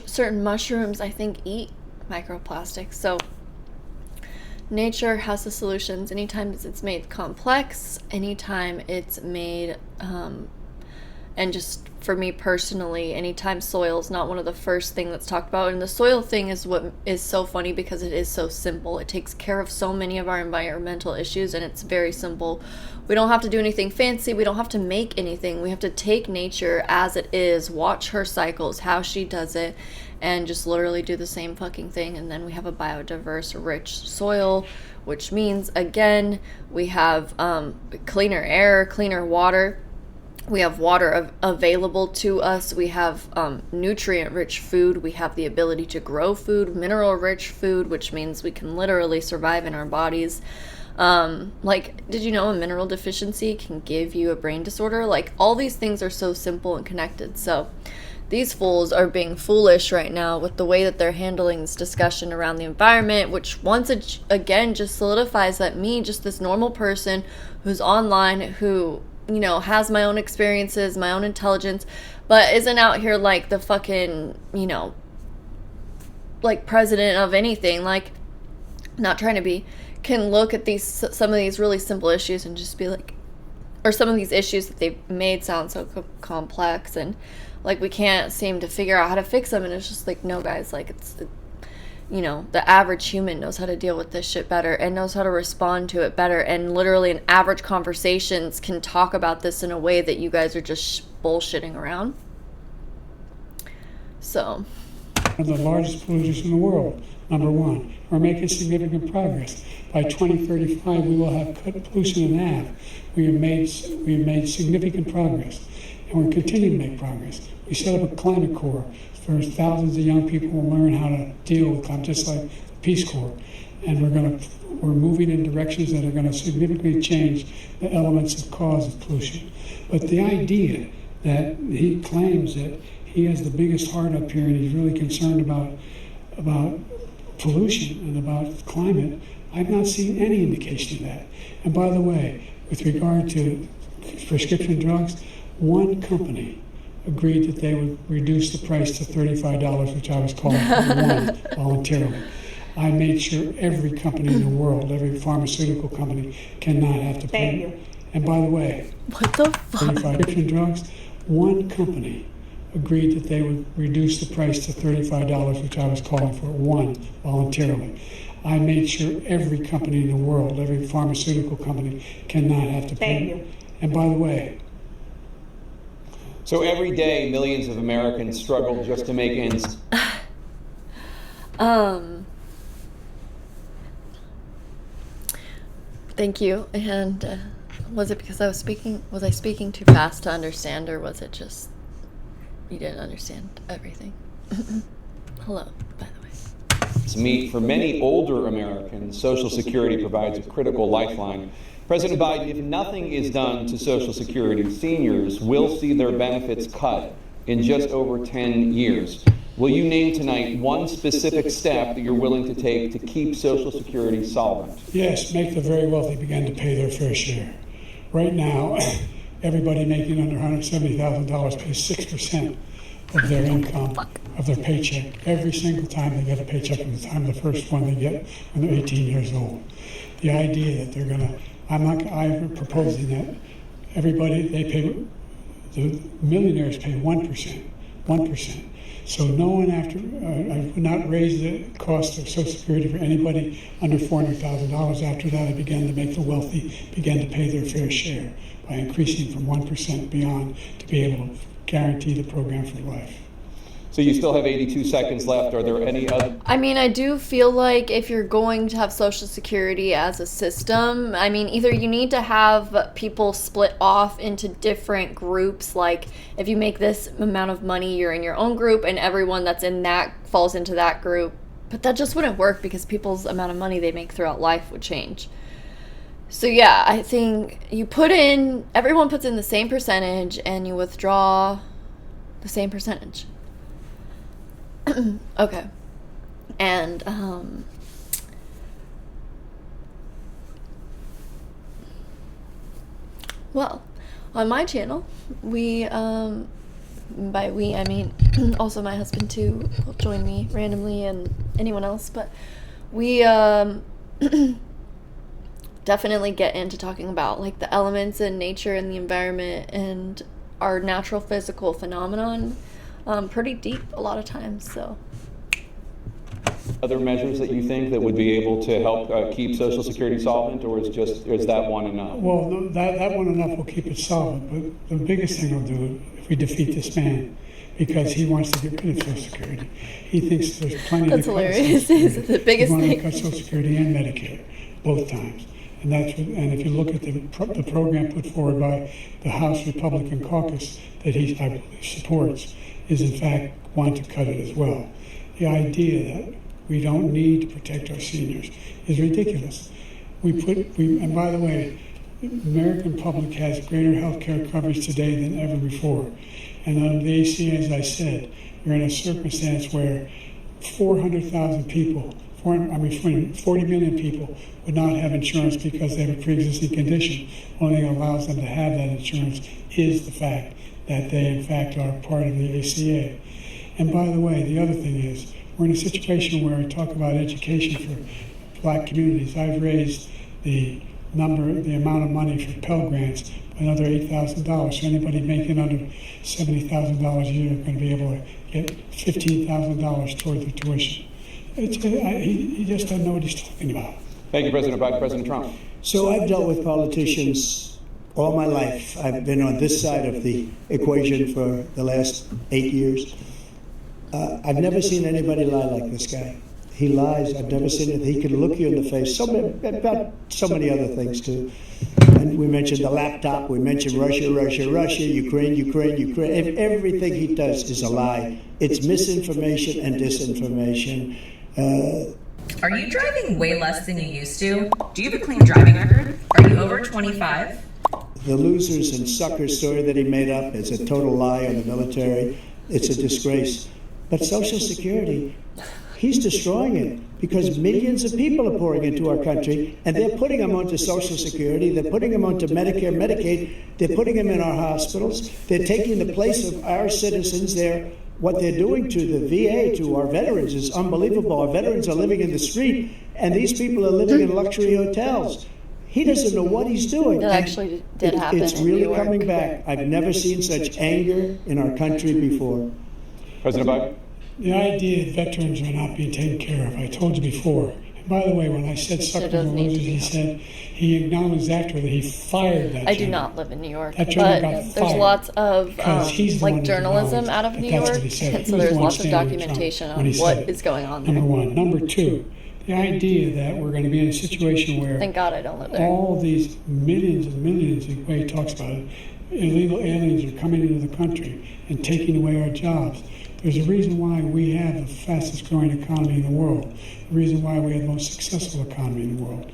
Certain mushrooms, I think, eat microplastics. So nature has the solutions. Anytime it's made complex, anytime it's made and just for me personally, anytime soil is not one of the first thing that's talked about. And the soil thing is what is so funny, because it is so simple. It takes care of so many of our environmental issues, and it's very simple. We don't have to do anything fancy. We don't have to make anything. We have to take nature as it is, watch her cycles, how she does it, and just literally do the same fucking thing. And then we have a biodiverse, rich soil, which means, again, we have cleaner air, cleaner water. We have water available to us. We have nutrient-rich food. We have the ability to grow food, mineral-rich food, which means we can literally survive in our bodies. Like, did you know a mineral deficiency can give you a brain disorder? Like, all these things are so simple and connected. So these fools are being foolish right now with the way that they're handling this discussion around the environment, which once again just solidifies that me, just this normal person who's online, who, you know, has my own experiences, my own intelligence, but isn't out here like the fucking, you know, like president of anything, like, not trying to be, can look at some of these really simple issues and just be like, or some of these issues that they've made sound so complex, and like we can't seem to figure out how to fix them. And it's just like, no guys, like you know, the average human knows how to deal with this shit better and knows how to respond to it better, and literally in average conversations can talk about this in a way that you guys are just bullshitting around. So, one of the largest polluters in the world, number one. We're making significant progress. By 2035, we will have cut pollution in half. We have made significant progress, and we're continuing to make progress. We set up a climate corps for thousands of young people will learn how to deal with climate, just like the Peace Corps. And we're moving in directions that are going to significantly change the elements of cause of pollution. But the idea that he claims that he has the biggest heart up here and he's really concerned about pollution and about climate, I've not seen any indication of that. And by the way, with regard to prescription drugs, one company agreed that they would reduce the price to $35, which I was calling for one voluntarily. I made sure every company in the world, every pharmaceutical company, cannot have to pay. Thank you. And by the way, what the fuck? Prescription drugs, one company agreed that they would reduce the price to $35, which I was calling for one voluntarily. I made sure every company in the world, every pharmaceutical company, cannot have to pay. Thank you. And by the way, so every day, millions of Americans struggle just to make ends. Thank you. And was it because was I speaking too fast to understand, or was it just you didn't understand everything? Hello, by the way. For many older Americans, Social Security provides a critical lifeline. President Biden, if nothing is done to Social Security, seniors will see their benefits cut in just over 10 years. Will you name tonight one specific step that you're willing to take to keep Social Security solvent? yes, make the very wealthy begin to pay their fair share. Right now, everybody making under $170,000 pays 6% of their income, of their paycheck, every single time they get a paycheck from the time of the first one they get when they're 18 years old. The idea that they're going to, I'm proposing that everybody, the millionaires pay 1%. So no one I would not raise the cost of Social Security for anybody under $400,000. After that, I began to make the wealthy begin to pay their fair share by increasing from 1% beyond to be able to guarantee the program for life. So you still have 82 seconds left. Are there any other? I mean, I do feel like if you're going to have Social Security as a system, I mean, either you need to have people split off into different groups. Like, if you make this amount of money, you're in your own group, and everyone that's in that falls into that group. But that just wouldn't work because people's amount of money they make throughout life would change. So yeah, I think everyone puts in the same percentage, and you withdraw the same percentage. Okay. And well, on my channel, we by we I mean also my husband too will join me randomly, and anyone else, but we definitely get into talking about like the elements in nature and the environment and our natural physical phenomenon pretty deep a lot of times. So Other measures that you think that would be able to help keep Social Security solvent, or is that one enough? Well, that one enough will keep it solvent, but the biggest thing will do if we defeat this man, because he wants to get rid of Social Security. He thinks there's plenty that's to cut hilarious. Social It's the biggest He wants thing. to cut Social Security and Medicare, both times. And if you look at the program put forward by the House Republican caucus that I believe supports, is in fact want to cut it as well. The idea that we don't need to protect our seniors is ridiculous. And by the way, the American public has greater health care coverage today than ever before. And under the ACA, as I said, you're in a circumstance where 400,000 people, 40 million people would not have insurance because they have a pre-existing condition. Only thing that allows them to have that insurance is the fact that they, in fact, are part of the ACA. And by the way, the other thing is, we're in a situation where we talk about education for black communities. I've raised the amount of money for Pell Grants by another $8,000. So anybody making under $70,000 a year is going to be able to get $15,000 toward their tuition. He just doesn't know what he's talking about. Thank you, President Biden. President Trump. So I've dealt with politicians all my life. I've been on this side of the equation for the last 8 years. I've never seen anybody lie like this guy. He lies. I've never seen it. He can look you in the face. About so many other things too. And we mentioned the laptop. We mentioned Russia, Ukraine. Everything he does is a lie. It's misinformation and disinformation. Are you driving way less than you used to? Do you have a clean driving record? Are you over 25? The losers and suckers story that he made up is a total lie on the military. It's a disgrace. But Social Security, he's destroying it because millions of people are pouring into our country, and they're putting them onto Social Security, they're putting them onto Medicare, Medicaid, they're putting them in our hospitals, they're taking the place of our citizens. What they're doing to the VA, to our veterans, is unbelievable. Our veterans are living in the street, and these people are living in luxury hotels. He doesn't know what he's doing. That actually did happen. It's really coming back. I've never seen such anger in our country before. President Biden. The idea that veterans are not being taken care of, I told you before. And by the way, when I said suckers and losers, he said he acknowledged after that he fired that I general. do not live in New York, That but general got fired there's lots of one journalism that out of New that's York, what he said. and He so was there's the one lots of standing with documentation Trump on when he what said is going on Number there. one. Number two, the idea that we're going to be in a situation where Thank God I don't live there. all these millions and millions, the way he talks about it, illegal aliens are coming into the country and taking away our jobs. There's a reason why we have the fastest growing economy in the world, the reason why we have the most successful economy in the world.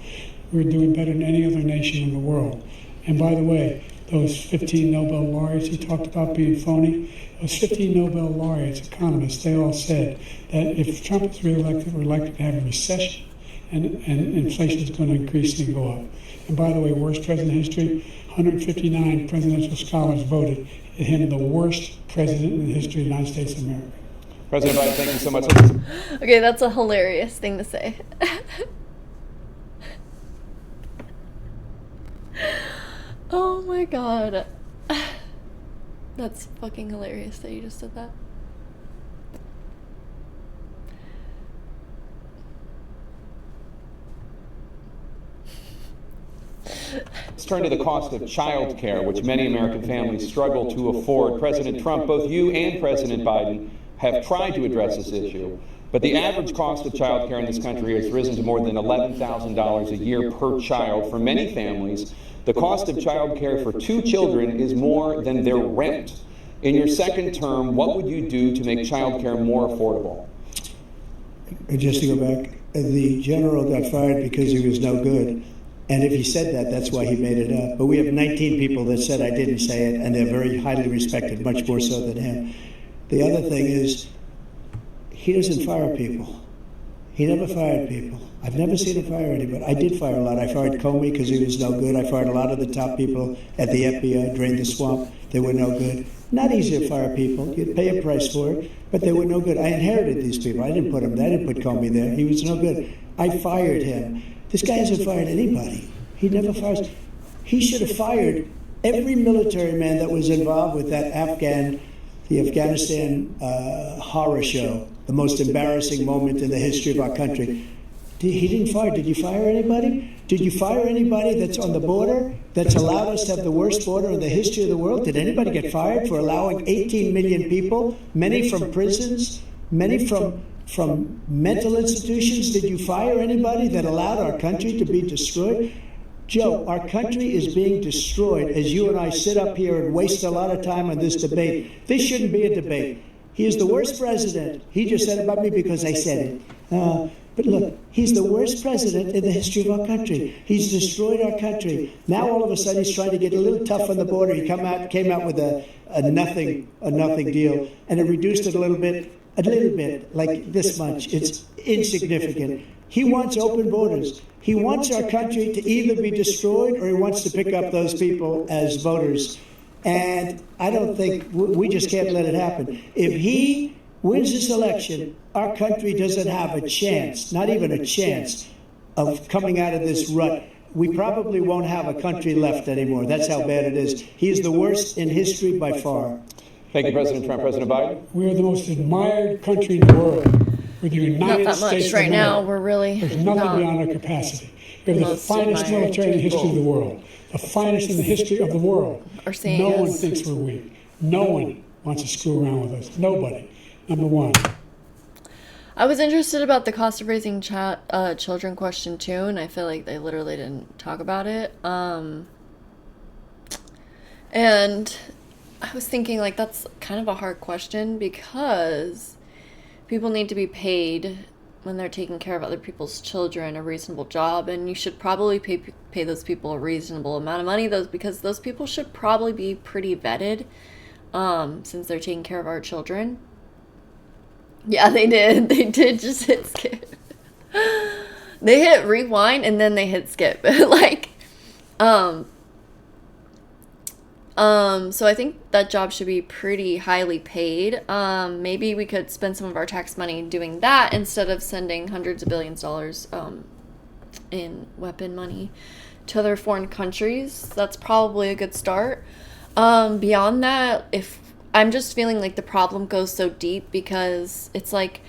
We're doing better than any other nation in the world. And by the way, those 15 Nobel laureates he talked about being phony, those 15 Nobel laureates, economists, they all said that if Trump is reelected, we're likely to have a recession and inflation is going to increase and go up. And by the way, worst president in history, 159 presidential scholars voted him the worst president in the history of the United States of America. President Biden, thank you so much. Okay, that's a hilarious thing to say. Oh my god. That's fucking hilarious that you just said that. Let's turn to the cost of child care, which many American families struggle to afford. President Trump, both you and President Biden have tried to address this issue, but the average cost of child care in this country has risen to more than $11,000 a year per child. For many families, the cost of child care for 2 children is more than their rent. In your second term, what would you do to make child care more affordable? Just to go back, the general got fired because he was no good. And if he said that, that's why he made it up. But we have 19 people that said I didn't say it, and they're very highly respected, much more so than him. The other thing is, he doesn't fire people. He never fired people. I've never seen him fire anybody. I did fire a lot. I fired Comey because he was no good. I fired a lot of the top people at the FBI, drained the swamp. They were no good. Not easy to fire people. You'd pay a price for it, but they were no good. I inherited these people. I didn't put them there. I didn't put Comey there. He was no good. I fired him. This guy hasn't fired anybody. He never fires. He should have fired every military man that was involved with that the Afghanistan horror show, the most embarrassing moment in the history of our country. He didn't fire. Did you fire anybody? Did you fire anybody that's on the border, that's allowed us to have the worst border in the history of the world? Did anybody get fired for allowing 18 million people, many from prisons, many from mental institutions? Did you fire anybody that allowed our country to be destroyed? Joe, our country is being destroyed as you and I sit up here and waste a lot of time on this debate. This shouldn't be a debate. He is the worst president. He just said about me because I said it. But look, he's the worst president in the history of our country. He's destroyed our country. Now all of a sudden he's trying to get a little tough on the border. He came out with a nothing deal, and it reduced it a little bit, like this much. It's insignificant. He wants open borders. He wants our country to either be destroyed or he wants to pick up those people as voters. And I don't think, we just can't let it happen. If he wins this election, our country doesn't have a chance, not even a chance, of coming out of this rut. We probably won't have a country left anymore. That's how bad it is. He is the worst in history by far. Thank you, President Trump. President Biden? We are the most admired country in the world. We're the United Not that States much right of now. America. We're really There's nothing beyond our capacity. We have the most finest admired military in the history of the world. The finest in the history of the world. Are seeing No one us. thinks we're weak. No one wants to screw around with us. Nobody. Number one. I was interested about the cost of raising children question too, and I feel like they literally didn't talk about it. And I was thinking, like, that's kind of a hard question because people need to be paid when they're taking care of other people's children, a reasonable job, and you should probably pay those people a reasonable amount of money, because those people should probably be pretty vetted, since they're taking care of our children. Yeah, they did. They did just hit skip. They hit rewind and then they hit skip. Like, so I think that job should be pretty highly paid. Maybe we could spend some of our tax money doing that instead of sending hundreds of billions of dollars in weapon money to other foreign countries. That's probably a good start. Beyond that, if I'm just feeling like the problem goes so deep because it's like,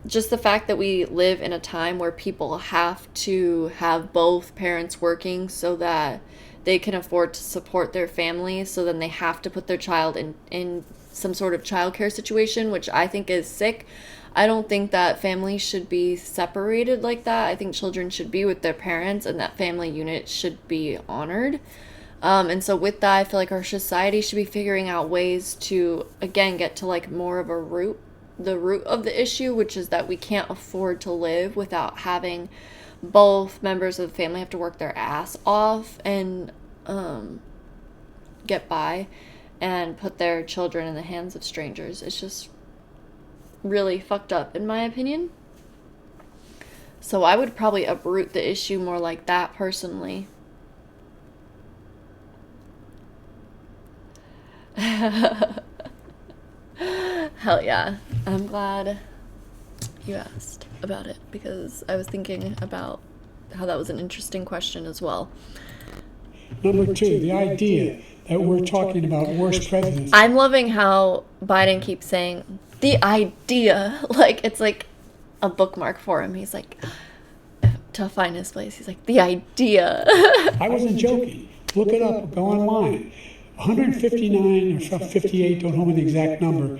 just the fact that we live in a time where people have to have both parents working so that they can afford to support their family. So then they have to put their child in some sort of childcare situation, which I think is sick. I don't think that families should be separated like that. I think children should be with their parents and that family unit should be honored. And so with that, I feel like our society should be figuring out ways to, again, get to like more of the root of the issue, which is that we can't afford to live without having both members of the family have to work their ass off and get by and put their children in the hands of strangers. It's just really fucked up, in my opinion. So I would probably uproot the issue more like that, personally. Hell yeah. I'm glad you asked about it because I was thinking about how that was an interesting question as well. Number two, the idea that we're talking about worst presidents. I'm loving how Biden keeps saying the idea, like it's like a bookmark for him. He's like, to find his place, he's like, the idea. I wasn't joking. Look it up, go online. 159 or 58, don't hold me the exact number,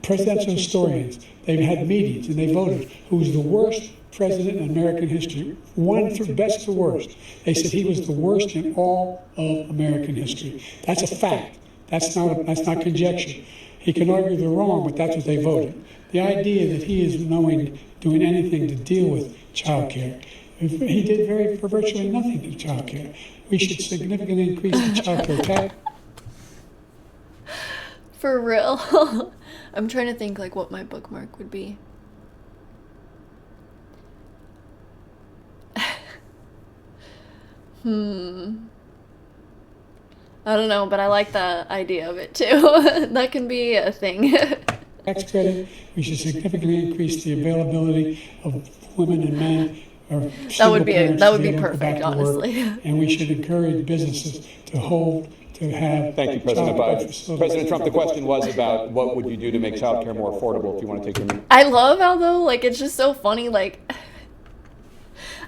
presidential historians, they've had meetings and they voted who's the worst president in American history. One through best to worst. They said he was the worst in all of American history. That's a fact. That's not conjecture. He can argue they're wrong, but that's what they voted. The idea that he is doing anything to deal with child care. He did virtually nothing to child care. We should significantly increase the child care tax. For real. I'm trying to think like what my bookmark would be. I don't know, but I like the idea of it too. That can be a thing. Tax credit. We should significantly increase the availability of women and men. That would be perfect, honestly. And we should encourage businesses to have. Thank you, President Biden. President Trump, the question was about what would you do to make child care more affordable, if you want to take a minute. I love how, though, like, it's just so funny, like,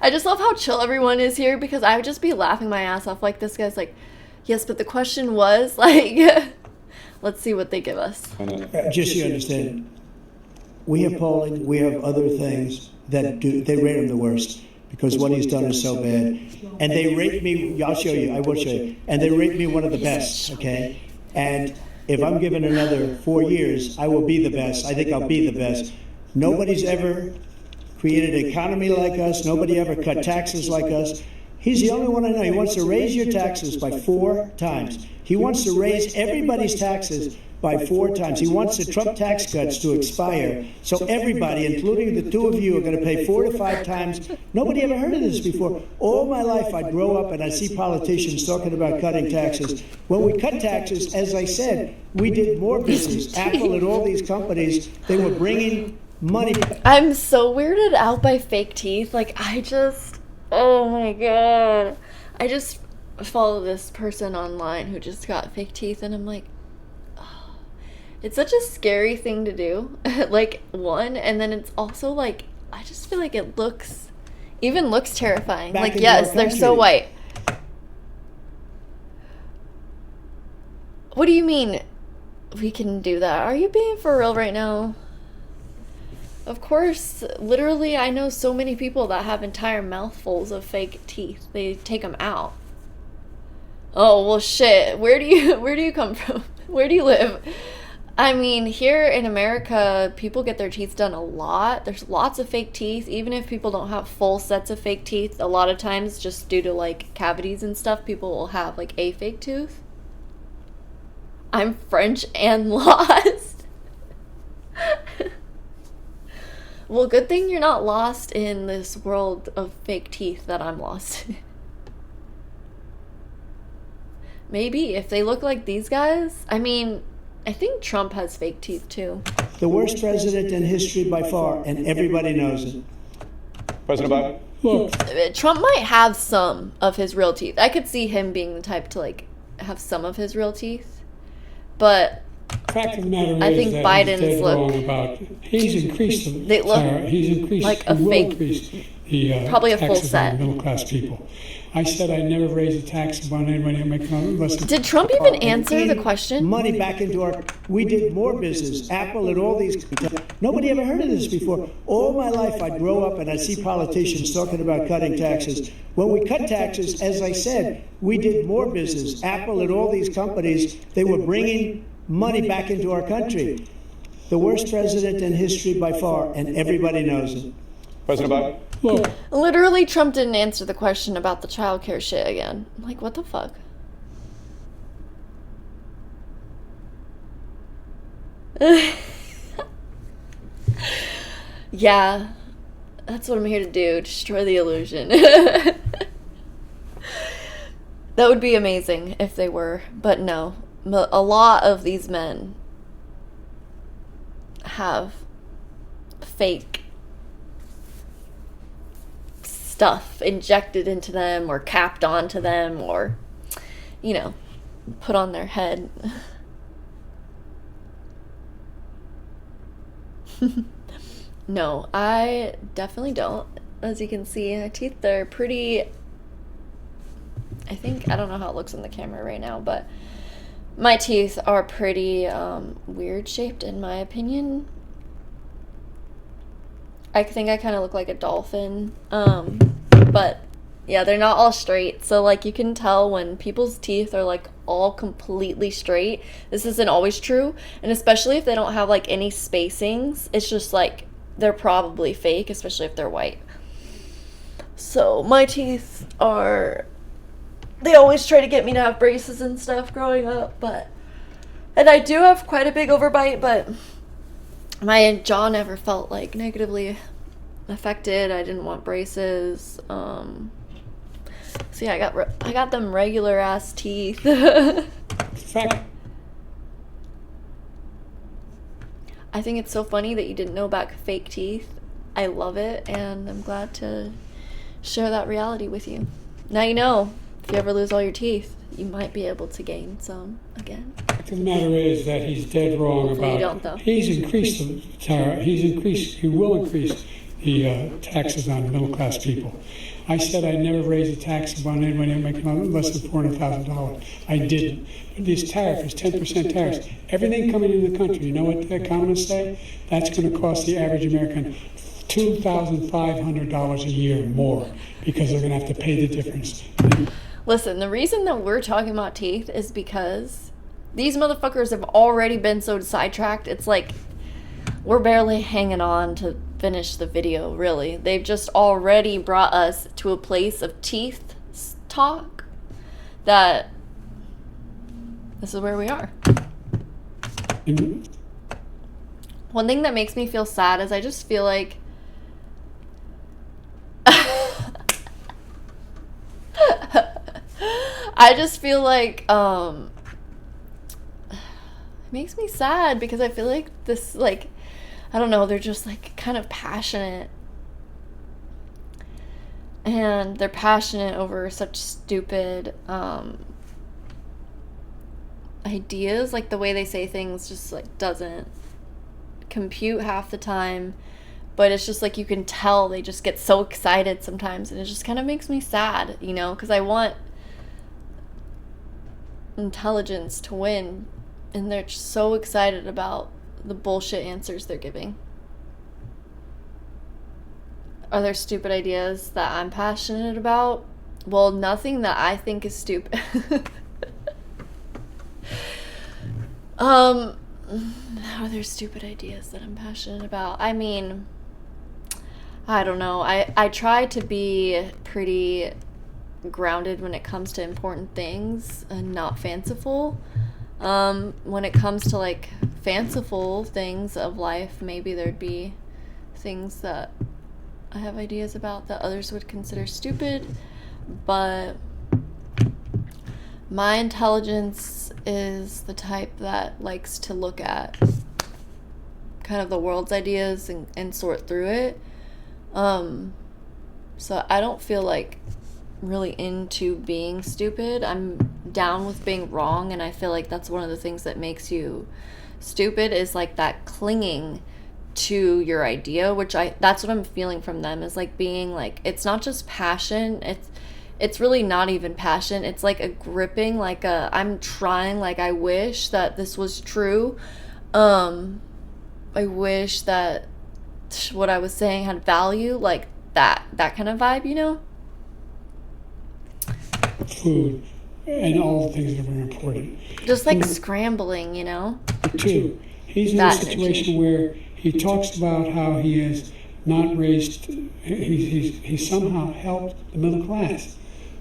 I just love how chill everyone is here, because I would just be laughing my ass off, like, this guy's like, yes, but the question was, like, let's see what they give us. Just so you understand, we have polling, we have other things that they rate him the worst. Because what he's done is so bad. And they rate me, I'll show you, I will show you. And they rate me one of the best, okay? And if I'm given another 4 years, I will be the best. I think I'll be the best. Nobody's ever created an economy like us. Nobody ever cut taxes like us. He's the only one I know. He wants to raise your taxes by 4 times. He wants to raise everybody's taxes by 4 times. He wants the Trump tax cuts to expire, so everybody, including the two of you, are going to pay 4 to 5 times. Nobody ever heard of this before. All my life, I'd grow up and I'd see politicians talking about cutting taxes. When we cut taxes, as I said, we did more business. Apple and all these companies, they were bringing money. I'm so weirded out by fake teeth. Like, oh my god. I just follow this person online who just got fake teeth, and I'm like, oh, it's such a scary thing to do. Like, one, and then it's also like, I just feel like it looks terrifying. Like, yes, they're so white. What do you mean we can do that? Are you being for real right now? Of course, literally, I know so many people that have entire mouthfuls of fake teeth. They take them out. Oh, well, shit. Where do you come from? Where do you live? I mean, here in America, people get their teeth done a lot. There's lots of fake teeth. Even if people don't have full sets of fake teeth, a lot of times, just due to, like, cavities and stuff, people will have, like, a fake tooth. I'm French and lost. Well, good thing you're not lost in this world of fake teeth that I'm lost in. Maybe if they look like these guys. I mean, I think Trump has fake teeth too. The worst president in history by far, and everybody knows it. President Biden? Look, Trump might have some of his real teeth. I could see him being the type to, like, have some of his real teeth. But fact of the matter I is think that Biden's he's dead look. wrong about. He's increased the. They look he's increased like a he will fake- increase the probably a full taxes set. on middle class people. I said I never raise a tax on anybody making less than. Did Trump even answer the question? Money back into our. We did more business. Apple and all these. Nobody ever heard of this before. All my life, I'd grow up and I'd see politicians talking about cutting taxes. When we cut taxes, as I said, we did more business. Apple and all these companies, they were bringing money back into our country. The worst president in history by far, and everybody knows it. President Biden? Look, Literally, Trump didn't answer the question about the childcare shit again. I'm like, what the fuck? Yeah, that's what I'm here to do. Destroy the illusion. That would be amazing if they were, but no. A lot of these men have fake stuff injected into them or capped onto them or, you know, put on their head. No, I definitely don't. As you can see, my teeth are pretty, I don't know how it looks on the camera right now, but my teeth are pretty weird shaped in my opinion. I think I kind of look like a dolphin. But yeah, they're not all straight. So, like, you can tell when people's teeth are, like, all completely straight. This isn't always true. And especially if they don't have, like, any spacings, it's just, like, they're probably fake, especially if they're white. So, my teeth are... They always try to get me to have braces and stuff growing up, but... And I do have quite a big overbite, but... My jaw never felt, like, negatively affected. I didn't want braces. So yeah, I got them regular ass teeth. fact. I think it's so funny that you didn't know about fake teeth. I love it, and I'm glad to share that reality with you. Now you know, if you ever lose all your teeth, you might be able to gain some again. The fact of the matter is that he's dead wrong Hopefully about. you don't, though. He will increase the taxes on middle class people. I said I never raise a tax on anybody making less than $400,000. I didn't. But this tariff is 10% tariffs. Everything coming into the country, you know what the economists say? That's going to cost the average American $2,500 a year more because they're going to have to pay the difference. Listen, the reason that we're talking about teeth is because these motherfuckers have already been so sidetracked. It's like we're barely hanging on to finish the video, really. They've just already brought us to a place of teeth talk that this is where we are. One thing that makes me feel sad is I just feel like I just feel like it makes me sad because I feel like this, like, I don't know, they're just like kind of passionate, and they're passionate over such stupid ideas. Like the way they say things just like doesn't compute half the time, but it's just like you can tell they just get so excited sometimes, and it just kind of makes me sad, you know, because I want intelligence to win, and they're just so excited about the bullshit answers they're giving. Are there stupid ideas that I'm passionate about? Well, nothing that I think is stupid. Are there stupid ideas that I'm passionate about? I mean, I don't know. I try to be pretty grounded when it comes to important things and not fanciful. When it comes to like fanciful things of life, maybe there'd be things that I have ideas about that others would consider stupid, but my intelligence is the type that likes to look at kind of the world's ideas and sort through it. So I don't feel like really into being stupid. I'm down with being wrong, and I feel like that's one of the things that makes you stupid, is like that clinging to your idea, which that's what I'm feeling from them, is like being like, it's not just passion, it's really not even passion, it's like a gripping, like a, I'm trying, like I wish that this was true, I wish that what I was saying had value, like that kind of vibe, you know? Food and all the things that are very important. Just like scrambling, you know? Two, he's in a situation where he talks about how he has not raised, he's somehow helped the middle class.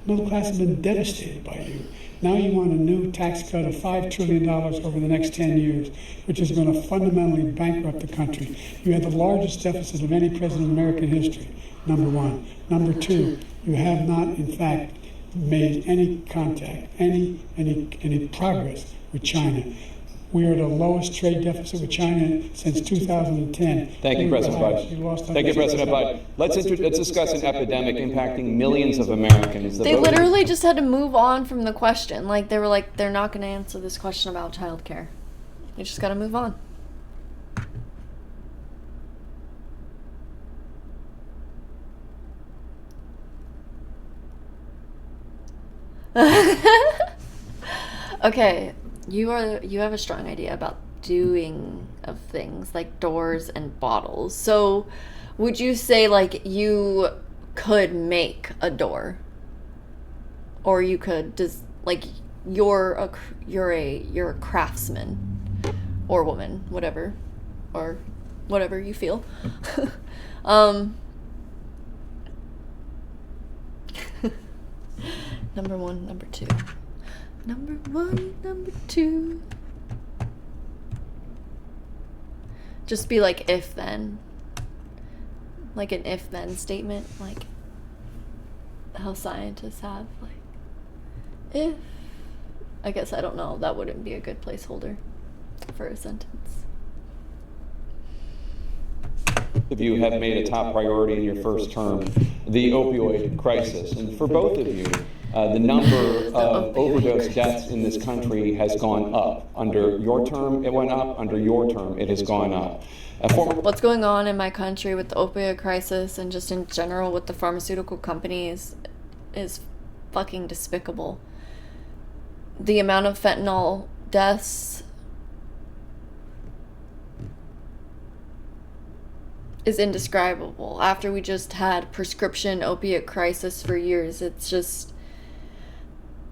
The middle class has been devastated by you. Now you want a new tax cut of $5 trillion over the next 10 years, which is going to fundamentally bankrupt the country. You have the largest deficit of any president in American history, number one. Number two, you have not, in fact, made any contact, any progress with China. We are at the lowest trade deficit with China since 2010. Thank you, President Biden. Thank you, President Biden. Let's discuss an epidemic impacting millions of Americans. They literally just had to move on from the question. Like, they were like, they're not going to answer this question about childcare. You just got to move on. Okay, you have a strong idea about doing of things like doors and bottles. So would you say like you could make a door, or you could just like you're a craftsman or woman, whatever, or whatever you feel. Number one, number two. Number one, number two. Just be like if then. Like an if then statement, like how scientists have, like if. I guess I don't know, that wouldn't be a good placeholder for a sentence. Of you have made a top priority in your first term the opioid crisis. And for both of you, the number of overdose deaths in this country has gone up. Under your term, it went up. Under your term, it has gone up. What's going on in my country with the opioid crisis and just in general with the pharmaceutical companies is fucking despicable. The amount of fentanyl deaths is indescribable. After we just had prescription opiate crisis for years, it's just,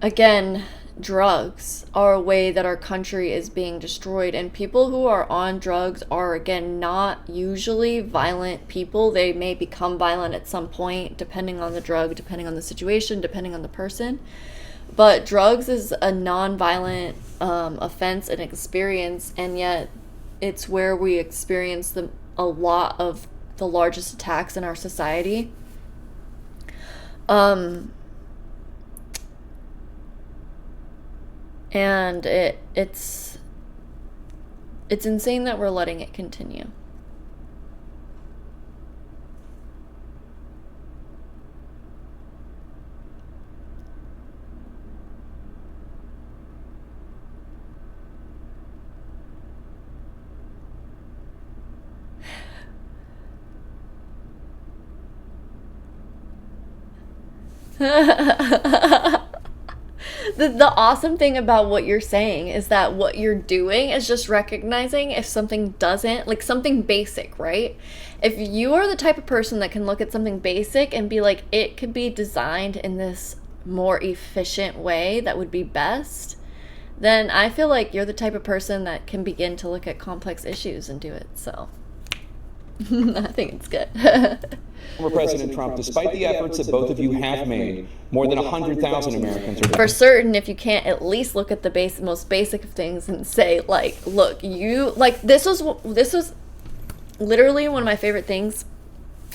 again, drugs are a way that our country is being destroyed. And people who are on drugs are, again, not usually violent people. They may become violent at some point, depending on the drug, depending on the situation, depending on the person. But drugs is a non-violent offense and experience, and yet it's where we experience a lot of the largest attacks in our society. And it's insane that we're letting it continue. The awesome thing about what you're saying is that what you're doing is just recognizing if something doesn't, like something basic, right? If you are the type of person that can look at something basic and be like, it could be designed in this more efficient way that would be best, then I feel like you're the type of person that can begin to look at complex issues and do it. So I think it's good. Former President Trump, despite the efforts that both of you have made, more than 100,000 Americans are... For certain, if you can't at least look at the most basic of things and say, like, look, you... Like, this was literally one of my favorite things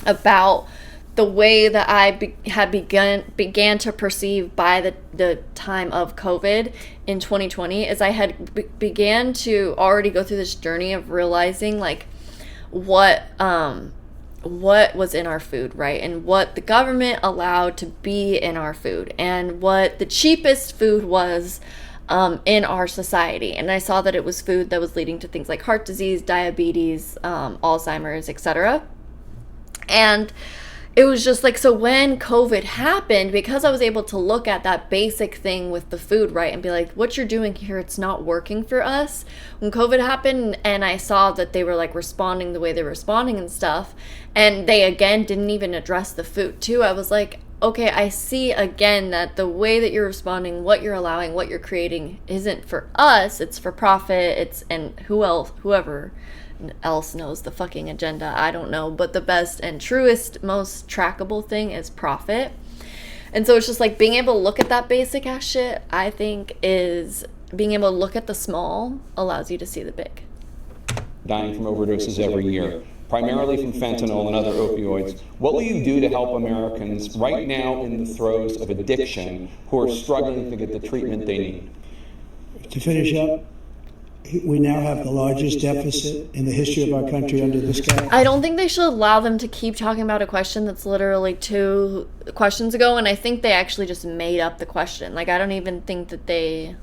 about the way that I began to perceive by the time of COVID in 2020 is I had began to already go through this journey of realizing, like, what was in our food, right? And what the government allowed to be in our food, and what the cheapest food was in our society. And I saw that it was food that was leading to things like heart disease, diabetes, Alzheimer's, etc. And it was just like, so when COVID happened, because I was able to look at that basic thing with the food, right, and be like, what you're doing here, it's not working for us. When COVID happened and I saw that they were like responding the way they were responding and stuff, and they again didn't even address the food too, I was like, okay, I see again that the way that you're responding, what you're allowing, what you're creating isn't for us, it's for profit, and whoever else knows the fucking agenda, I don't know, but the best and truest, most trackable thing is profit. And so it's just like being able to look at that basic ass shit, I think, is being able to look at the small allows you to see the big. Dying from overdoses every year, primarily from fentanyl and other opioids. What will you do to help Americans right now in the throes of addiction who are struggling to get the treatment they need? To finish up, we now have the largest deficit in the history of our country under this guy. I don't think they should allow them to keep talking about a question that's literally 2 questions ago, and I think they actually just made up the question. Like, I don't even think that they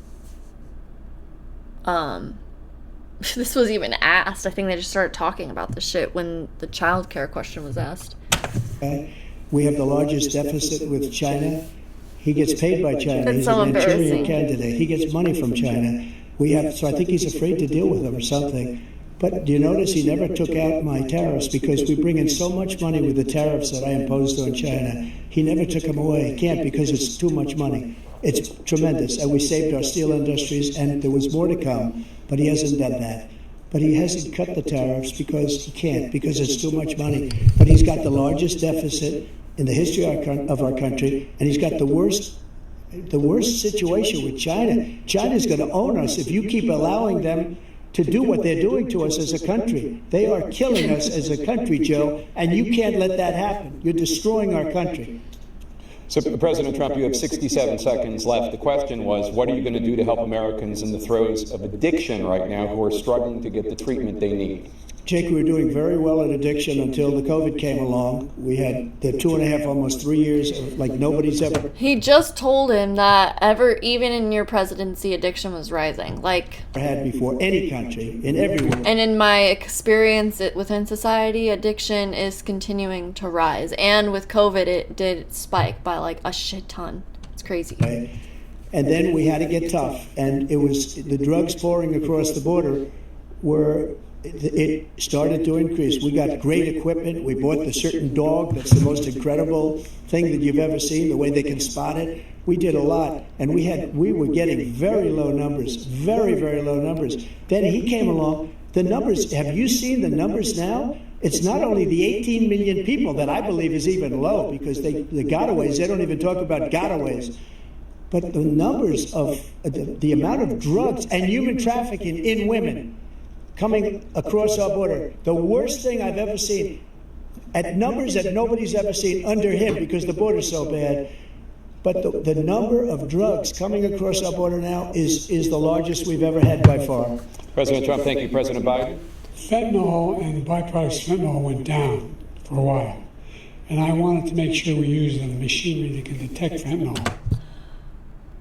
this was even asked. I think they just started talking about the shit when the childcare question was asked. We have the largest deficit with China. He gets paid by China. That's He's so a Manchurian embarrassing. candidate. He gets money from China. So I think he's afraid to deal with them or something. But do you notice he never took out my tariffs because we bring in so much money with the tariffs that I imposed on China. He never took them away. He can't because it's too much money. It's tremendous. And we saved our steel industries, and there was more to come, but he hasn't done that. But he hasn't cut the tariffs because he can't, because it's too much money. But he's got the largest deficit in the history of our country, and he's got the worst situation with China. China's going to own us if you keep allowing them to do what they're doing to us as a country. They are killing us as a country, Joe, and you can't let that happen. You're destroying our country. So, President Trump, you have 67 seconds left. The question was, what are you going to do to help Americans in the throes of addiction right now who are struggling to get the treatment they need? Jake, we were doing very well in addiction until the COVID came along. We had the 2.5, almost 3 years, like nobody's ever. He just told him that even in your presidency, addiction was rising. Like, had before any country, in everywhere. And in my experience within society, addiction is continuing to rise. And with COVID, it did spike by like a shit ton. It's crazy. Right. And then we had to get tough. And it was the drugs pouring across the border it started to increase. We got great equipment. We bought the certain dog that's the most incredible thing that you've ever seen, the way they can spot it. We did a lot, and we were getting very low numbers, very, very low numbers. Then he came along. The numbers, have you seen the numbers now? It's not only the 18 million people that I believe is even low, because the gotaways, they don't even talk about gotaways. But the numbers of the amount of drugs and human trafficking in women coming across our border, the worst thing I've ever seen, at numbers that nobody's ever seen under him, because the border's so bad. But the number of drugs coming across our border now is the largest we've ever had by far. President Trump, thank you. President Biden? Fentanyl and the byproducts of fentanyl went down for a while. And I wanted to make sure we use the machinery that can detect fentanyl.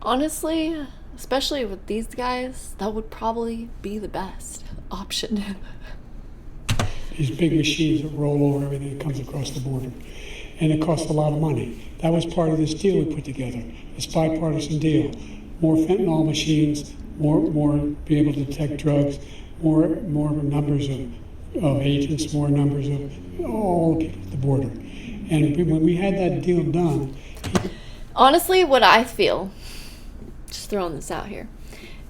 Honestly, especially with these guys, that would probably be the best option. These big machines that roll over everything that comes across the border. And it costs a lot of money. That was part of this deal we put together, this bipartisan deal. More fentanyl machines, more be able to detect drugs, more numbers of agents, more numbers of all the people at the border. And when we had that deal done... Honestly, what I feel, just throwing this out here,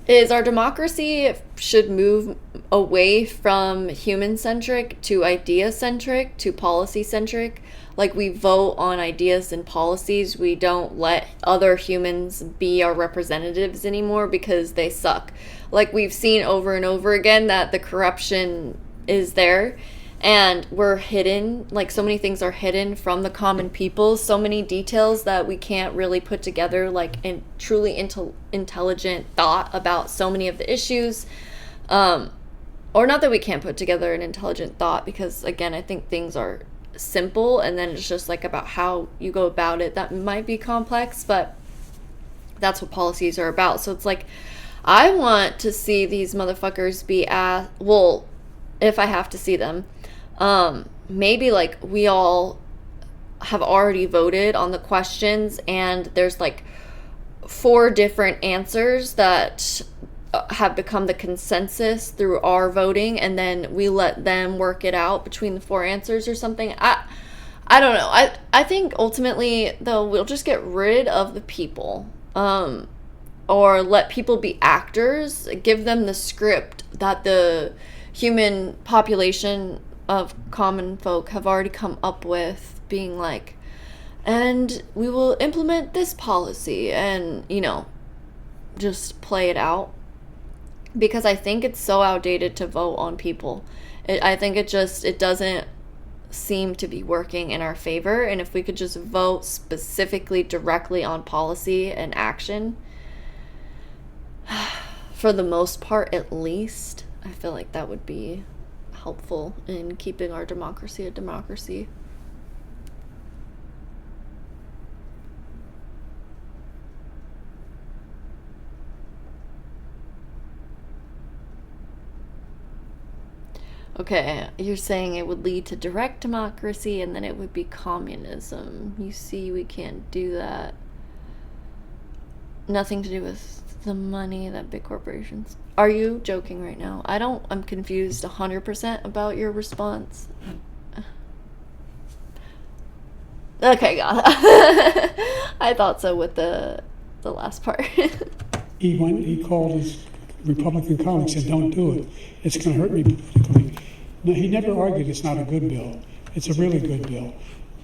is our democracy should move away from human-centric to idea-centric to policy-centric. Like, we vote on ideas and policies. We don't let other humans be our representatives anymore because they suck. Like, we've seen over and over again that the corruption is there and we're hidden. Like, so many things are hidden from the common people. So many details that we can't really put together, like, in truly intelligent thought about so many of the issues. Or not that we can't put together an intelligent thought, because, again, I think things are simple, and then it's just like about how you go about it that might be complex, but that's what policies are about. So it's like, I want to see these motherfuckers be well, if I have to see them, maybe like we all have already voted on the questions and there's like 4 different answers that have become the consensus through our voting, and then we let them work it out between the 4 answers or something. I don't know. I think ultimately, though, we'll just get rid of the people, or let people be actors, give them the script that the human population of common folk have already come up with, being like, and we will implement this policy, and, you know, just play it out. Because I think it's so outdated to vote on people. I think it doesn't seem to be working in our favor. And if we could just vote specifically directly on policy and action, for the most part at least, I feel like that would be helpful in keeping our democracy a democracy. Okay, you're saying it would lead to direct democracy and then it would be communism. You see, we can't do that. Nothing to do with the money that big corporations... Are you joking right now? I'm confused 100% about your response. Okay, God. I thought so with the last part. He called his Republican colleagues and said, don't do it. It's going to hurt me politically. No, he never argued it's not a good bill. It's a really good bill.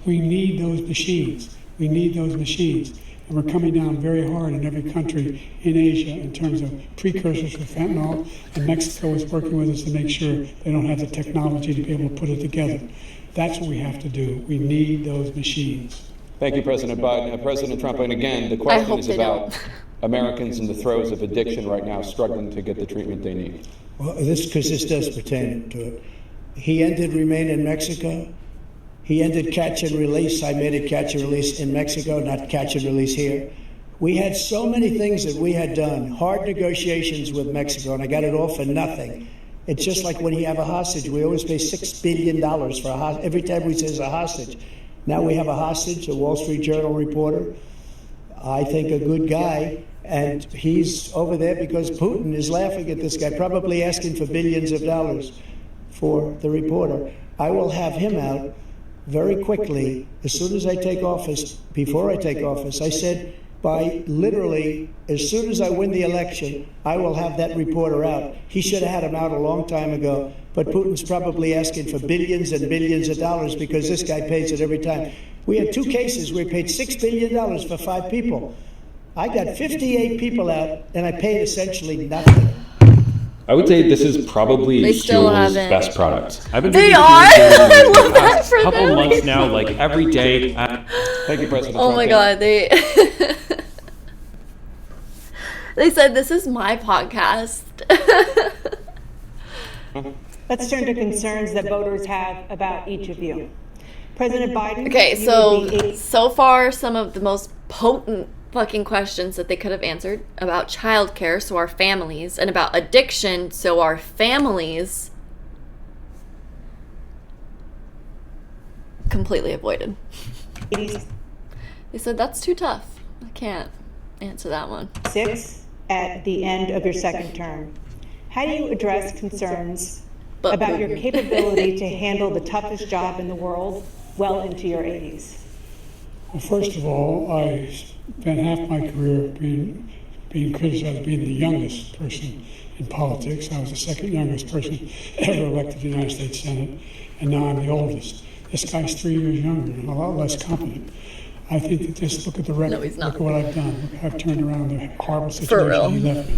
We need those machines. We need those machines. And we're coming down very hard in every country in Asia in terms of precursors for fentanyl. And Mexico is working with us to make sure they don't have the technology to be able to put it together. That's what we have to do. We need those machines. Thank you, President Biden. President Trump, and again, the question is about Americans in the throes of addiction right now, struggling to get the treatment they need. Well, because this does pertain to it. He ended Remain in Mexico. He ended catch and release. I made it catch and release in Mexico, not catch and release here. We had so many things that we had done, hard negotiations with Mexico, and I got it all for nothing. It's just like when you have a hostage. We always pay $6 billion for a hostage. Every time we say it's a hostage. Now we have a hostage, a Wall Street Journal reporter, I think a good guy, and he's over there because Putin is laughing at this guy, probably asking for billions of dollars for the reporter. I will have him out very quickly as soon as I take office. Before I take office, I said by literally, as soon as I win the election, I will have that reporter out. He should have had him out a long time ago, but Putin's probably asking for billions and billions of dollars because this guy pays it every time. We had 2 cases where he paid $6 billion for 5 people. I got 58 people out, and I paid essentially nothing. I would say this is probably Juul's best product. I've been they are. I love that for couple them. months now, like every day. Thank you, President Oh Trump. my God, they they said this is my podcast. Let's turn to concerns that voters have about each of you. President Biden. Okay, you so would be so far some of the most potent fucking questions that they could have answered about childcare, so our families, and about addiction, so our families, completely avoided. They said that's too tough. I can't answer that one. 6 at the end of your second term. How do you address concerns about your capability to handle the toughest job in the world well into your 80s? Well, first of all, I spent half my career being criticized as being the youngest person in politics. I was the second youngest person ever elected to the United States Senate, and now I'm the oldest. This guy's 3 years younger and a lot less competent. I think that just look at the record. No, he's not. Look at what I've done. Look, I've turned around the horrible situation he left me.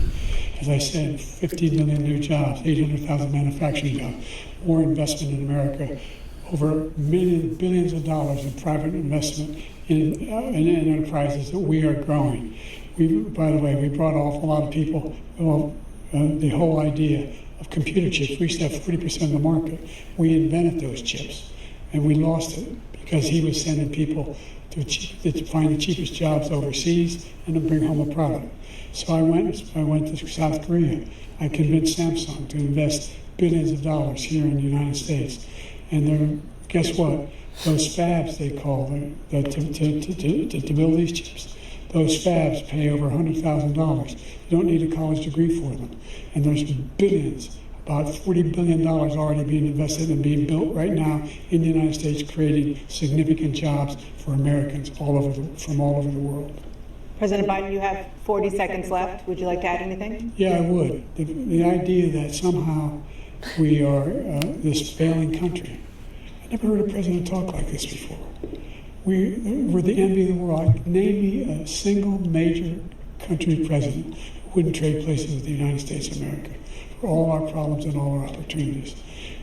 As I said, 15 million new jobs, 800,000 manufacturing jobs, more investment in America, over billions of dollars in private investment in enterprises that we are growing. By the way, we brought off a lot of people. Well, the whole idea of computer chips, we used to have 40% of the market. We invented those chips, and we lost it because he was sending people to find the cheapest jobs overseas and to bring home a product. So I went to South Korea. I convinced Samsung to invest billions of dollars here in the United States. And guess what? Those fabs, they call them, to build these chips, those fabs pay over $100,000. You don't need a college degree for them. And there's billions, about $40 billion already being invested and being built right now in the United States, creating significant jobs for Americans from all over the world. President Biden, you have 40 seconds left. Would you like to add anything? Yeah, I would. The idea that somehow we are this failing country. I never heard a president talk like this before. We're the envy of the world. Name me a single major country president who wouldn't trade places with the United States of America for all our problems and all our opportunities.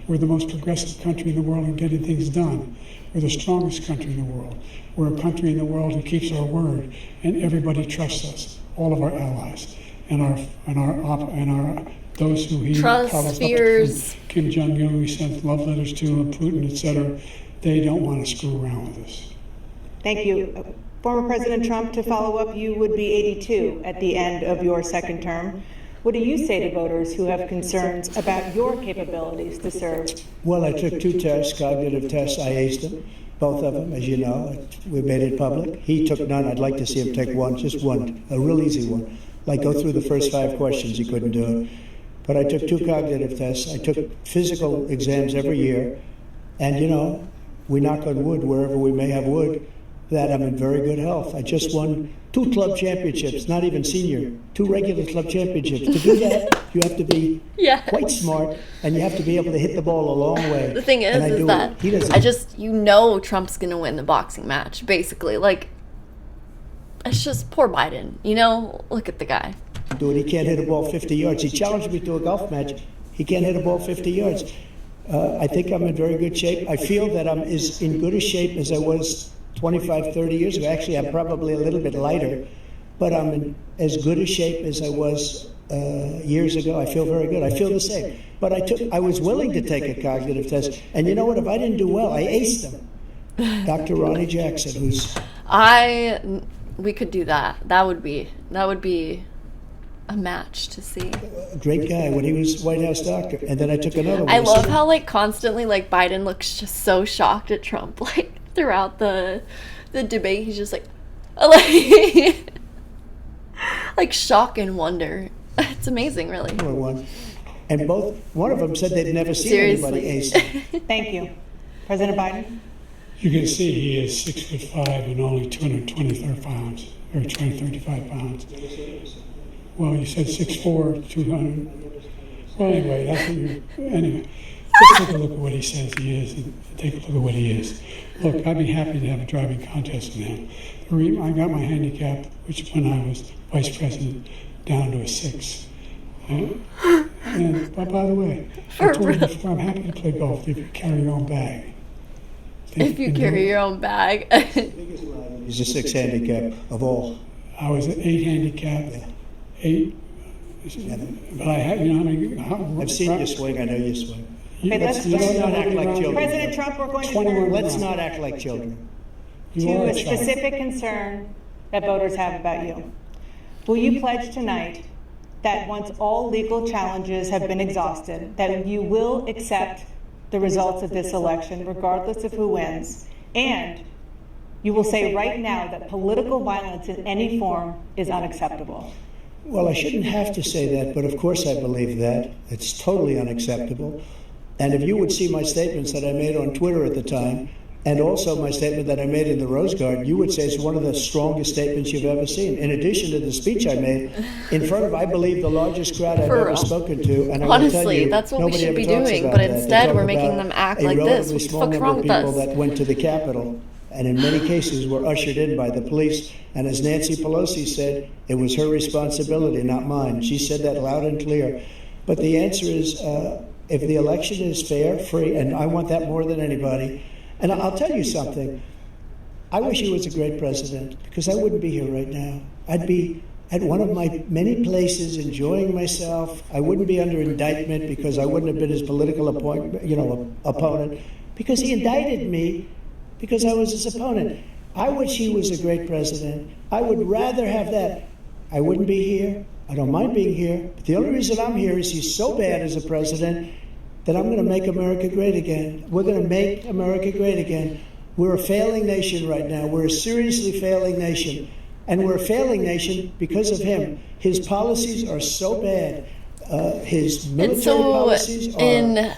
We're the most progressive country in the world in getting things done. We're the strongest country in the world. We're a country in the world who keeps our word, and everybody trusts us. All of our allies and our those who he Trust, called us fears. up, Kim Jong-un, we sent love letters to, and Putin, etc. They don't want to screw around with us. Thank you. Former President Trump, to follow up, you would be 82 at the end of your second term. What do you say to voters who have concerns about your capabilities to serve? Well, I took 2 tests, cognitive tests. I aced them, both of them, as you know. We made it public. He took none. I'd like to see him take one, just one, a real easy one. Like go through the first 5 questions. He couldn't do it. But I took 2 cognitive tests. I took physical exams every year. And, you know, we knock on wood wherever we may have wood, that I'm in very good health. I just won 2 club championships, not even senior, 2 regular club championships. To do that, you have to be quite smart, and you have to be able to hit the ball a long way. The thing is that you know Trump's going to win the boxing match, basically. Like, it's just poor Biden, you know? Look at the guy. Do it. He can't hit a ball 50 yards. He challenged me to a golf match. He can't hit a ball 50 yards. I think I'm in very good shape. I feel that I'm as in good a shape as I was 25, 30 years ago. Actually, I'm probably a little bit lighter, but I'm in as good a shape as I was years ago. I feel very good. I feel the same. But I was willing to take a cognitive test. And you know what? If I didn't do well, I aced them. Dr. Ronnie Jackson, we could do that. That would be a match to see. A great guy when he was White House doctor. And then I took another one. I love how constantly Biden looks just so shocked at Trump throughout the debate. He's just like shock and wonder. It's amazing, really. And one of them said they'd never seen anybody ace. Thank you. President Biden? You can see he is 6'5" and only 223 pounds. You're 235 pounds. Well, you said 6'4", 200. Well, anyway, that's what you. Anyway, just take a look at what he says he is, and take a look at what he is. Look, I'd be happy to have a driving contest with him. I got my handicap, which when I was vice president, down to a 6. And by the way, I told you before, I'm happy to play golf if you carry your own bag. If you carry your own bag. He's a 6 handicap of all. I was an 8 handicap. 8. But I had, you know how many. I've seen you swing. I know you swing. Okay, let's not act like children. President Trump, we're going to turn Let's not act like children. to a specific concern that voters have about you. Will you pledge tonight that once all legal challenges have been exhausted, that you will accept the results of this election, regardless of who wins, and you will say right now that political violence in any form is unacceptable? Well, I shouldn't have to say that, but of course I believe that. It's totally unacceptable. And if you would see my statements that I made on Twitter at the time, and also my statement that I made in the Rose Garden, you would say it's one of the strongest statements you've ever seen. In addition to the speech I made in front of, I believe, the largest crowd I've ever spoken to. And honestly, that's what we should be doing, but instead we're making them act like this. What the fuck's wrong with us? People that went to the Capitol, and in many cases were ushered in by the police. And as Nancy Pelosi said, it was her responsibility, not mine. She said that loud and clear. But the answer is, if the election is fair, free, and I want that more than anybody. And I'll tell you something. I wish he was a great president, because I wouldn't be here right now. I'd be at one of my many places enjoying myself. I wouldn't be under indictment because I wouldn't have been his political opponent, because he indicted me because I was his opponent. I wish he was a great president. I would rather have that. I wouldn't be here. I don't mind being here. But the only reason I'm here is he's so bad as a president that I'm going to make America great again. We're going to make America great again. We're a failing nation right now. We're a seriously failing nation. And we're a failing nation because of him. His policies are so bad. His military policies are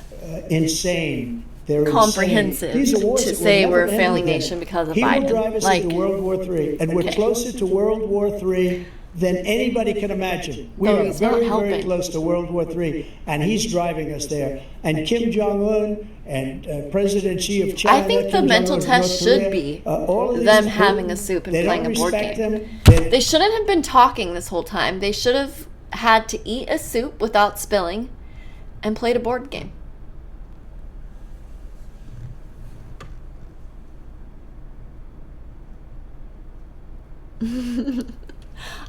insane. They're comprehensive to say we're a failing nation because of Biden. He will drive us into World War III. And we're closer to World War III than anybody can imagine. We are very, very close to World War III, and he's driving us there. And Kim Jong-un and President Xi of China. I think the mental test should be them having a soup and playing a board game. They shouldn't have been talking this whole time. They should have had to eat a soup without spilling and played a board game.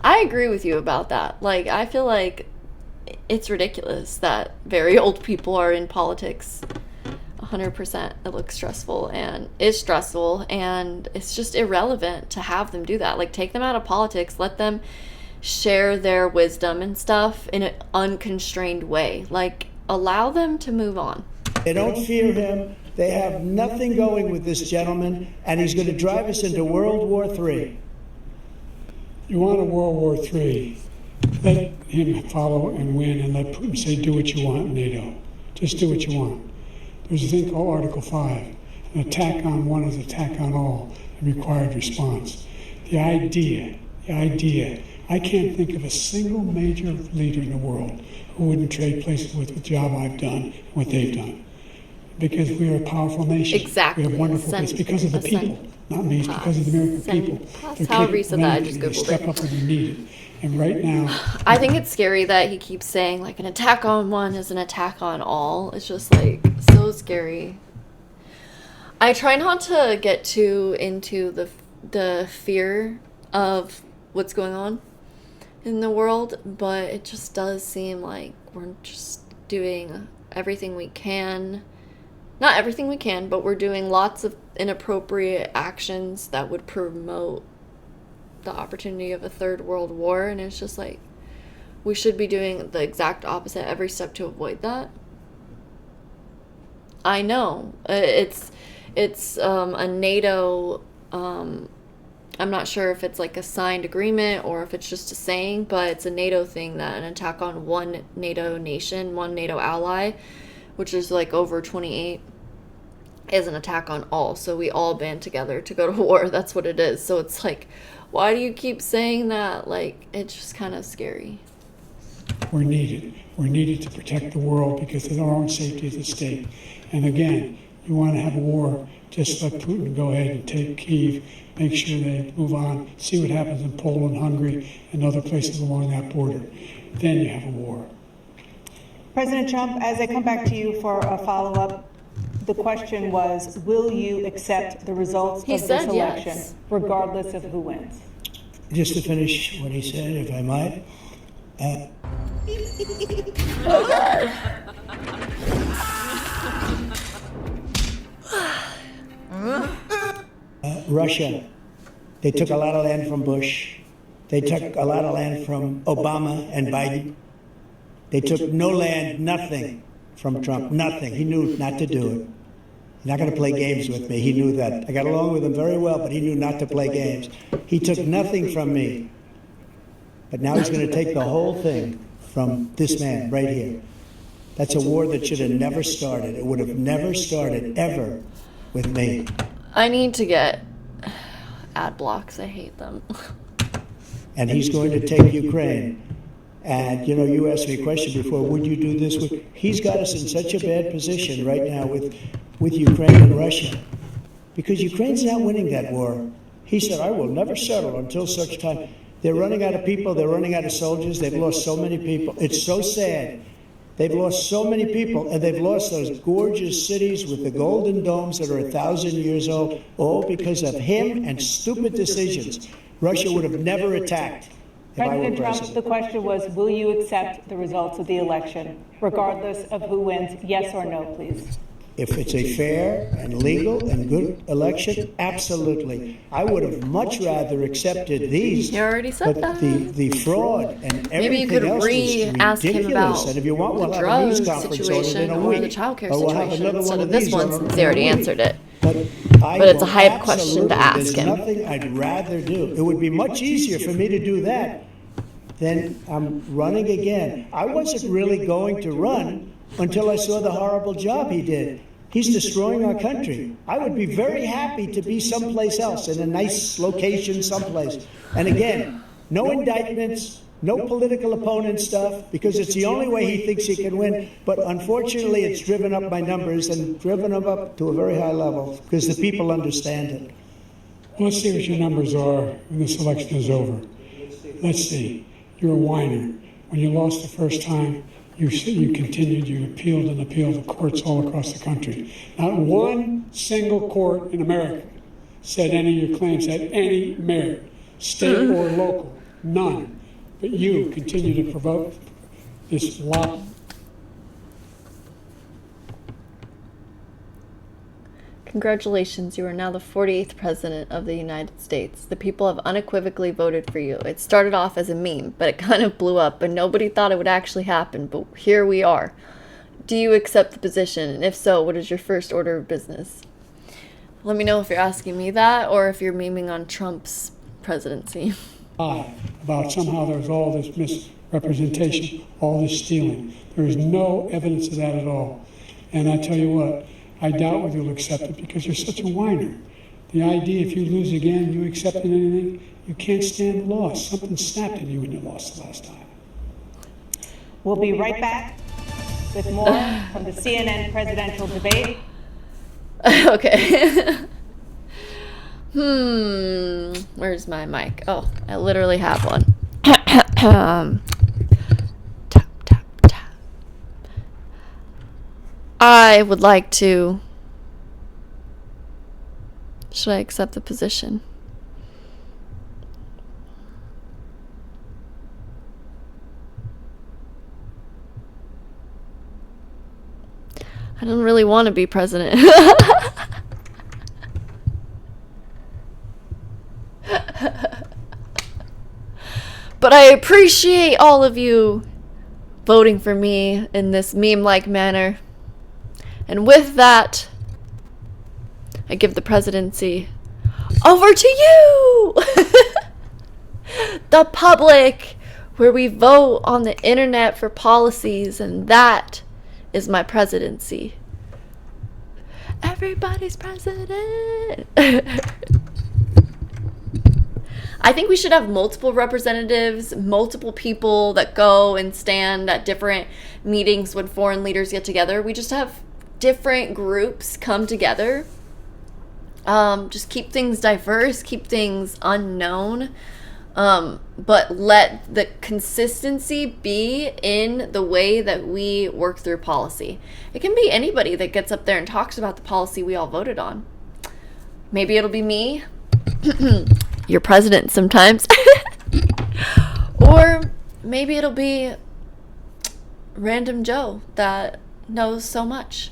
I agree with you about that. Like, I feel like it's ridiculous that very old people are in politics. 100%. It looks stressful and is stressful, and it's just irrelevant to have them do that. Like, take them out of politics, let them share their wisdom and stuff in an unconstrained way. Like, allow them to move on. They don't fear him. They have nothing going with this gentleman, and he's going to drive us into World War III. You want a World War III, let him follow and win, and let Putin say, do what you want, NATO. Just do what you want. There's a thing called Article 5. An attack on one is an attack on all, a required response. The idea, I can't think of a single major leader in the world who wouldn't trade places with the job I've done, what they've done. Because we are a powerful nation. Exactly. We have wonderful, it's because of the people. Not me, it's because of the American people. That's how Reese said that. I just Googled step up when you need it. And right now, I think it's scary that he keeps saying, like, an attack on one is an attack on all. It's just, like, so scary. I try not to get too into the fear of what's going on in the world, but it just does seem like we're just doing everything we can. Not everything we can, but we're doing lots of inappropriate actions that would promote the opportunity of a third world war, and it's just like we should be doing the exact opposite every step to avoid that. I know it's a NATO I'm not sure if it's like a signed agreement or if it's just a saying, but it's a NATO thing that an attack on one NATO nation, one NATO ally, which is like over 28, is an attack on all. So we all band together to go to war. That's what it is. So it's like Why do you keep saying that? Like, it's just kind of scary. We're needed. We're needed to protect the world because of our own safety as a state. And again, you want to have a war, just let Putin go ahead and take Kyiv, make sure they move on, see what happens in Poland, Hungary, and other places along that border. Then you have a war. President Trump, as I come back to you for a follow-up, the question was, will you accept the results of this election, regardless of who wins? Just to finish what he said, if I might. Oh, God. Russia, they took a lot of land from Bush. They took a lot of land from Obama and Biden. They took no land, nothing from Trump, nothing. He knew not to do it. He's not going to play games with me. He knew that. I got along with him very well, but he knew not to play games. He took nothing from me. But now he's going to take the whole thing from this man right here. That's a war that should have never started. It would have never started, ever, with me. I need to get ad blocks. I hate them. And he's going to take Ukraine. And, you know, you asked me a question before, would you do this? He's got us in such a bad position right now with Ukraine and Russia. Because Ukraine's not winning that war. He said, I will never settle until such time. They're running out of people. They're running out of soldiers. They've lost so many people. It's so sad. They've lost so many people, and they've lost those gorgeous cities with the golden domes that are 1,000 years old, all because of him and stupid decisions. Russia would have never attacked. President Trump, the question was, will you accept the results of the election, regardless of who wins? Yes or no, please. If it's a fair and legal and good election, absolutely. I would have much rather accepted these. You already said that. The fraud and everything else is ask him ridiculous. about And if you want, we'll the have a drug news conference on it situation in a or week. the childcare Or we'll have situation another instead one of this these one, on since a they already week. answered it. But it's a hype question to ask There's him. nothing I'd rather do. It would be much easier for me to do that than I'm running again. I wasn't really going to run until I saw the horrible job he did. He's destroying our country. I would be very happy to be someplace else, in a nice location someplace. And again, no indictments, no political opponent stuff, because it's the only way he thinks he can win. But unfortunately, it's driven up my numbers and driven them up to a very high level, because the people understand it. Let's see what your numbers are when this election is over. Let's see. You're a whiner. When you lost the first time, you continued, you appealed and appealed to courts all across the country. Not one single court in America said any of your claims had any merit, state or local, none. But you continue to provoke this lie. Congratulations, you are now the 48th President of the United States. The people have unequivocally voted for you. It started off as a meme, but it kind of blew up, and nobody thought it would actually happen, but here we are. Do you accept the position? And if so, what is your first order of business? Let me know if you're asking me that, or if you're memeing on Trump's presidency. About somehow there's all this misrepresentation, all this stealing. There is no evidence of that at all. And I tell you what, I doubt whether you'll accept it because you're such a whiner. The idea if you lose again, you accepting anything, you can't stand the loss. Something snapped in you when you lost the last time. We'll be right back with more from the CNN presidential debate. Okay. Where's my mic? Oh, I literally have one. Tap, tap, tap. I would like to... Should I accept the position? I don't really want to be president. But I appreciate all of you voting for me in this meme-like manner. And with that, I give the presidency over to you! The public, where we vote on the internet for policies, and that is my presidency. Everybody's president. I think we should have multiple representatives, multiple people that go and stand at different meetings when foreign leaders get together. We just have different groups come together. Just keep things diverse, keep things unknown, but let the consistency be in the way that we work through policy. It can be anybody that gets up there and talks about the policy we all voted on. Maybe it'll be me, your president sometimes, or maybe it'll be random Joe that knows so much.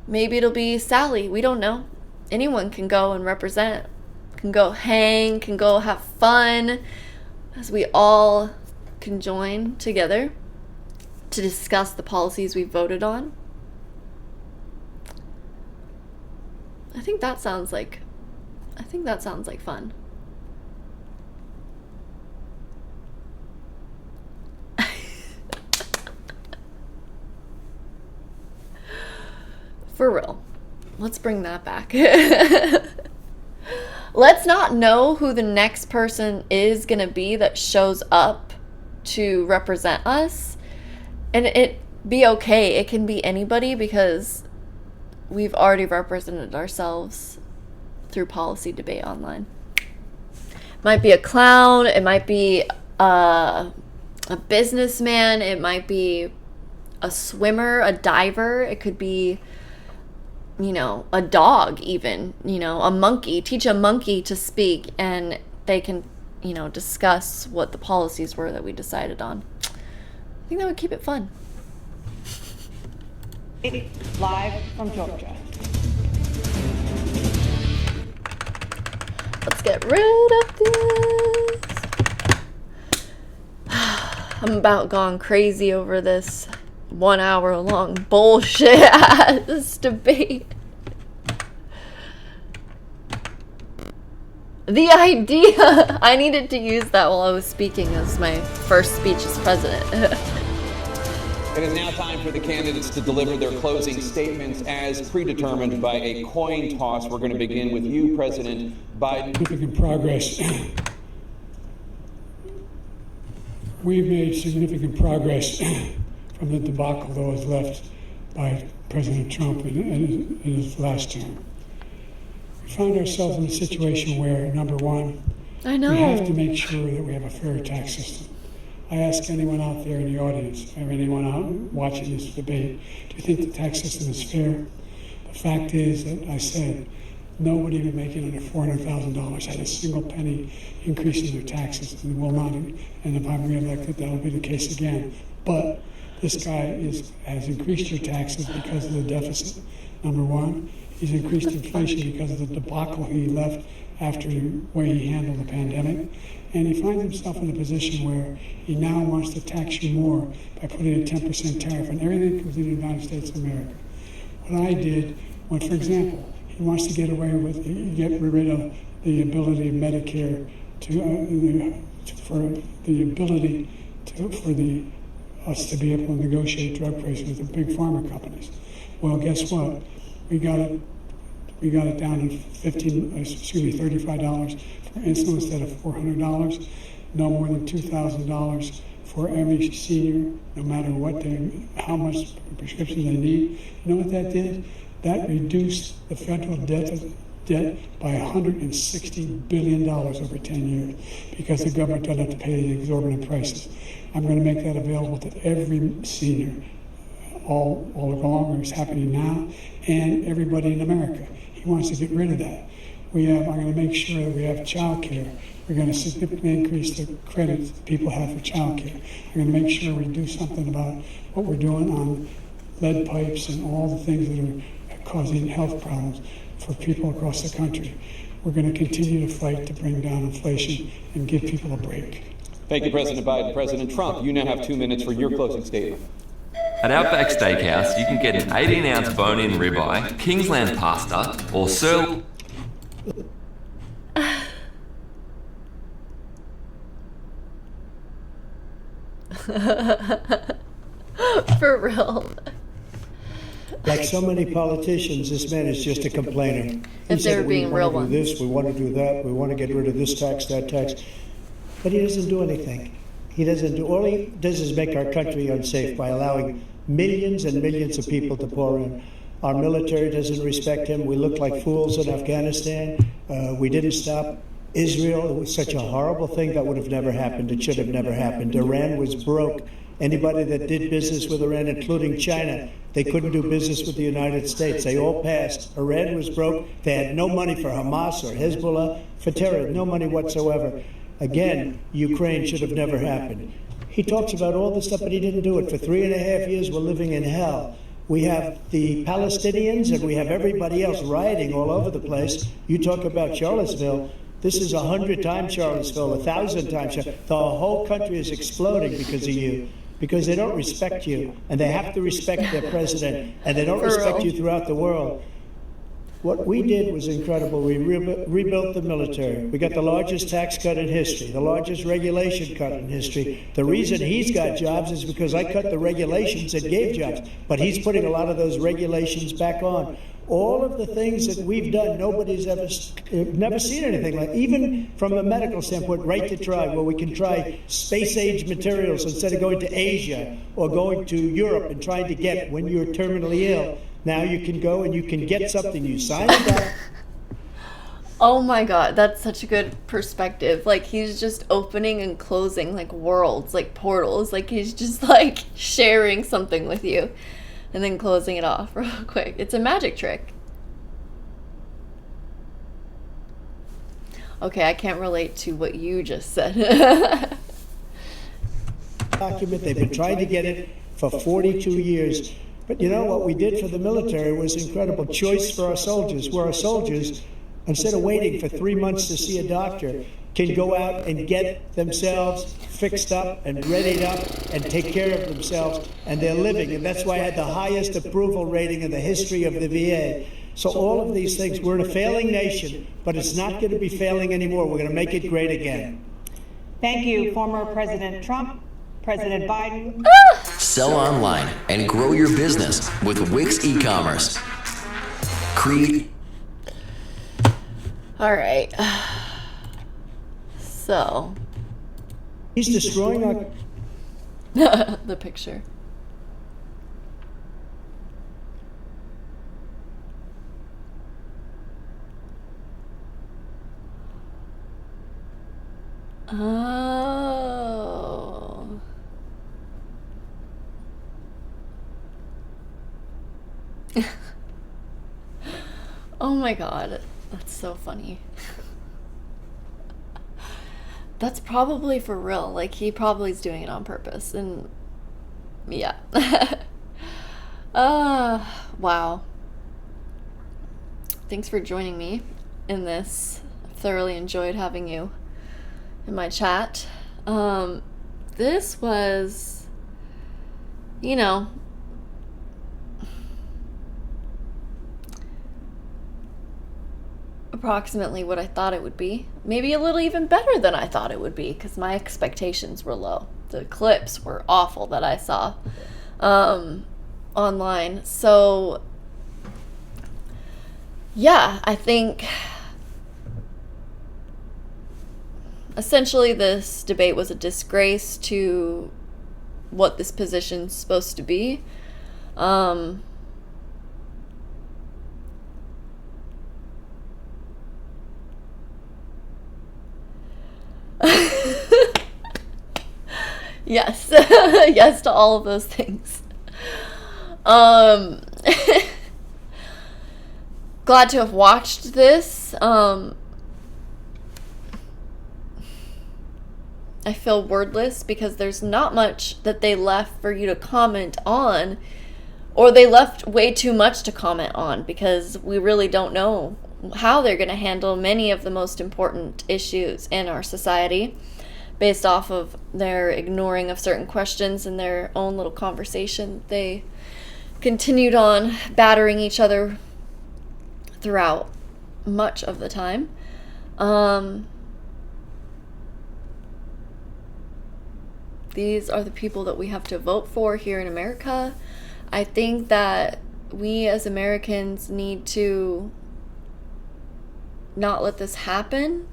Maybe it'll be Sally. We don't know. Anyone can go and represent, can go hang, can go have fun, as we all can join together to discuss the policies we voted on. I think that sounds like fun. For real. Let's bring that back. Let's not know who the next person is going to be that shows up to represent us. And it be okay. It can be anybody, because we've already represented ourselves through policy debate online. Might be a clown. It might be a businessman. It might be a swimmer, a diver. It could be, a dog even, a monkey. Teach a monkey to speak, and they can, discuss what the policies were that we decided on. I think that would keep it fun. Live from Georgia. Let's get rid of this. I'm about gone crazy over this 1 hour long bullshit ass debate. The idea! I needed to use that while I was speaking as my first speech as president. It is now time for the candidates to deliver their closing statements as predetermined by a coin toss. We're going to begin with you, President Biden. Significant progress. We've made significant progress from the debacle that was left by President Trump in his last term. We found ourselves in a situation where, number one, I know. we have to make sure that we have a fair tax system. I ask anyone out there in the audience, or anyone out watching this debate, do you think the tax system is fair? The fact is that I said nobody even making under $400,000 had a single penny increase in their taxes, and will not. And if I'm reelected, that will be the case again. But this guy has increased your taxes because of the deficit. Number one, he's increased inflation because of the debacle he left after the way he handled the pandemic. And he finds himself in a position where he now wants to tax you more by putting a 10% tariff on everything that comes into the United States of America. What I did, for example, he wants to get rid of the ability of Medicare for us to be able to negotiate drug prices with the big pharma companies. Well, guess what? We got it down to $35 for insulin instead of $400. No more than $2,000 for every senior, no matter how much prescription they need. You know what that did? That reduced the federal debt by $160 billion over 10 years, because the government doesn't have to pay the exorbitant prices. I'm going to make that available to every senior all along. It's happening now, and everybody in America. He wants to get rid of that. I'm going to make sure that we have child care. We're going to significantly increase the credits people have for child care. We're going to make sure we do something about what we're doing on lead pipes and all the things that are causing health problems for people across the country. We're going to continue to fight to bring down inflation and give people a break. Thank you, President Biden. President Trump, you now have 2 minutes for your closing statement. At Outback Steakhouse, you can get an 18-ounce bone-in ribeye, Kingsland pasta, or For real. Like so many politicians, this man is just a complainer. He If they were said, being real we want ones. to do this, we want to do that, we want to get rid of this tax, that tax. But he doesn't do anything. He doesn't do, all he does is make our country unsafe by allowing millions and millions of people to pour in. Our military doesn't respect him. We look like fools in Afghanistan. We didn't stop Israel. It was such a horrible thing that would have never happened. It should have never happened. Iran was broke. Anybody that did business with Iran, including China, they couldn't do business with the United States. They all passed. Iran was broke. They had no money for Hamas or Hezbollah, for terror, no money whatsoever. Again, Ukraine should have never happened. He talks about all this stuff, but he didn't do it. For 3.5 years, we're living in hell. We have the Palestinians and we have everybody else rioting all over the place. You talk about Charlottesville. This is 100 times Charlottesville, 1,000 times Charlottesville. The whole country is exploding because of you, because they don't respect you, and they have to respect their president, and they don't respect you throughout the world. What we did was incredible. We rebuilt the military. We got the largest tax cut in history, the largest regulation cut in history. The reason he's got jobs is because I cut the regulations that gave jobs, but he's putting a lot of those regulations back on. All of the things that we've done, nobody's never seen anything like. Even from a medical standpoint, right to try, where we can try space-age materials instead of going to Asia or going to Europe and trying to get when you're terminally ill. Now you can go and you can get something. You sign it up. Oh my god, that's such a good perspective. Like, he's just opening and closing, like, worlds, like portals. Like, he's just, like, sharing something with you and then closing it off real quick. It's a magic trick. Okay, I can't relate to what you just said. Document. They've been trying to get it for 42 years. But you know what we did for the military was incredible. Choice for our soldiers, where our soldiers, instead of waiting for 3 months to see a doctor, can go out and get themselves fixed up and readied up and take care of themselves, and they're living. And that's why I had the highest approval rating in the history of the VA. So all of these things, we're in a failing nation, but it's not going to be failing anymore. We're going to make it great again. Thank you, former President Trump, President Biden. Sell online and grow your business with Wix e-commerce. All right. So. He's destroying our... the picture. Oh. Oh my god, that's so funny. That's probably for real. Like, he probably is doing it on purpose. And yeah. Wow. Thanks for joining me in this. I've thoroughly enjoyed having you in my chat. This was, you know, approximately what I thought it would be. Maybe a little even better than I thought it would be, because my expectations were low. The clips were awful that I saw online. So, yeah, I think essentially this debate was a disgrace to what this position's supposed to be. Yes. Yes to all of those things. Glad to have watched this. I feel wordless because there's not much that they left for you to comment on, or they left way too much to comment on, because we really don't know how they're going to handle many of the most important issues in our society based off of their ignoring of certain questions in their own little conversation. They continued on battering each other throughout much of the time. These are the people that we have to vote for here in America. I think that we as Americans need to not let this happen.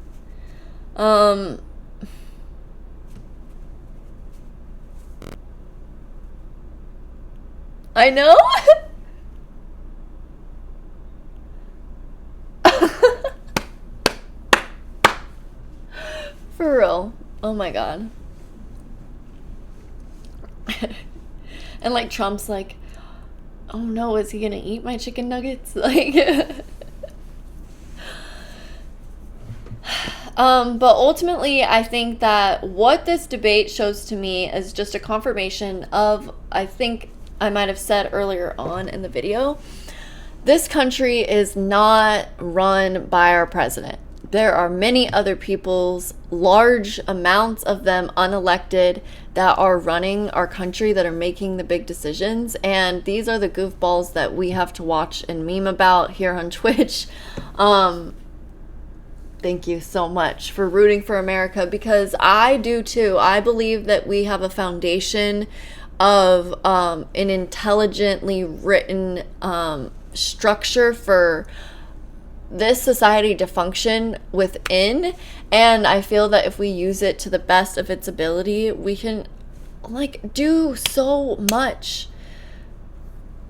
I know. For real. Oh my god. And like Trump's like, oh no, is he gonna eat my chicken nuggets? Like but ultimately I think that what this debate shows to me is just a confirmation of, I think I might have said earlier on in the video, this country is not run by our president. There are many other peoples, large amounts of them unelected, that are running our country, that are making the big decisions. And these are the goofballs that we have to watch and meme about here on Twitch. Thank you so much for rooting for America, because I do too. I believe that we have a foundation of an intelligently written structure for this society to function within, and I feel that if we use it to the best of its ability, we can like do so much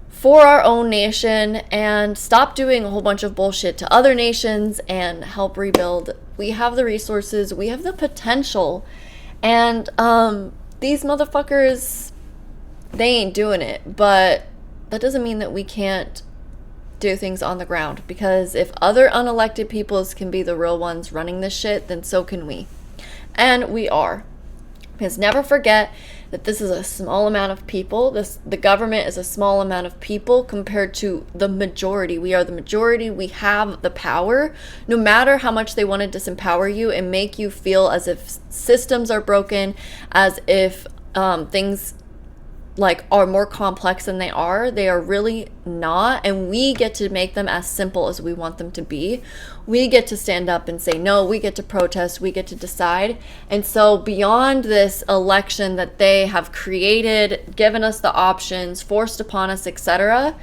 for our own nation and stop doing a whole bunch of bullshit to other nations and help rebuild. We have the resources, we have the potential, and these motherfuckers, they ain't doing it. But that doesn't mean that we can't do things on the ground, because if other unelected peoples can be the real ones running this shit, then so can we. And we are. Because never forget that this is a small amount of people. The government is a small amount of people compared to the majority. We are the majority. We have the power. No matter how much they want to disempower you and make you feel as if systems are broken, as if things like are more complex than they are really not, and we get to make them as simple as we want them to be. We get to stand up and say no, we get to protest, we get to decide. And so beyond this election that they have created, given us the options, forced upon us, etc.,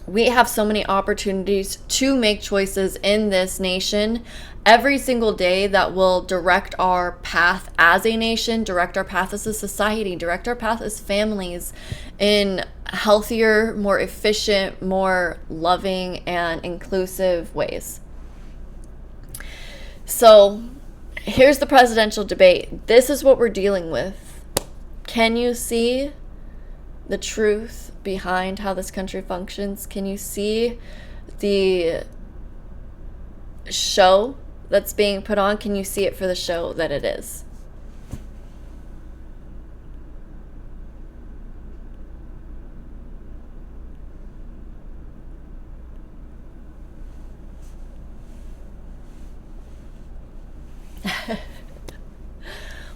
we have so many opportunities to make choices in this nation every single day that will direct our path as a nation, direct our path as a society, direct our path as families in healthier, more efficient, more loving and inclusive ways. So here's the presidential debate. This is what we're dealing with. Can you see the truth behind how this country functions? Can you see the show that's being put on? Can you see it for the show that it is?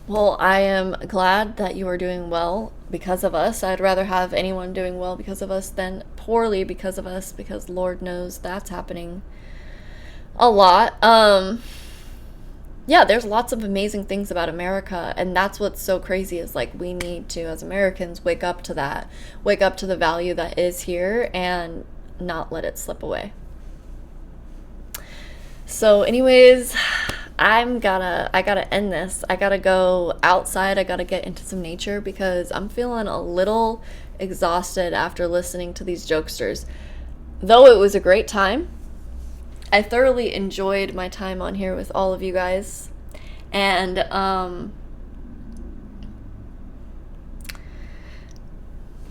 Well, I am glad that you are doing well because of us. I'd rather have anyone doing well because of us than poorly because of us, because Lord knows that's happening a lot. Yeah, there's lots of amazing things about America, and that's what's so crazy is like we need to, as Americans, wake up to that, wake up to the value that is here and not let it slip away. So anyways, I gotta end this. I gotta go outside. I gotta get into some nature because I'm feeling a little exhausted after listening to these jokesters. Though it was a great time, I thoroughly enjoyed my time on here with all of you guys. And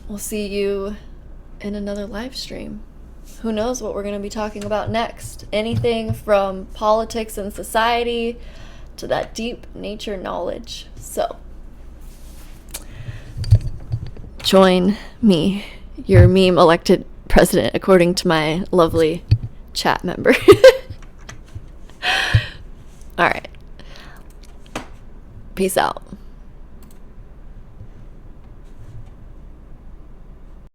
we'll see you in another live stream. Who knows what we're going to be talking about next? Anything from politics and society to that deep nature knowledge. So, join me, your meme elected president, according to my lovely chat member. All right. Peace out.